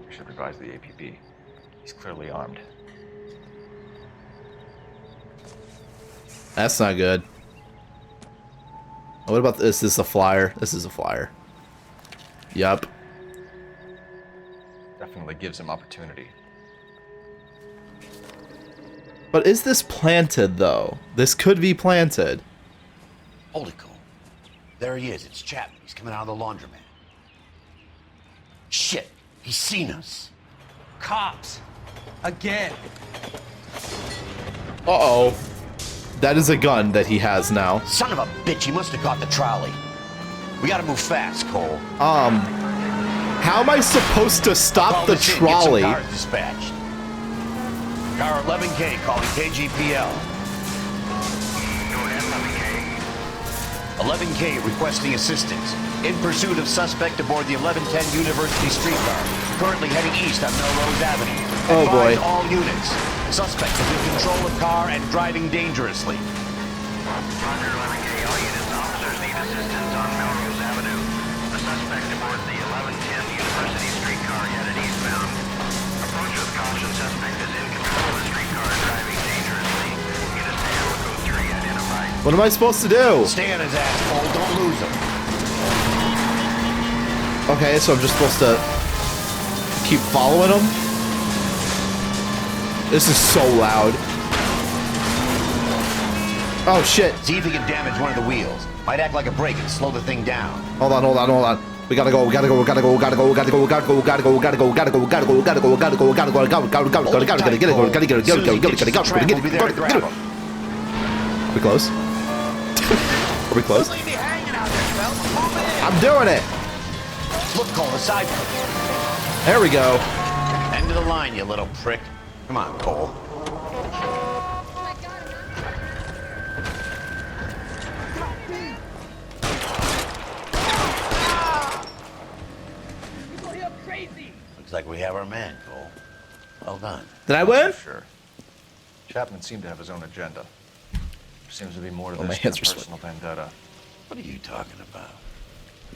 We should revise the APB. He's clearly armed. That's not good. What about this? This is a flyer. This is a flyer. Yup. Definitely gives him opportunity. But is this planted, though? This could be planted. Hold it, Cole. There he is. It's Chapman. He's coming out of the laundromat. Shit. He's seen us. Cops. Again. Uh-oh. That is a gun that he has now. Son of a bitch. He must have caught the trolley. We gotta move fast, Cole. How am I supposed to stop the trolley? Get some cars dispatched. Car 11K calling KGPL. 11K requesting assistance. In pursuit of suspect aboard the 1110 University streetcar. Currently heading east on Melrose Avenue. Oh boy. Advise all units. Suspect is in control of car and driving dangerously. Roger, 11K, all units. Officers need assistance on Melrose Avenue. A suspect aboard the 1110 University streetcar headed eastbound. Approach with caution. Suspect is in control of the streetcar and driving dangerously. Units to handle code 3 identified. What am I supposed to do? Stay on his ass, Cole. Don't lose him. Okay, so I'm just supposed to keep following him? This is so loud. Oh shit. See if he can damage one of the wheels. Might act like a brake and slow the thing down. Hold on. We gotta go. Gotta go. Get it. We close? Are we close? I'm doing it. Look, Cole, the side. There we go. End of the line, you little prick. Come on, Cole. Looks like we have our man, Cole. Well done. Did I win? Sure. Chapman seemed to have his own agenda. Seems to be more to Oh, my this hands than are a personal vendetta. What are you talking about?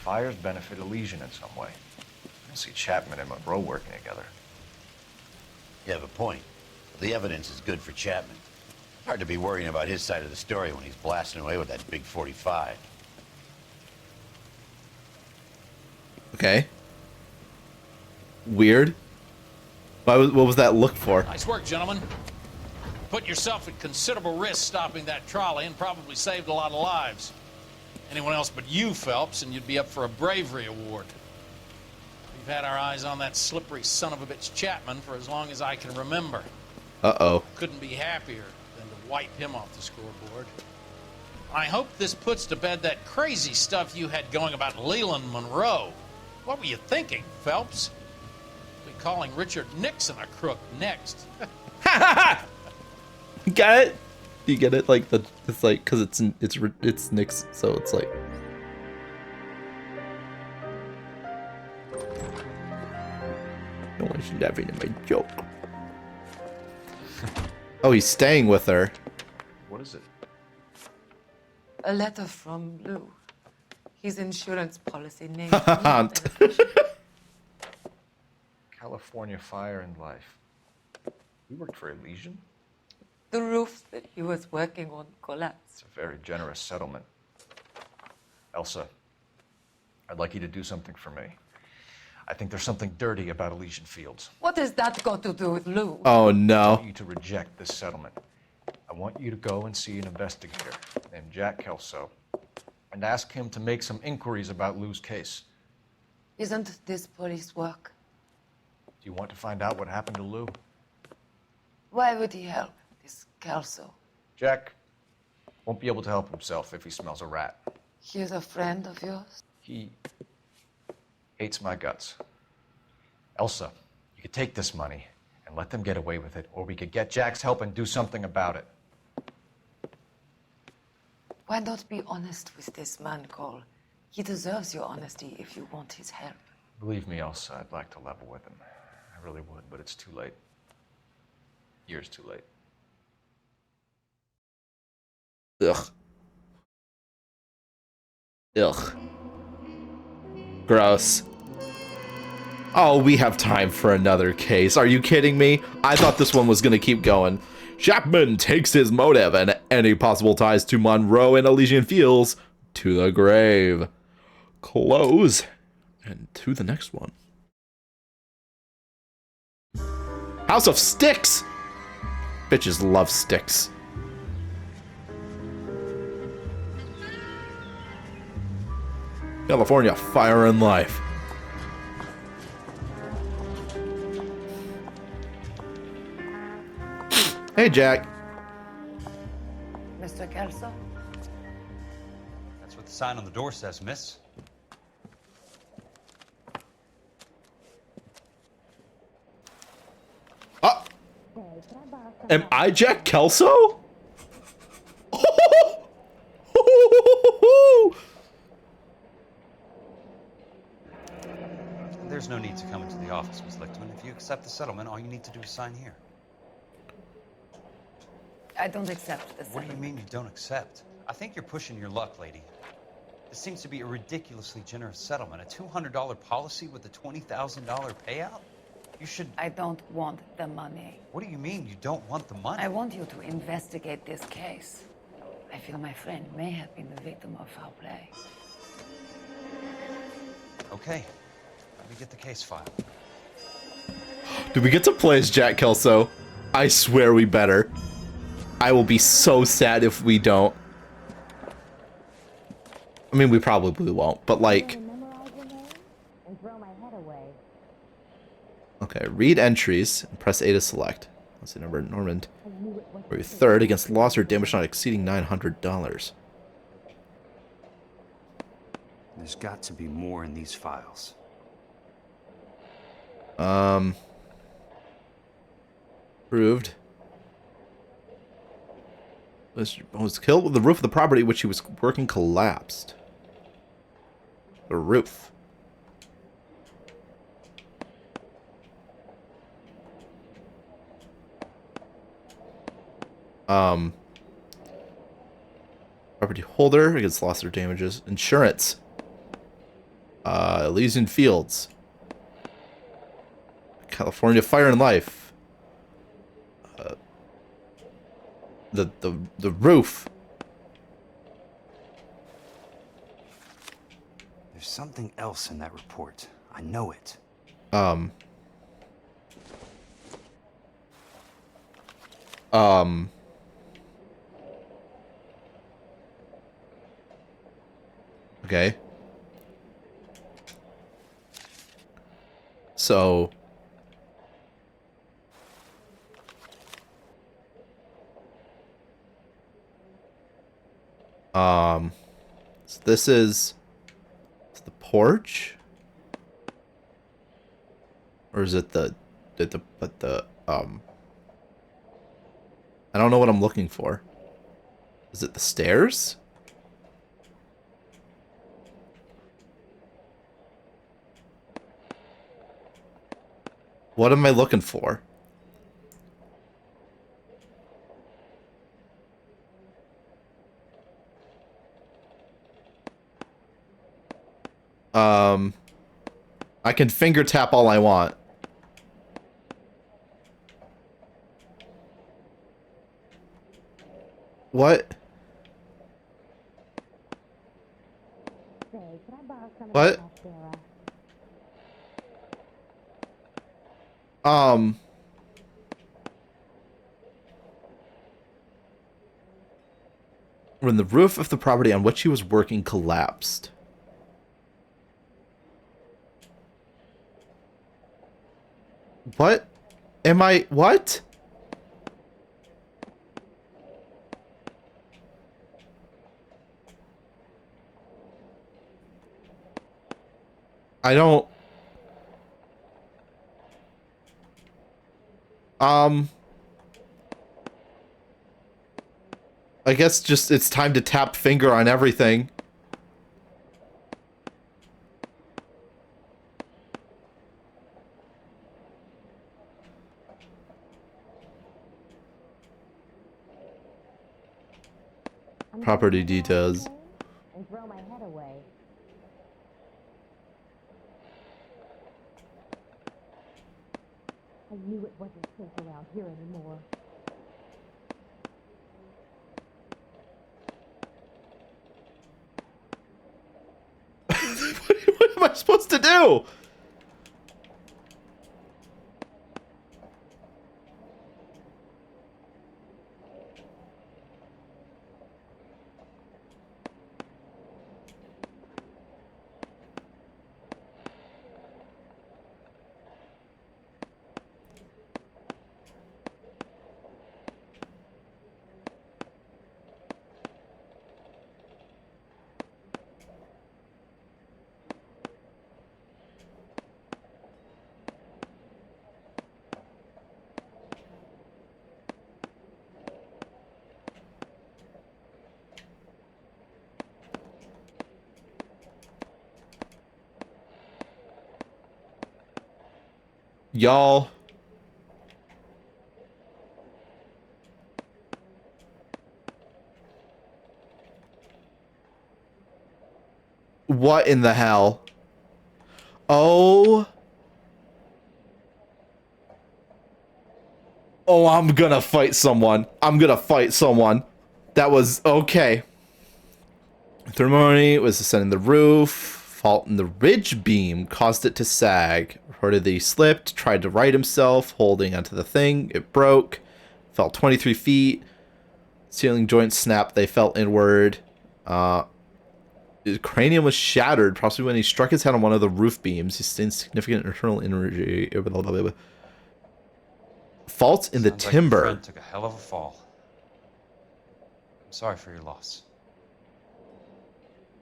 Fires benefit Elysian in some way. I don't see Chapman and Monroe working together. You have a point. The evidence is good for Chapman. Hard to be worrying about his side of the story when he's blasting away with that big 45. Okay. Weird. What was that look for? Nice work, gentlemen. Put yourself at considerable risk stopping that trolley and probably saved a lot of lives. Anyone else but you, Phelps, and you'd be up for a bravery award. We've had our eyes on that slippery son of a bitch Chapman for as long as I can remember. Uh-oh. Couldn't be happier than to wipe him off the scoreboard. I hope this puts to bed that crazy stuff you had going about Leland Monroe. What were you thinking, Phelps? We'll be calling Richard Nixon a crook next. Got it? You get it? Like it's like because it's Nix, so it's like. No one's laughing at my joke. Oh, he's staying with her. What is it? A letter from Lou. His insurance policy named California Fire and Life. We worked for Elysian? The roof that he was working on collapsed. It's a very generous settlement. Elsa, I'd like you to do something for me. I think there's something dirty about Elysian Fields. What has that got to do with Lou? Oh I no. want you to reject this settlement. I want you to go and see an investigator named Jack Kelso and ask him to make some inquiries about Lou's case. Isn't this police work? Do you want to find out what happened to Lou? Why would he help this Kelso? Jack won't be able to help himself if he smells a rat. He is a friend of yours? He hates my guts. Elsa, you could take this money and let them get away with it, or we could get Jack's help and do something about it. Why not be honest with this man, Cole? He deserves your honesty if you want his help. Believe me, Elsa, I'd like to level with him. I really would, but it's too late. Years too late. Ugh. Ugh. Gross. Oh, we have time for another case. Are you kidding me? I thought this one was gonna keep going. Chapman takes his motive and any possible ties to Monroe and Elysian Fields to the grave. Close. And to the next one. House of Sticks! Bitches love sticks. California Fire and Life. Hey, Jack. Mr. Kelso? That's what the sign on the door says, miss. Am I Jack Kelso? There's no need to come into the office, Miss Lichtman. If you accept the settlement, all you need to do is sign here. I don't accept this. What do you mean you don't accept? I think you're pushing your luck, lady. This seems to be a ridiculously generous settlement. A $200 policy with a $20,000 payout? You should... I don't want the money. What do you mean you don't want the money? I want you to investigate this case. I feel my friend may have been the victim of foul play. Okay. Let me get the case file. Do we get to play as Jack Kelso? I swear we better. I will be so sad if we don't. I mean, we probably won't, but like... Okay, read entries and press A to select. Let's see, number Normand. Or third against loss or damage not exceeding $900. There's got to be more in these files. Proved. Was killed with the roof of the property which he was working collapsed. The roof. Property holder against loss or damages. Insurance. Elysian Fields. California Fire and Life. The roof. There's something else in that report. I know it. Okay. So so this is the porch, or is it the I don't know what I'm looking for. Is it the stairs? What am I looking for? I can finger tap all I want. What? What? When the roof of the property on which he was working collapsed. What? Am I... What? I don't... I guess just it's time to tap finger on everything. Property details. And throw my head away. I knew it wasn't safe around here anymore. What am I supposed to do? Y'all. What in the hell? Oh. Oh, I'm gonna fight someone. I'm gonna fight someone. That was okay. Thermony was ascending the roof. Fault in the ridge beam caused it to sag. Reported that he slipped, tried to right himself, holding onto the thing. It broke. Fell 23 feet. Ceiling joints snapped. They fell inward. His cranium was shattered, possibly when he struck his head on one of the roof beams. He sustained significant internal injury. Fault in the Sounds like your timber. friend took a hell of a fall. I'm sorry for your loss.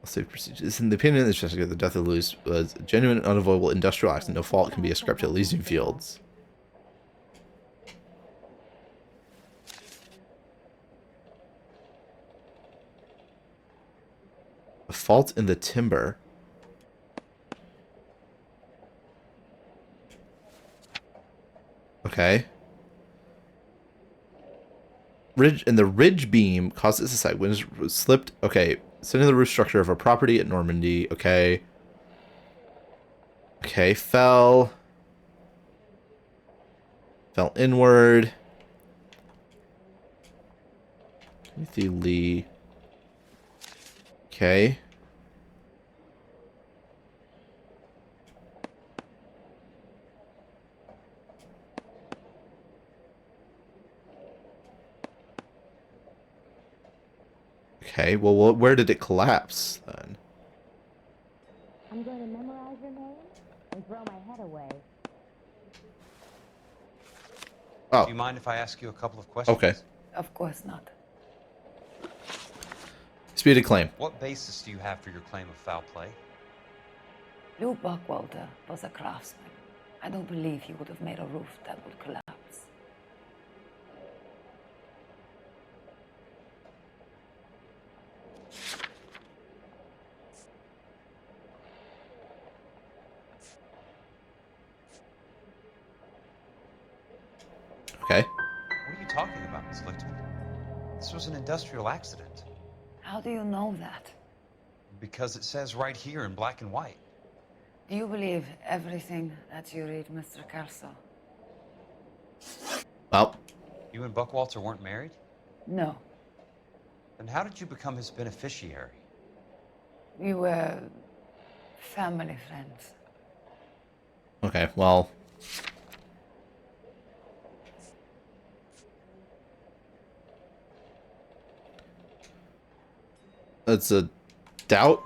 Safe procedures. In the opinion of the investigator, the death of Louis was a genuine and unavoidable industrial accident. No fault can be ascribed to Elysian Fields. A fault in the timber. Okay. Ridge and the ridge beam caused it to sag when it was slipped. Okay. Sending the roof structure of a property at Normandy. Okay. Okay. Fell inward. Timothy Lee. Okay. Okay, well, where did it collapse then? I'm going to memorize your name and throw my head away. Oh. Do you mind if I ask you a couple of questions? Okay. Of course not. Speeded claim. What basis do you have for your claim of foul play? Lou Buckwalter was a craftsman. I don't believe he would have made a roof that would collapse. Okay. What are you talking about, Miss Lichtman? This was an industrial accident. How do you know that? Because it says right here in black and white. Do you believe everything that you read, Mr. Kelso? Well. You and Buckwalter weren't married? No. Then how did you become his beneficiary? We were family friends. Okay, well. That's a doubt.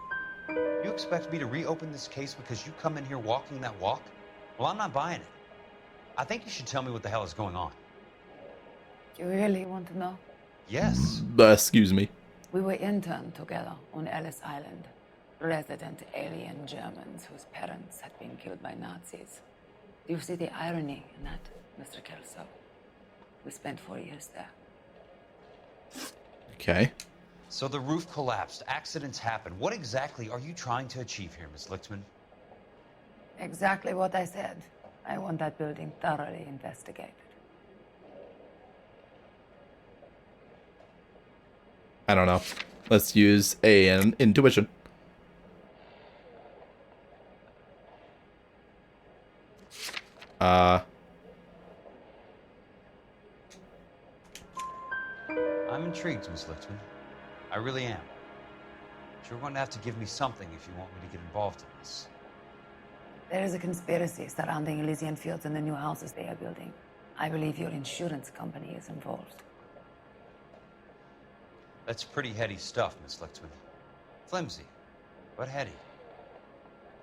You expect me to reopen this case because you come in here walking that walk? Well, I'm not buying it. I think you should tell me what the hell is going on. You really want to know? Yes. Excuse me. We were interned together on Ellis Island. Resident alien Germans whose parents had been killed by Nazis. Do you see the irony in that, Mr. Kelso? We spent 4 years there. Okay. So the roof collapsed, accidents happened. What exactly are you trying to achieve here, Miss Lichtman? Exactly what I said. I want that building thoroughly investigated. I don't know. Let's use an intuition. I'm intrigued, Miss Lichtman. I really am. But you're going to have to give me something if you want me to get involved in this. There is a conspiracy surrounding Elysian Fields and the new houses they are building. I believe your insurance company is involved. That's pretty heady stuff, Miss Lichtman. Flimsy, but heady.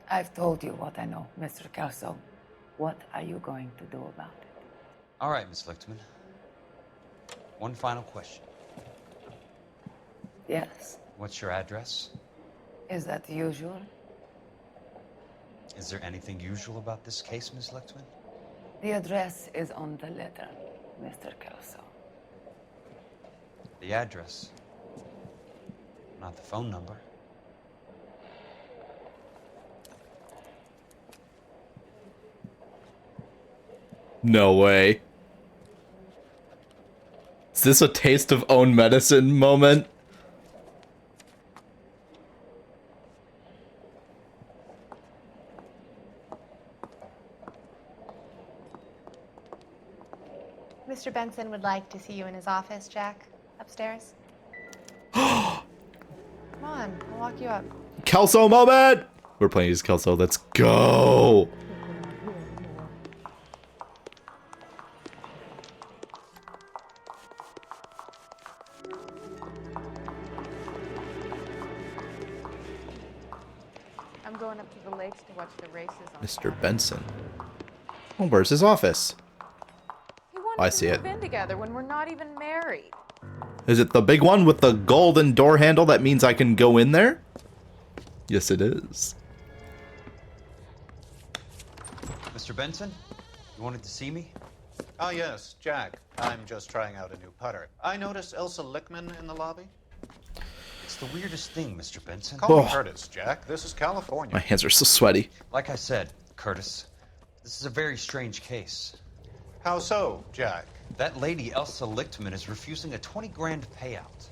I've told you what I know, Mr. Kelso. What are you going to do about it? All right, Miss Lichtman. One final question. Yes. What's your address? Is that usual? Is there anything usual about this case, Miss Lichtman? The address is on the letter, Mr. Kelso. The address, not the phone number. No way. Is this a taste of own medicine moment? Mr. Benson would like to see you in his office, Jack. Upstairs. Come on, I'll walk you up. Kelso moment! We're playing as Kelso. Let's go! I'm going up to the lakes to watch the races on Mr. Benson. Oh, where's his office? He wants I to see it. move in together when we're not even married. Is it the big one with the golden door handle that means I can go in there? Yes, it is. Mr. Benson, you wanted to see me? Ah, yes, Jack. I'm just trying out a new putter. I noticed Elsa Lichtman in the lobby. It's the weirdest thing, Mr. Benson. Call me Curtis, Jack. This is California. My hands are so sweaty. Like I said, Curtis, this is a very strange case. How so, Jack? That lady, Elsa Lichtman, is refusing a 20 grand payout.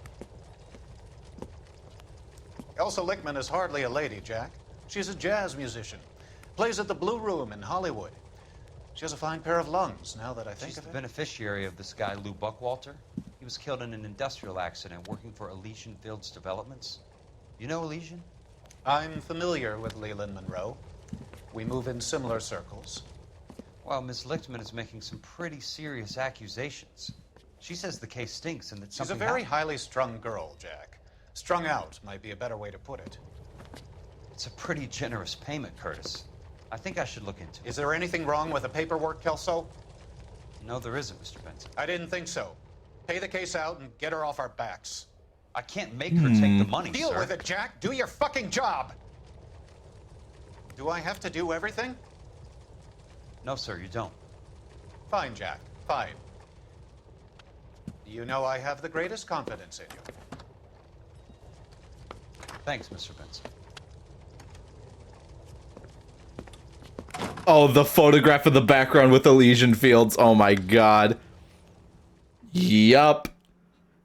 Elsa Lichtman is hardly a lady, Jack. She's a jazz musician. Plays at the Blue Room in Hollywood. She has a fine pair of lungs, now that I think She's of the it. beneficiary of this guy, Lou Buckwalter. He was killed in an industrial accident working for Elysian Fields Developments. You know Elysian? I'm familiar with Leland Monroe. We move in similar circles. Well, Miss Lichtman is making some pretty serious accusations. She says the case stinks and that She's a something very happened. highly strung girl, Jack. Strung out might be a better way to put it. It's a pretty generous payment, Curtis. I think I should look into it. Is there anything wrong with the paperwork, Kelso? No, there isn't, Mr. Benson. I didn't think so. Pay the case out and get her off our backs. I can't make her take the money, Deal sir. with it, Jack. Do your fucking job. Do I have to do everything? No, sir, you don't. Fine, Jack. Fine. You know I have the greatest confidence in you. Thanks, Mr. Benson. Oh, the photograph of the background with Elysian Fields. Oh my god. Yup.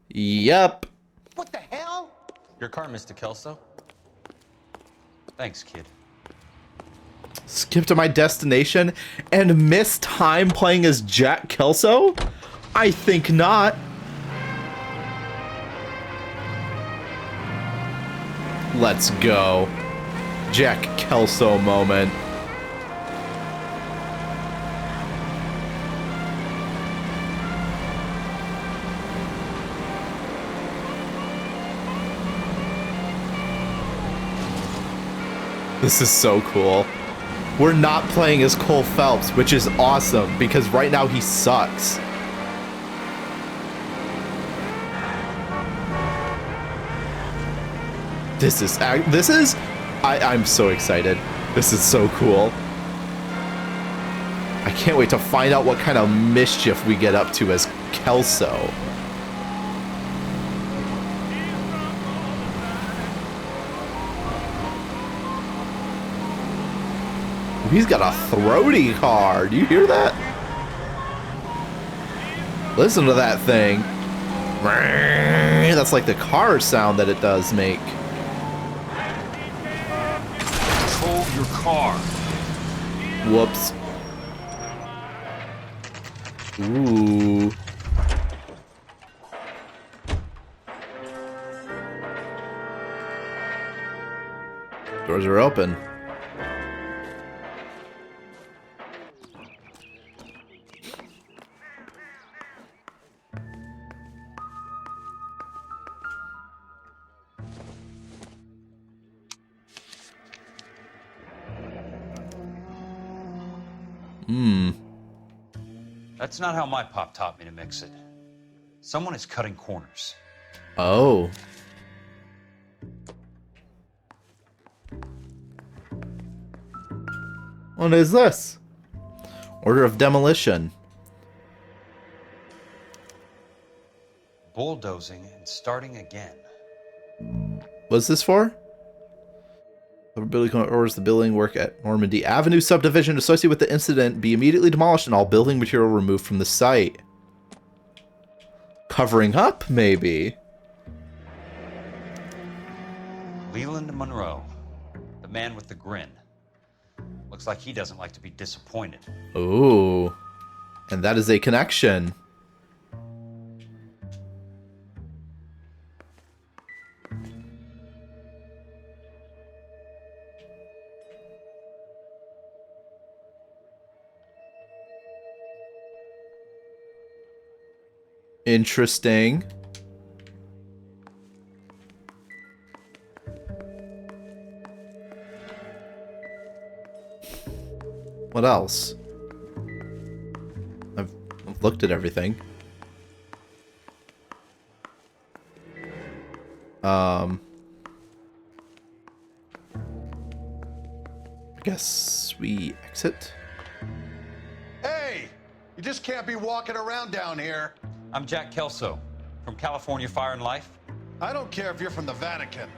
Yup. What the hell? Your car, Mr. Kelso. Thanks, kid. Skip to my destination and miss time playing as Jack Kelso? I think not. Let's go. Jack Kelso moment. This is so cool. We're not playing as Cole Phelps, which is awesome because right now he sucks. I'm so excited. This is so cool. I can't wait to find out what kind of mischief we get up to as Kelso. He's got a throaty car. Do you hear that? Listen to that thing. That's like the car sound that it does make. Control your car. Whoops. Ooh. Doors are open. That's not how my pop taught me to mix it. Someone is cutting corners. Oh. What is this? Order of demolition. Bulldozing and starting again. What's this for? Building orders the building work at Normandy Avenue subdivision associated with the incident be immediately demolished and all building material removed from the site. Covering up, maybe. Leland Monroe, the man with the grin. Looks like he doesn't like to be disappointed. Ooh. And that is a connection. Interesting. What else? I've looked at everything. I guess we exit. Hey! You just can't be walking around down here. I'm Jack Kelso, from California Fire and Life. I don't care if you're from the Vatican.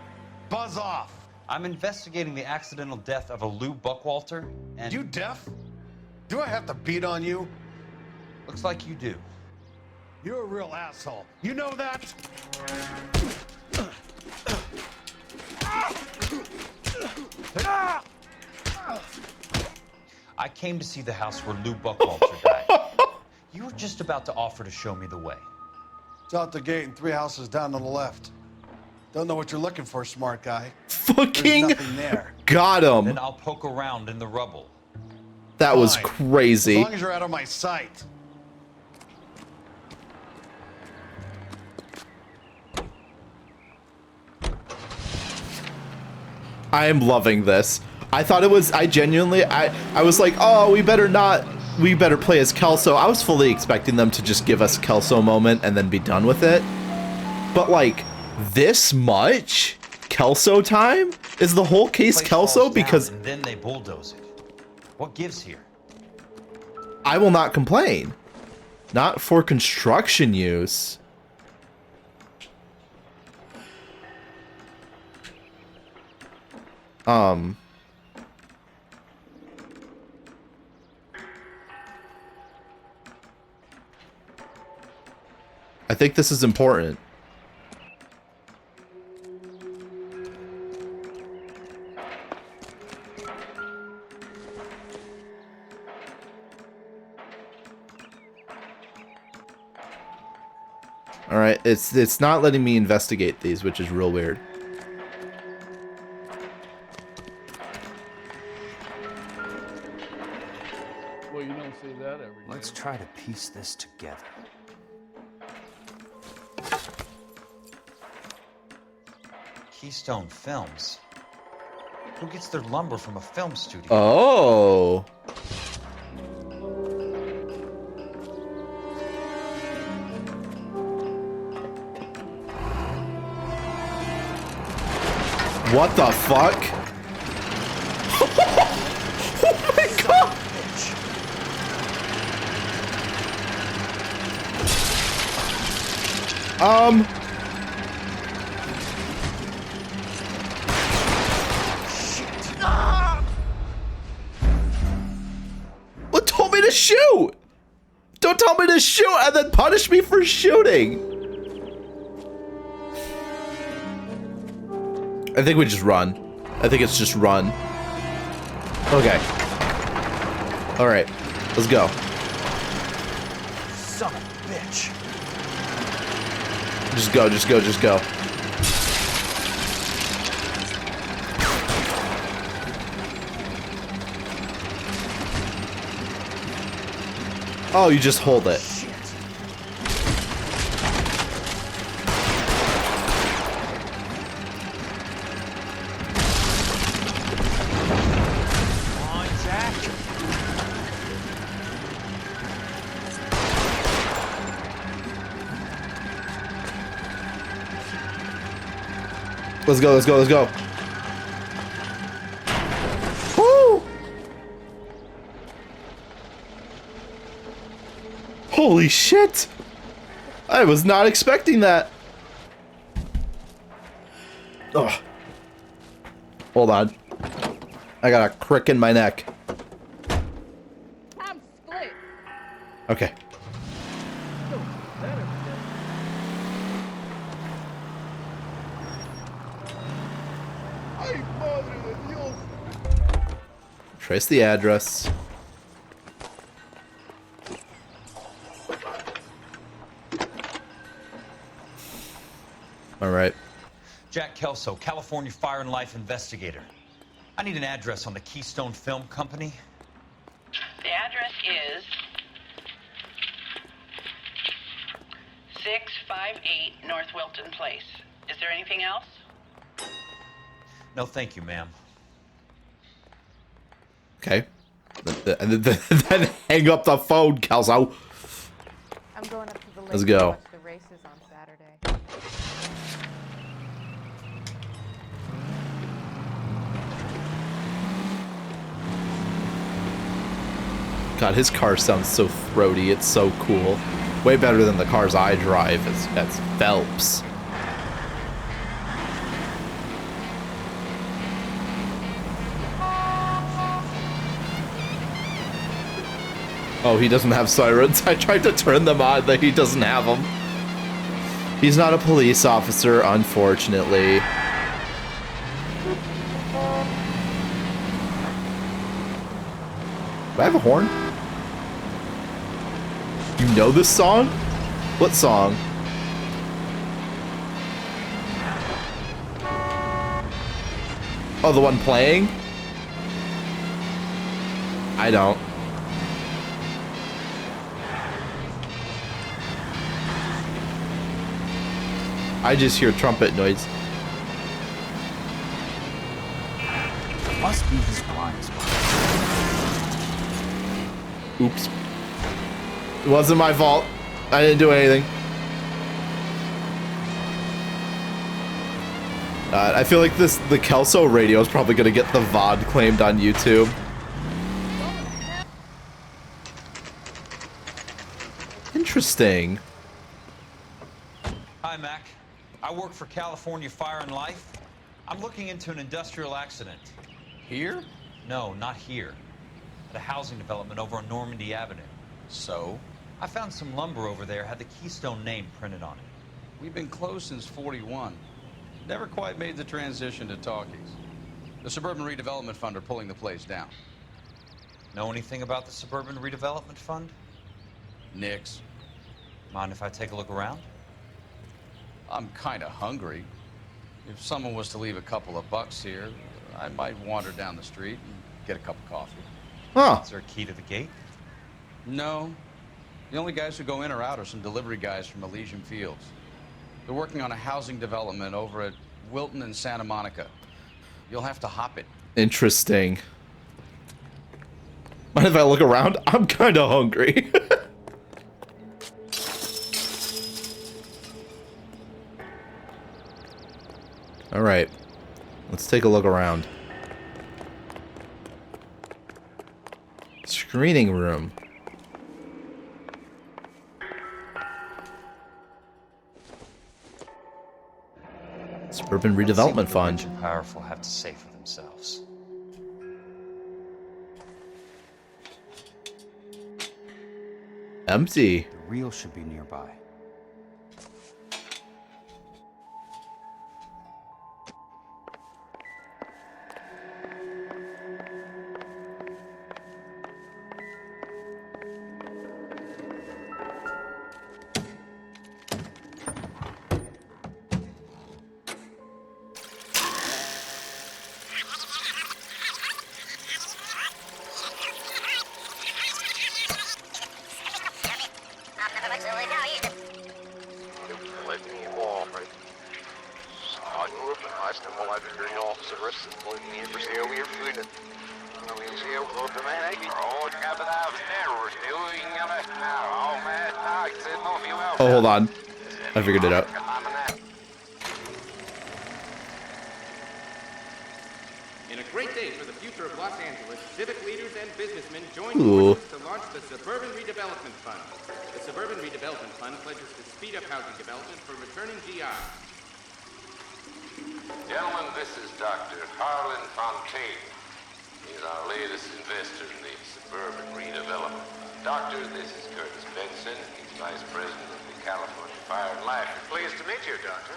Buzz off. I'm investigating the accidental death of a Lou Buckwalter, and... You deaf? Do I have to beat on you? Looks like you do. You're a real asshole. You know that? I came to see the house where Lou Buckwalter died. You were just about to offer to show me the way. It's out the gate and 3 houses down on the left. Don't know what you're looking for, smart guy. Fucking There's nothing there. got him. Then I'll poke around in the rubble. That was Fine. crazy. As long as you're out of my sight. I am loving this. I thought it was, I was like, oh, we better play as Kelso. I was fully expecting them to just give us a Kelso moment and then be done with it. But like, this much Kelso time? Is the whole case Kelso? Because and then they bulldoze it. What gives here? I will not complain. Not for construction use. I think this is important. All right, it's not letting me investigate these, which is real weird. you don't see that every day. Let's try to piece this together. Keystone Films. Who gets their lumber from a film studio? Oh. What the fuck? Oh my god! What told me to shoot? Don't tell me to shoot and then punish me for shooting. I think we just run. I think it's just run. Okay. All right, let's go. Son of a bitch. Just go, just go, just go. Oh, you just hold it. Let's go, let's go, let's go. Woo! Holy shit! I was not expecting that. Ugh. Hold on. I got a crick in my neck. I'm split. Okay. Trace the address. All right. Jack Kelso, California Fire and Life investigator. I need an address on the Keystone Film Company. The address is 658 North Wilton Place. Is there anything else? No, thank you, ma'am. Okay. Then hang up the phone, Kelso. I'm going up to the lake Let's to go. watch the races on Saturday. God, his car sounds so throaty. It's so cool. Way better than the cars I drive as Phelps. Oh, he doesn't have sirens. I tried to turn them on, but he doesn't have them. He's not a police officer, unfortunately. Do I have a horn? You know this song? What song? Oh, the one playing? I don't. I just hear trumpet noise. Must be his blind spot. Oops. It wasn't my fault. I didn't do anything. I feel like the Kelso radio is probably gonna get the VOD claimed on YouTube. Interesting. Hi, Mac. I work for California Fire and Life. I'm looking into an industrial accident. Here? No, not here. At a housing development over on Normandy Avenue. So? I found some lumber over there, had the Keystone name printed on it. We've been closed since '41. Never quite made the transition to talkies. The Suburban Redevelopment Fund are pulling the place down. Know anything about the Suburban Redevelopment Fund? Nix. Mind if I take a look around? I'm kind of hungry. If someone was to leave a couple of bucks here, I might wander down the street and get a cup of coffee. Huh. Is there a key to the gate? No. The only guys who go in or out are some delivery guys from Elysian Fields. They're working on a housing development over at Wilton and Santa Monica. You'll have to hop it. Interesting. Mind if I look around? I'm kind of hungry. All right. Let's take a look around. Screening room. Suburban Redevelopment Fund. Rich and powerful have to say for themselves. Empty. The reel should be nearby. Oh, hold on. I figured it out. In a great day for the future of Los Angeles, civic leaders and businessmen join Ooh. forces to launch the Suburban Redevelopment Fund. The Suburban Redevelopment Fund pledges to speed up housing development for returning GIs. Gentlemen, this is Dr. Harlan Fontaine. He's our latest investor in the Suburban Redevelopment Fund. Doctor, this is Curtis Benson. He's Vice President of the California Fire and Life. Pleased to meet you, Doctor.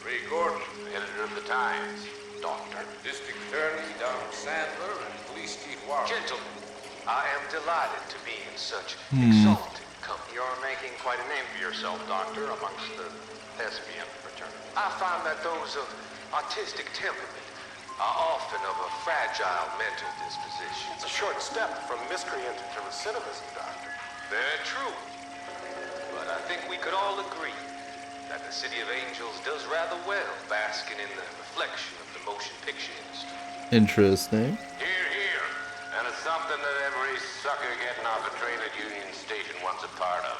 Ray Gordon, editor of the Times. Doctor. District Attorney Don Sandler and Police Chief Warren. Gentlemen, I am delighted to be in such Hmm. exalted company. You're making quite a name for yourself, Doctor, amongst the thespian fraternity. I find that those of artistic temperament are often of a fragile mental disposition. It's a short step from miscreant to recidivism, Doctor. Very true. But I think we could all agree that the City of Angels does rather well basking in the reflection of the motion picture industry. Interesting. Here, here. And it's something that every sucker getting off a train at Union Station wants a part of.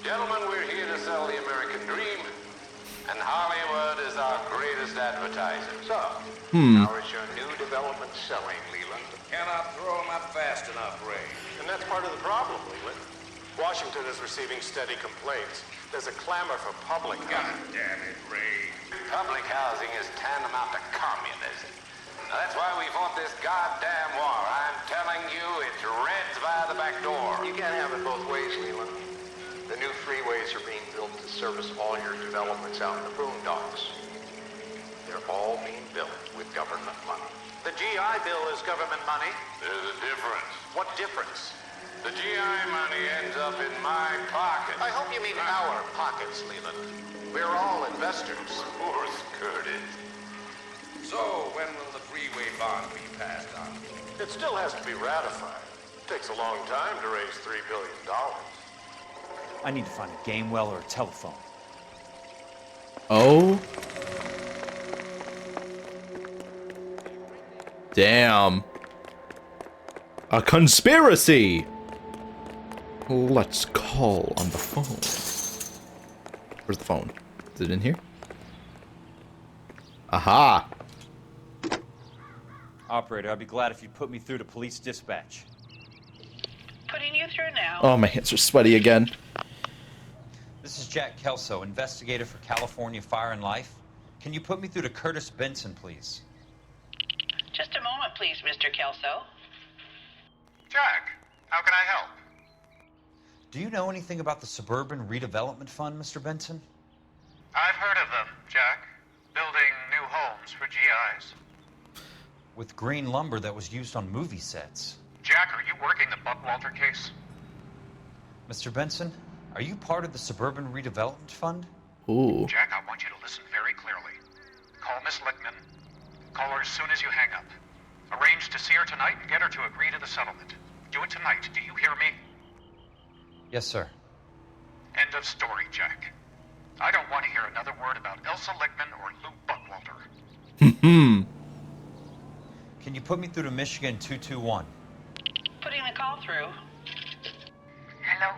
Gentlemen, we're here to sell the American dream, and Hollywood is our greatest advertiser. So, Hmm. how is your new development selling, Leland? Cannot throw them up fast enough, Ray. And that's part of the problem, Leland. Washington is receiving steady complaints. There's a clamor for public God damn it, Ray. Public housing is tantamount to communism. Now, that's why we fought this goddamn war. I'm telling you, it's Reds by the back door. You can't have it both ways, Leland. The new freeways are being built to service all your developments out in the boondocks. They're all being built with government money. The GI Bill is government money. There's a difference. What difference? The GI money ends up in my pocket. I hope you mean our pockets, Leland. We're all investors. Of course, Curtis. So, when will the freeway bond be passed on? It still has to be ratified. It takes a long time to raise $3 billion. I need to find a game well or a telephone. Oh. Damn. A conspiracy. Let's call on the phone. Where's the phone? Is it in here? Aha. Operator, I'd be glad if you'd put me through to police dispatch. Putting you through now. Oh, my hands are sweaty again. This is Jack Kelso, investigator for California Fire and Life. Can you put me through to Curtis Benson, please? Just a moment, please, Mr. Kelso. Jack, how can I help? Do you know anything about the Suburban Redevelopment Fund, Mr. Benson? I've heard of them, Jack. Building new homes for GIs. With green lumber that was used on movie sets. Jack, are you working the Buckwalter case? Mr. Benson, are you part of the Suburban Redevelopment Fund? Ooh. Jack, I want you to listen very clearly. Call Miss Lickman. Call her as soon as you hang up. Arrange to see her tonight and get her to agree to the settlement. Do it tonight. Do you hear me? Yes, sir. End of story, Jack. I don't want to hear another word about Elsa Lichtman or Lou Buckwalter. Can you put me through to Michigan 221? Putting the call through. Hello?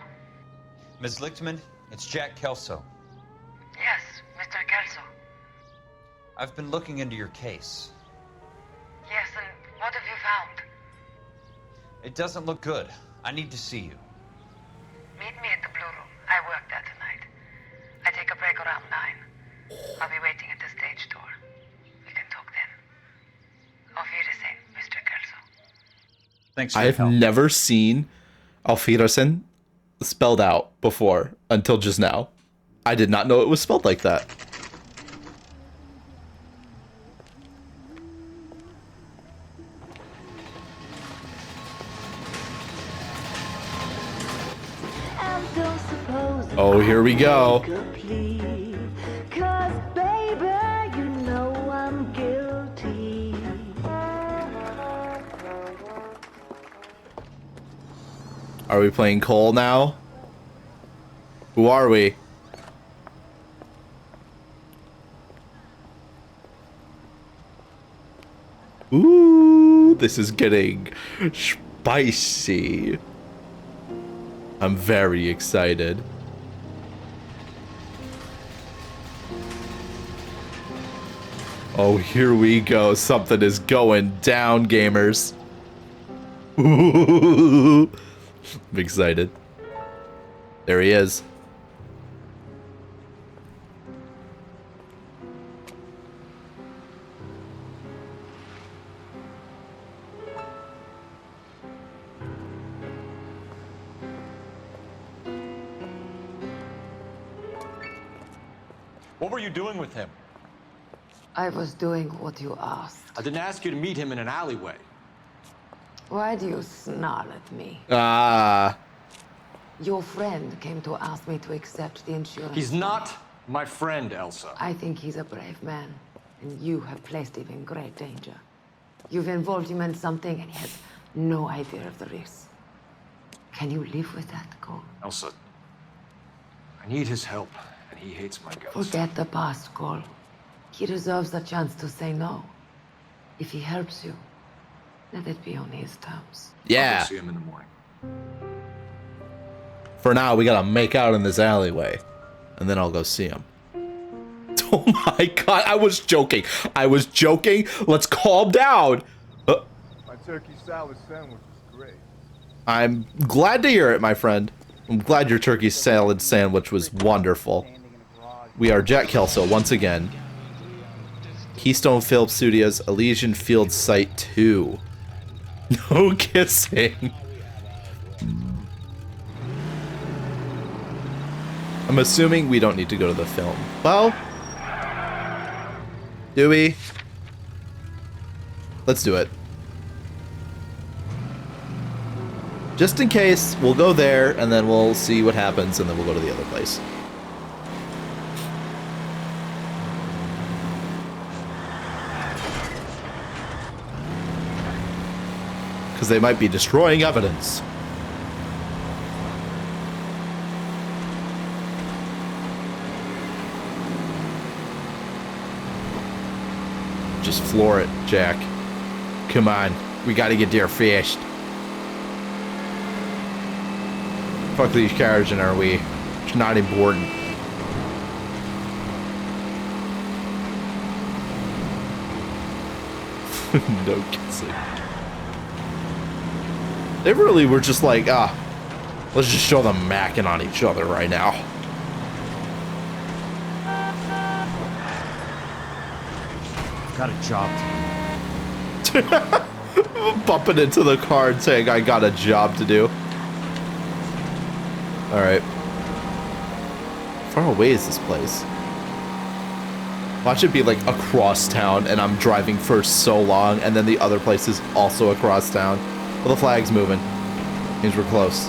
Ms. Lichtman, it's Jack Kelso. Yes, Mr. Kelso. I've been looking into your case. Yes, and what have you found? It doesn't look good. I need to see you. Meet me at the Blue Room. I work there tonight. I take a break around 9. I'll be waiting at the stage door. We can talk then. Auf Wiedersehen, Mr. Kelso. Thanks for I've your help. never seen Auf Wiedersehen spelled out before until just now. I did not know it was spelled like that. Oh, here we go. Cause baby, you know I'm guilty. Are we playing Cole now? Who are we? Ooh, this is getting spicy. I'm very excited. Oh, here we go. Something is going down, gamers. Ooh. I'm excited. There he is. What were you doing with him? I was doing what you asked. I didn't ask you to meet him in an alleyway. Why do you snarl at me? Ah. Your friend came to ask me to accept the insurance. He's not my friend, Elsa. I think he's a brave man, and you have placed him in great danger. You've involved him in something, and he has no idea of the risk. Can you live with that, Cole? Elsa, I need his help, and he hates my guts. Forget the past, Cole. He deserves a chance to say no. If he helps you, let it be on his terms. Yeah. I'll go see him in the morning. For now, we gotta make out in this alleyway. And then I'll go see him. Oh my god, I was joking. I was joking. Let's calm down. My turkey salad sandwich was great. I'm glad to hear it, my friend. I'm glad your turkey salad sandwich was wonderful. We are Jack Kelso once again. Keystone Film Studios, Elysian Field Site 2. No kissing. I'm assuming we don't need to go to the film. Well, do we? Let's do it. Just in case, we'll go there, and then we'll see what happens, and then we'll go to the other place. Because they might be destroying evidence. Just floor it, Jack. Come on. We gotta get there fast. Fuck these cars, and are we? It's not important. No kissing. They really were just like, let's just show them macking on each other right now. Got a job to do. Bumping into the car and saying, I got a job to do. Alright. How far away is this place? Watch it be like across town and I'm driving for so long and then the other place is also across town. Well, the flag's moving. Means we're close.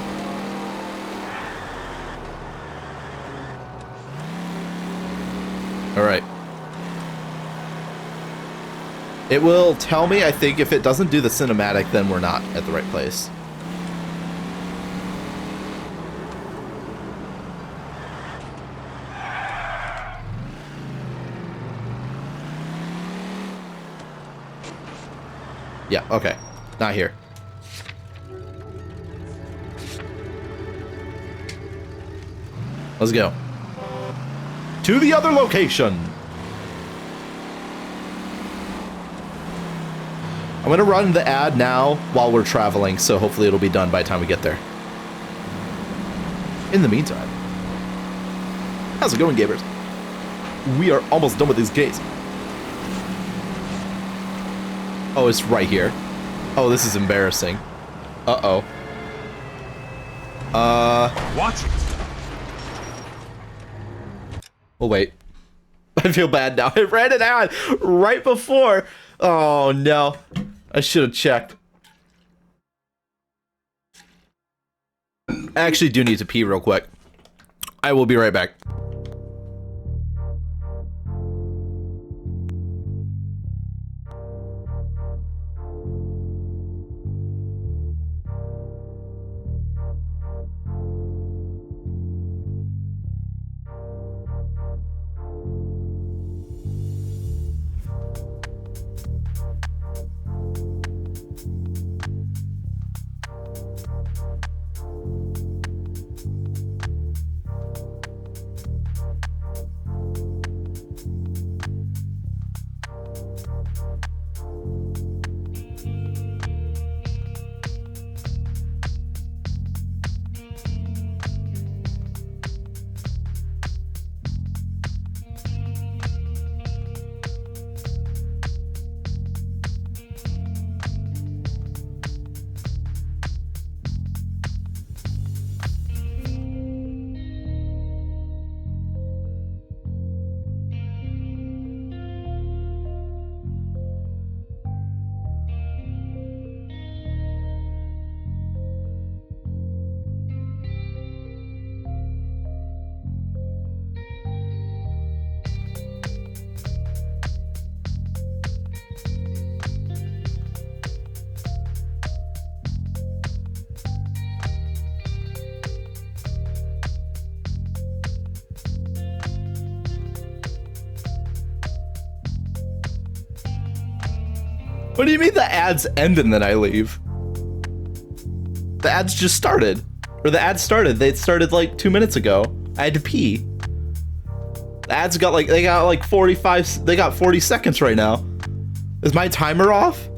Alright. It will tell me, I think, if it doesn't do the cinematic, then we're not at the right place. Yeah, okay. Not here. Let's go. To the other location. I'm going to run the ad now while we're traveling, so hopefully it'll be done by the time we get there. In the meantime, how's it going, gamers? We are almost done with this case. Oh, it's right here. Oh, this is embarrassing. Uh-oh. Watch it. Oh, wait. I feel bad now. I ran it out right before. Oh, no. I should have checked. I actually do need to pee real quick. I will be right back. What do you mean the ads end and then I leave? The ads just started. Or the ads started. They started like 2 minutes ago. I had to pee. The ads got like, they got like 45, they got 40 seconds right now. Is my timer off?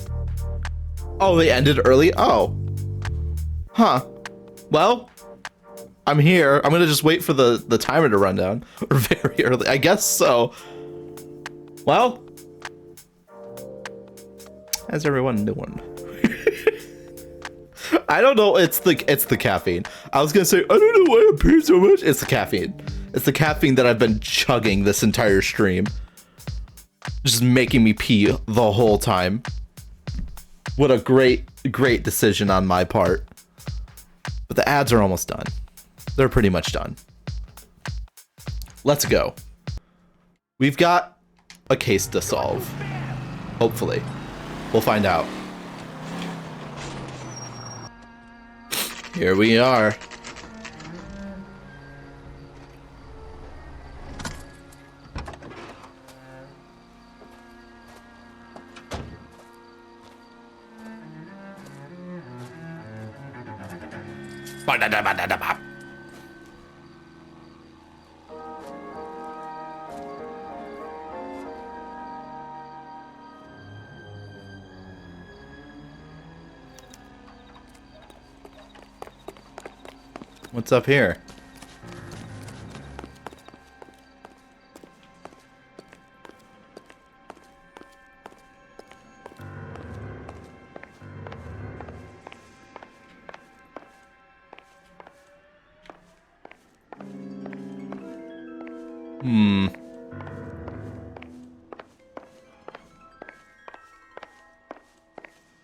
Oh, they ended early? Oh. Huh. Well, I'm here. I'm gonna just wait for the timer to run down. Or very early. I guess so. Well. How's everyone doing? I don't know. It's the caffeine. I was gonna say I don't know why I pee so much. It's the caffeine. It's the caffeine that I've been chugging this entire stream, just making me pee the whole time. What a great decision on my part. But the ads are almost done. They're pretty much done. Let's go. We've got a case to solve. Hopefully. We'll find out. Here we are. What's up here?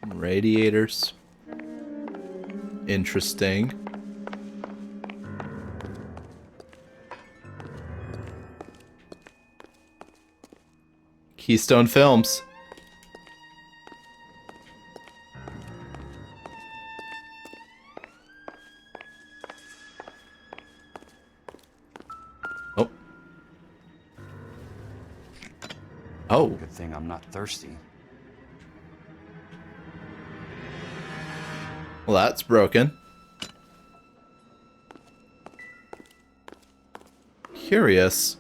Radiators. Interesting. Keystone Films. Oh. Oh. Good thing I'm not thirsty. Well, that's broken. Curious.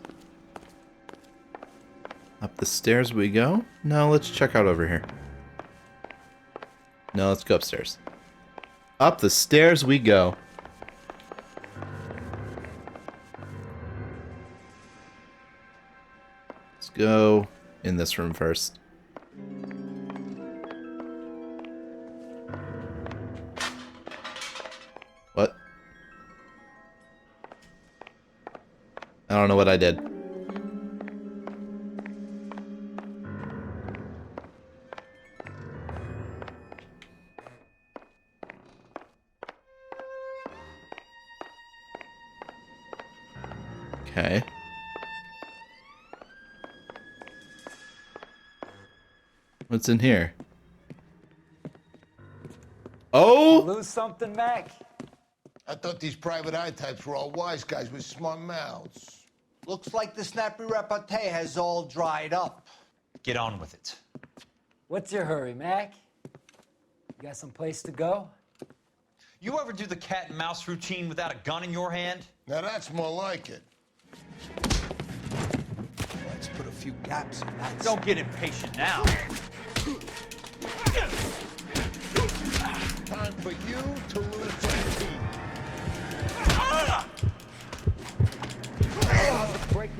Up the stairs we go? No, let's check out over here. No, let's go upstairs. Up the stairs we go. Let's go in this room first. What? I don't know what I did. Okay. What's in here? Oh! Lose something, Mac? I thought these private eye types were all wise guys with smart mouths. Looks like the snappy repartee has all dried up. Get on with it. What's your hurry, Mac? You got some place to go? You ever do the cat and mouse routine without a gun in your hand? Now that's more like it. Let's put a few gaps in that. Don't get impatient now. Time for you to lose your team.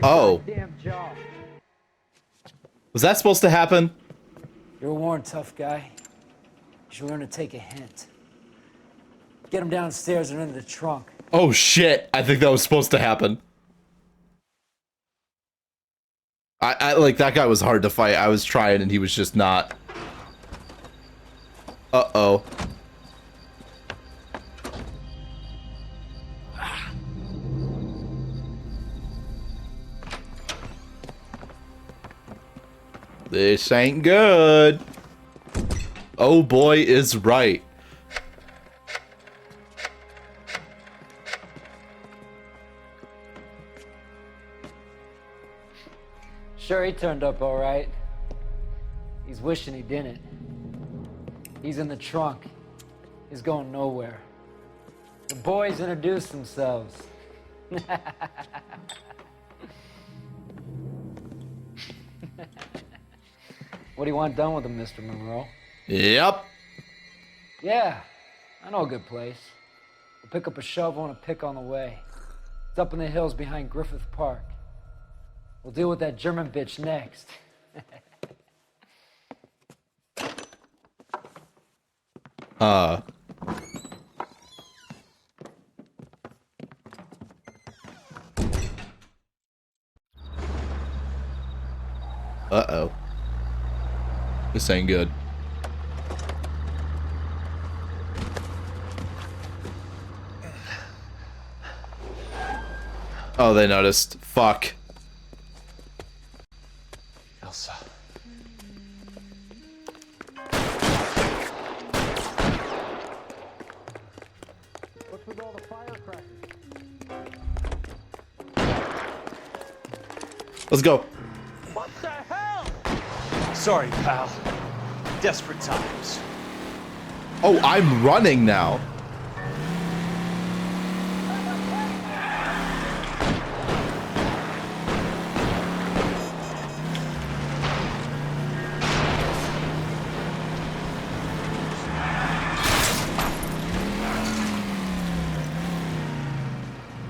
Oh. Was that supposed to happen? You're warned, tough guy. You should learn to take a hint. Get him downstairs and into the trunk. Oh shit, I think that was supposed to happen. I like, that guy was hard to fight. I was trying and he was just not. Uh-oh. This ain't good. Oh boy is right. Sure, he turned up all right. He's wishing he didn't. He's in the trunk. He's going nowhere. The boys introduced themselves. What do you want done with him, Mr. Monroe? Yep. Yeah, I know a good place. We'll pick up a shovel and a pick on the way. It's up in the hills behind Griffith Park. We'll deal with that German bitch next. Uh-oh. This ain't good. Oh, they noticed. Fuck. Elsa. What's with all the firecrackers? Let's go. What the hell? Sorry, pal. Desperate times. Oh, I'm running now.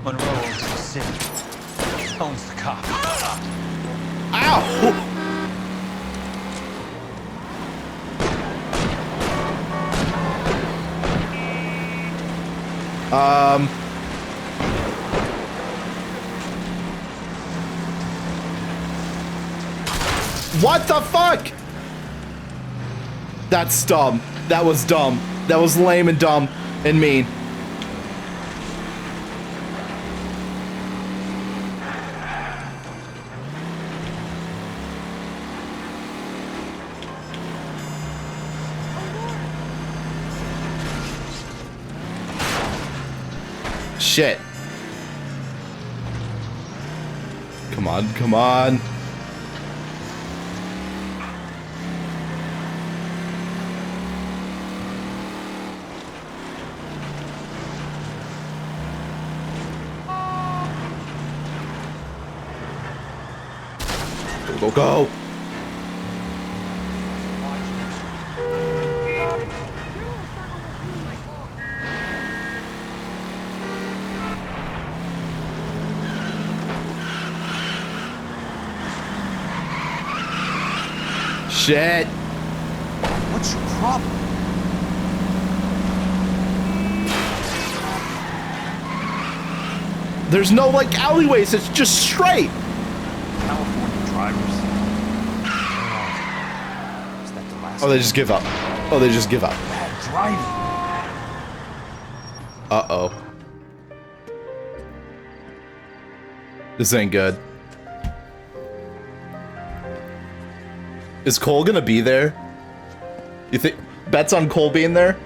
Monroe owns the city. Owns the cop. Ow! What the fuck? That's dumb. That was dumb. That was lame and dumb and mean. Shit. Come on, come on. go, go. Shit. What's your problem? There's no like alleyways, it's just straight. California drivers. Is that the last Oh, they just give up. Oh, they just give up. bad driving? Uh-oh. This ain't good. Is Cole gonna be there? You think bets on Cole being there?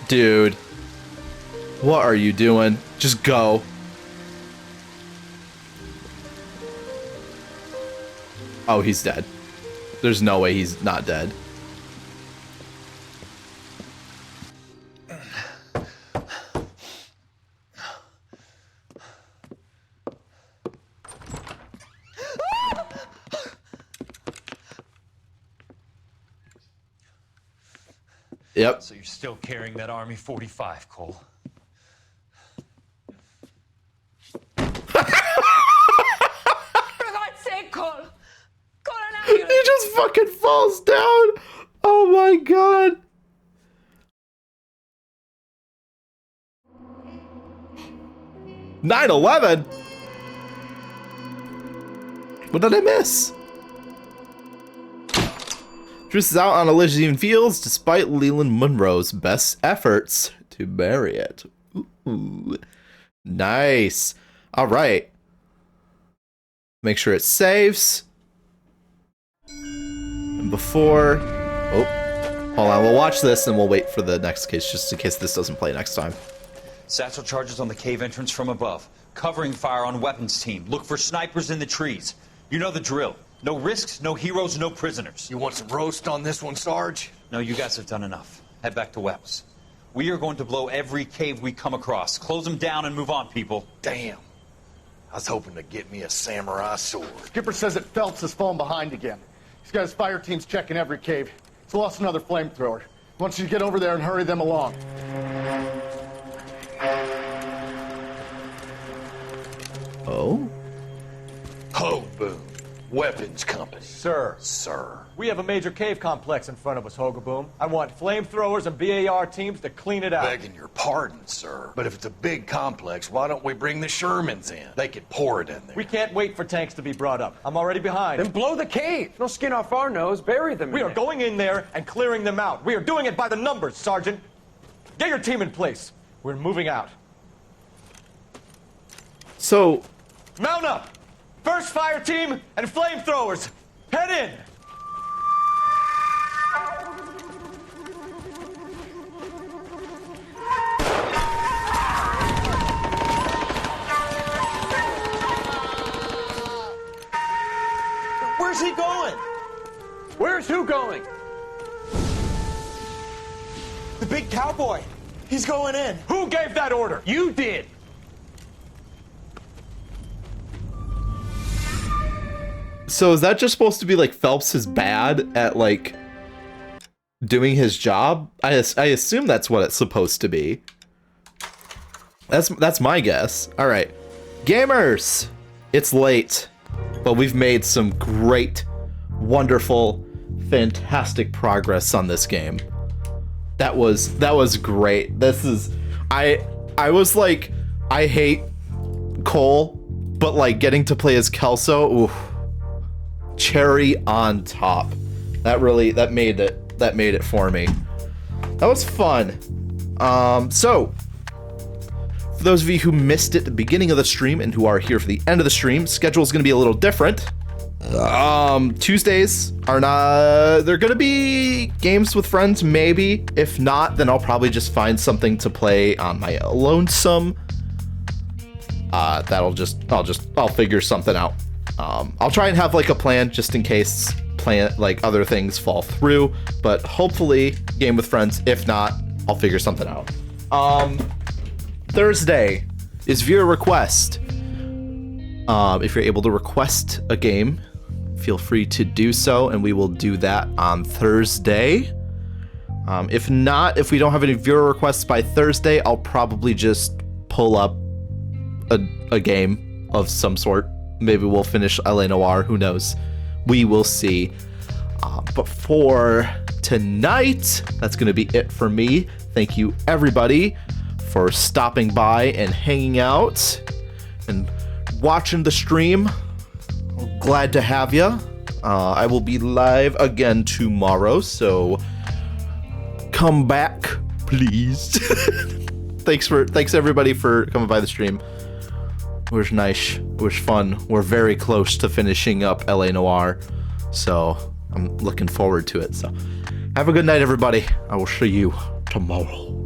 Dude. What are you doing? Just go. Oh, he's dead. There's no way he's not dead. Yep. So you're still carrying that Army 45, Cole. For God's sake, Cole! Call an ambulance! He just fucking falls down. Oh my god. (9/11) What did I miss? Truce is out on Elysian Fields despite Leland Monroe's best efforts to bury it. Ooh. Nice. All right. Make sure it saves. And before... Oh, hold on. We'll watch this and we'll wait for the next case just in case this doesn't play next time. Satchel charges on the cave entrance from above. Covering fire on weapons team. Look for snipers in the trees. You know the drill. No risks, no heroes, no prisoners. You want some roast on this one, Sarge? No, you guys have done enough. Head back to Wells. We are going to blow every cave we come across. Close them down and move on, people. Damn. I was hoping to get me a samurai sword. Skipper says that Phelps has fallen behind again. He's got his fire teams checking every cave. He's lost another flamethrower. He wants you to get over there and hurry them along. Oh? Hoboon. Weapons Company. Sir. Sir. We have a major cave complex in front of us, Hogaboom. I want flamethrowers and BAR teams to clean it out. Begging your pardon, sir. But if it's a big complex, why don't we bring the Shermans in? They could pour it in there. We can't wait for tanks to be brought up. I'm already behind. Then blow the cave. No skin off our nose. Bury them. We are going in there and clearing them out. We are doing it by the numbers, Sergeant. Get your team in place. We're moving out. So... Mount up! First fire team and flamethrowers! Head in! Where's he going? Where's who going? The big cowboy. He's going in. Who gave that order? You did. So is that just supposed to be like Phelps is bad at like doing his job? I assume that's what it's supposed to be. That's my guess. All right, gamers, it's late, but we've made some great, wonderful, fantastic progress on this game. That was great. This is I was like, I hate Cole, but like getting to play as Kelso, oof. Cherry on top. That made it for me. That was fun. So for those of you who missed it at the beginning of the stream and who are here for the end of the stream, schedule is going to be a little different. Tuesdays are not, they're going to be games with friends, maybe. If not, then I'll probably just find something to play on my lonesome. I'll figure something out. I'll try and have like a plan just in case like other things fall through, but hopefully game with friends. If not, I'll figure something out. Thursday is viewer request. If you're able to request a game, feel free to do so, and we will do that on Thursday. If not, if we don't have any viewer requests by Thursday, I'll probably just pull up a game of some sort. Maybe we'll finish LA Noire, who knows? We will see. But for tonight, that's going to be it for me. Thank you, everybody, for stopping by and hanging out and watching the stream. Glad to have you. I will be live again tomorrow, so come back, please. Thanks everybody for coming by the stream. It was nice. It was fun. We're very close to finishing up LA Noire, so I'm looking forward to it. So have a good night, everybody. I will see you tomorrow.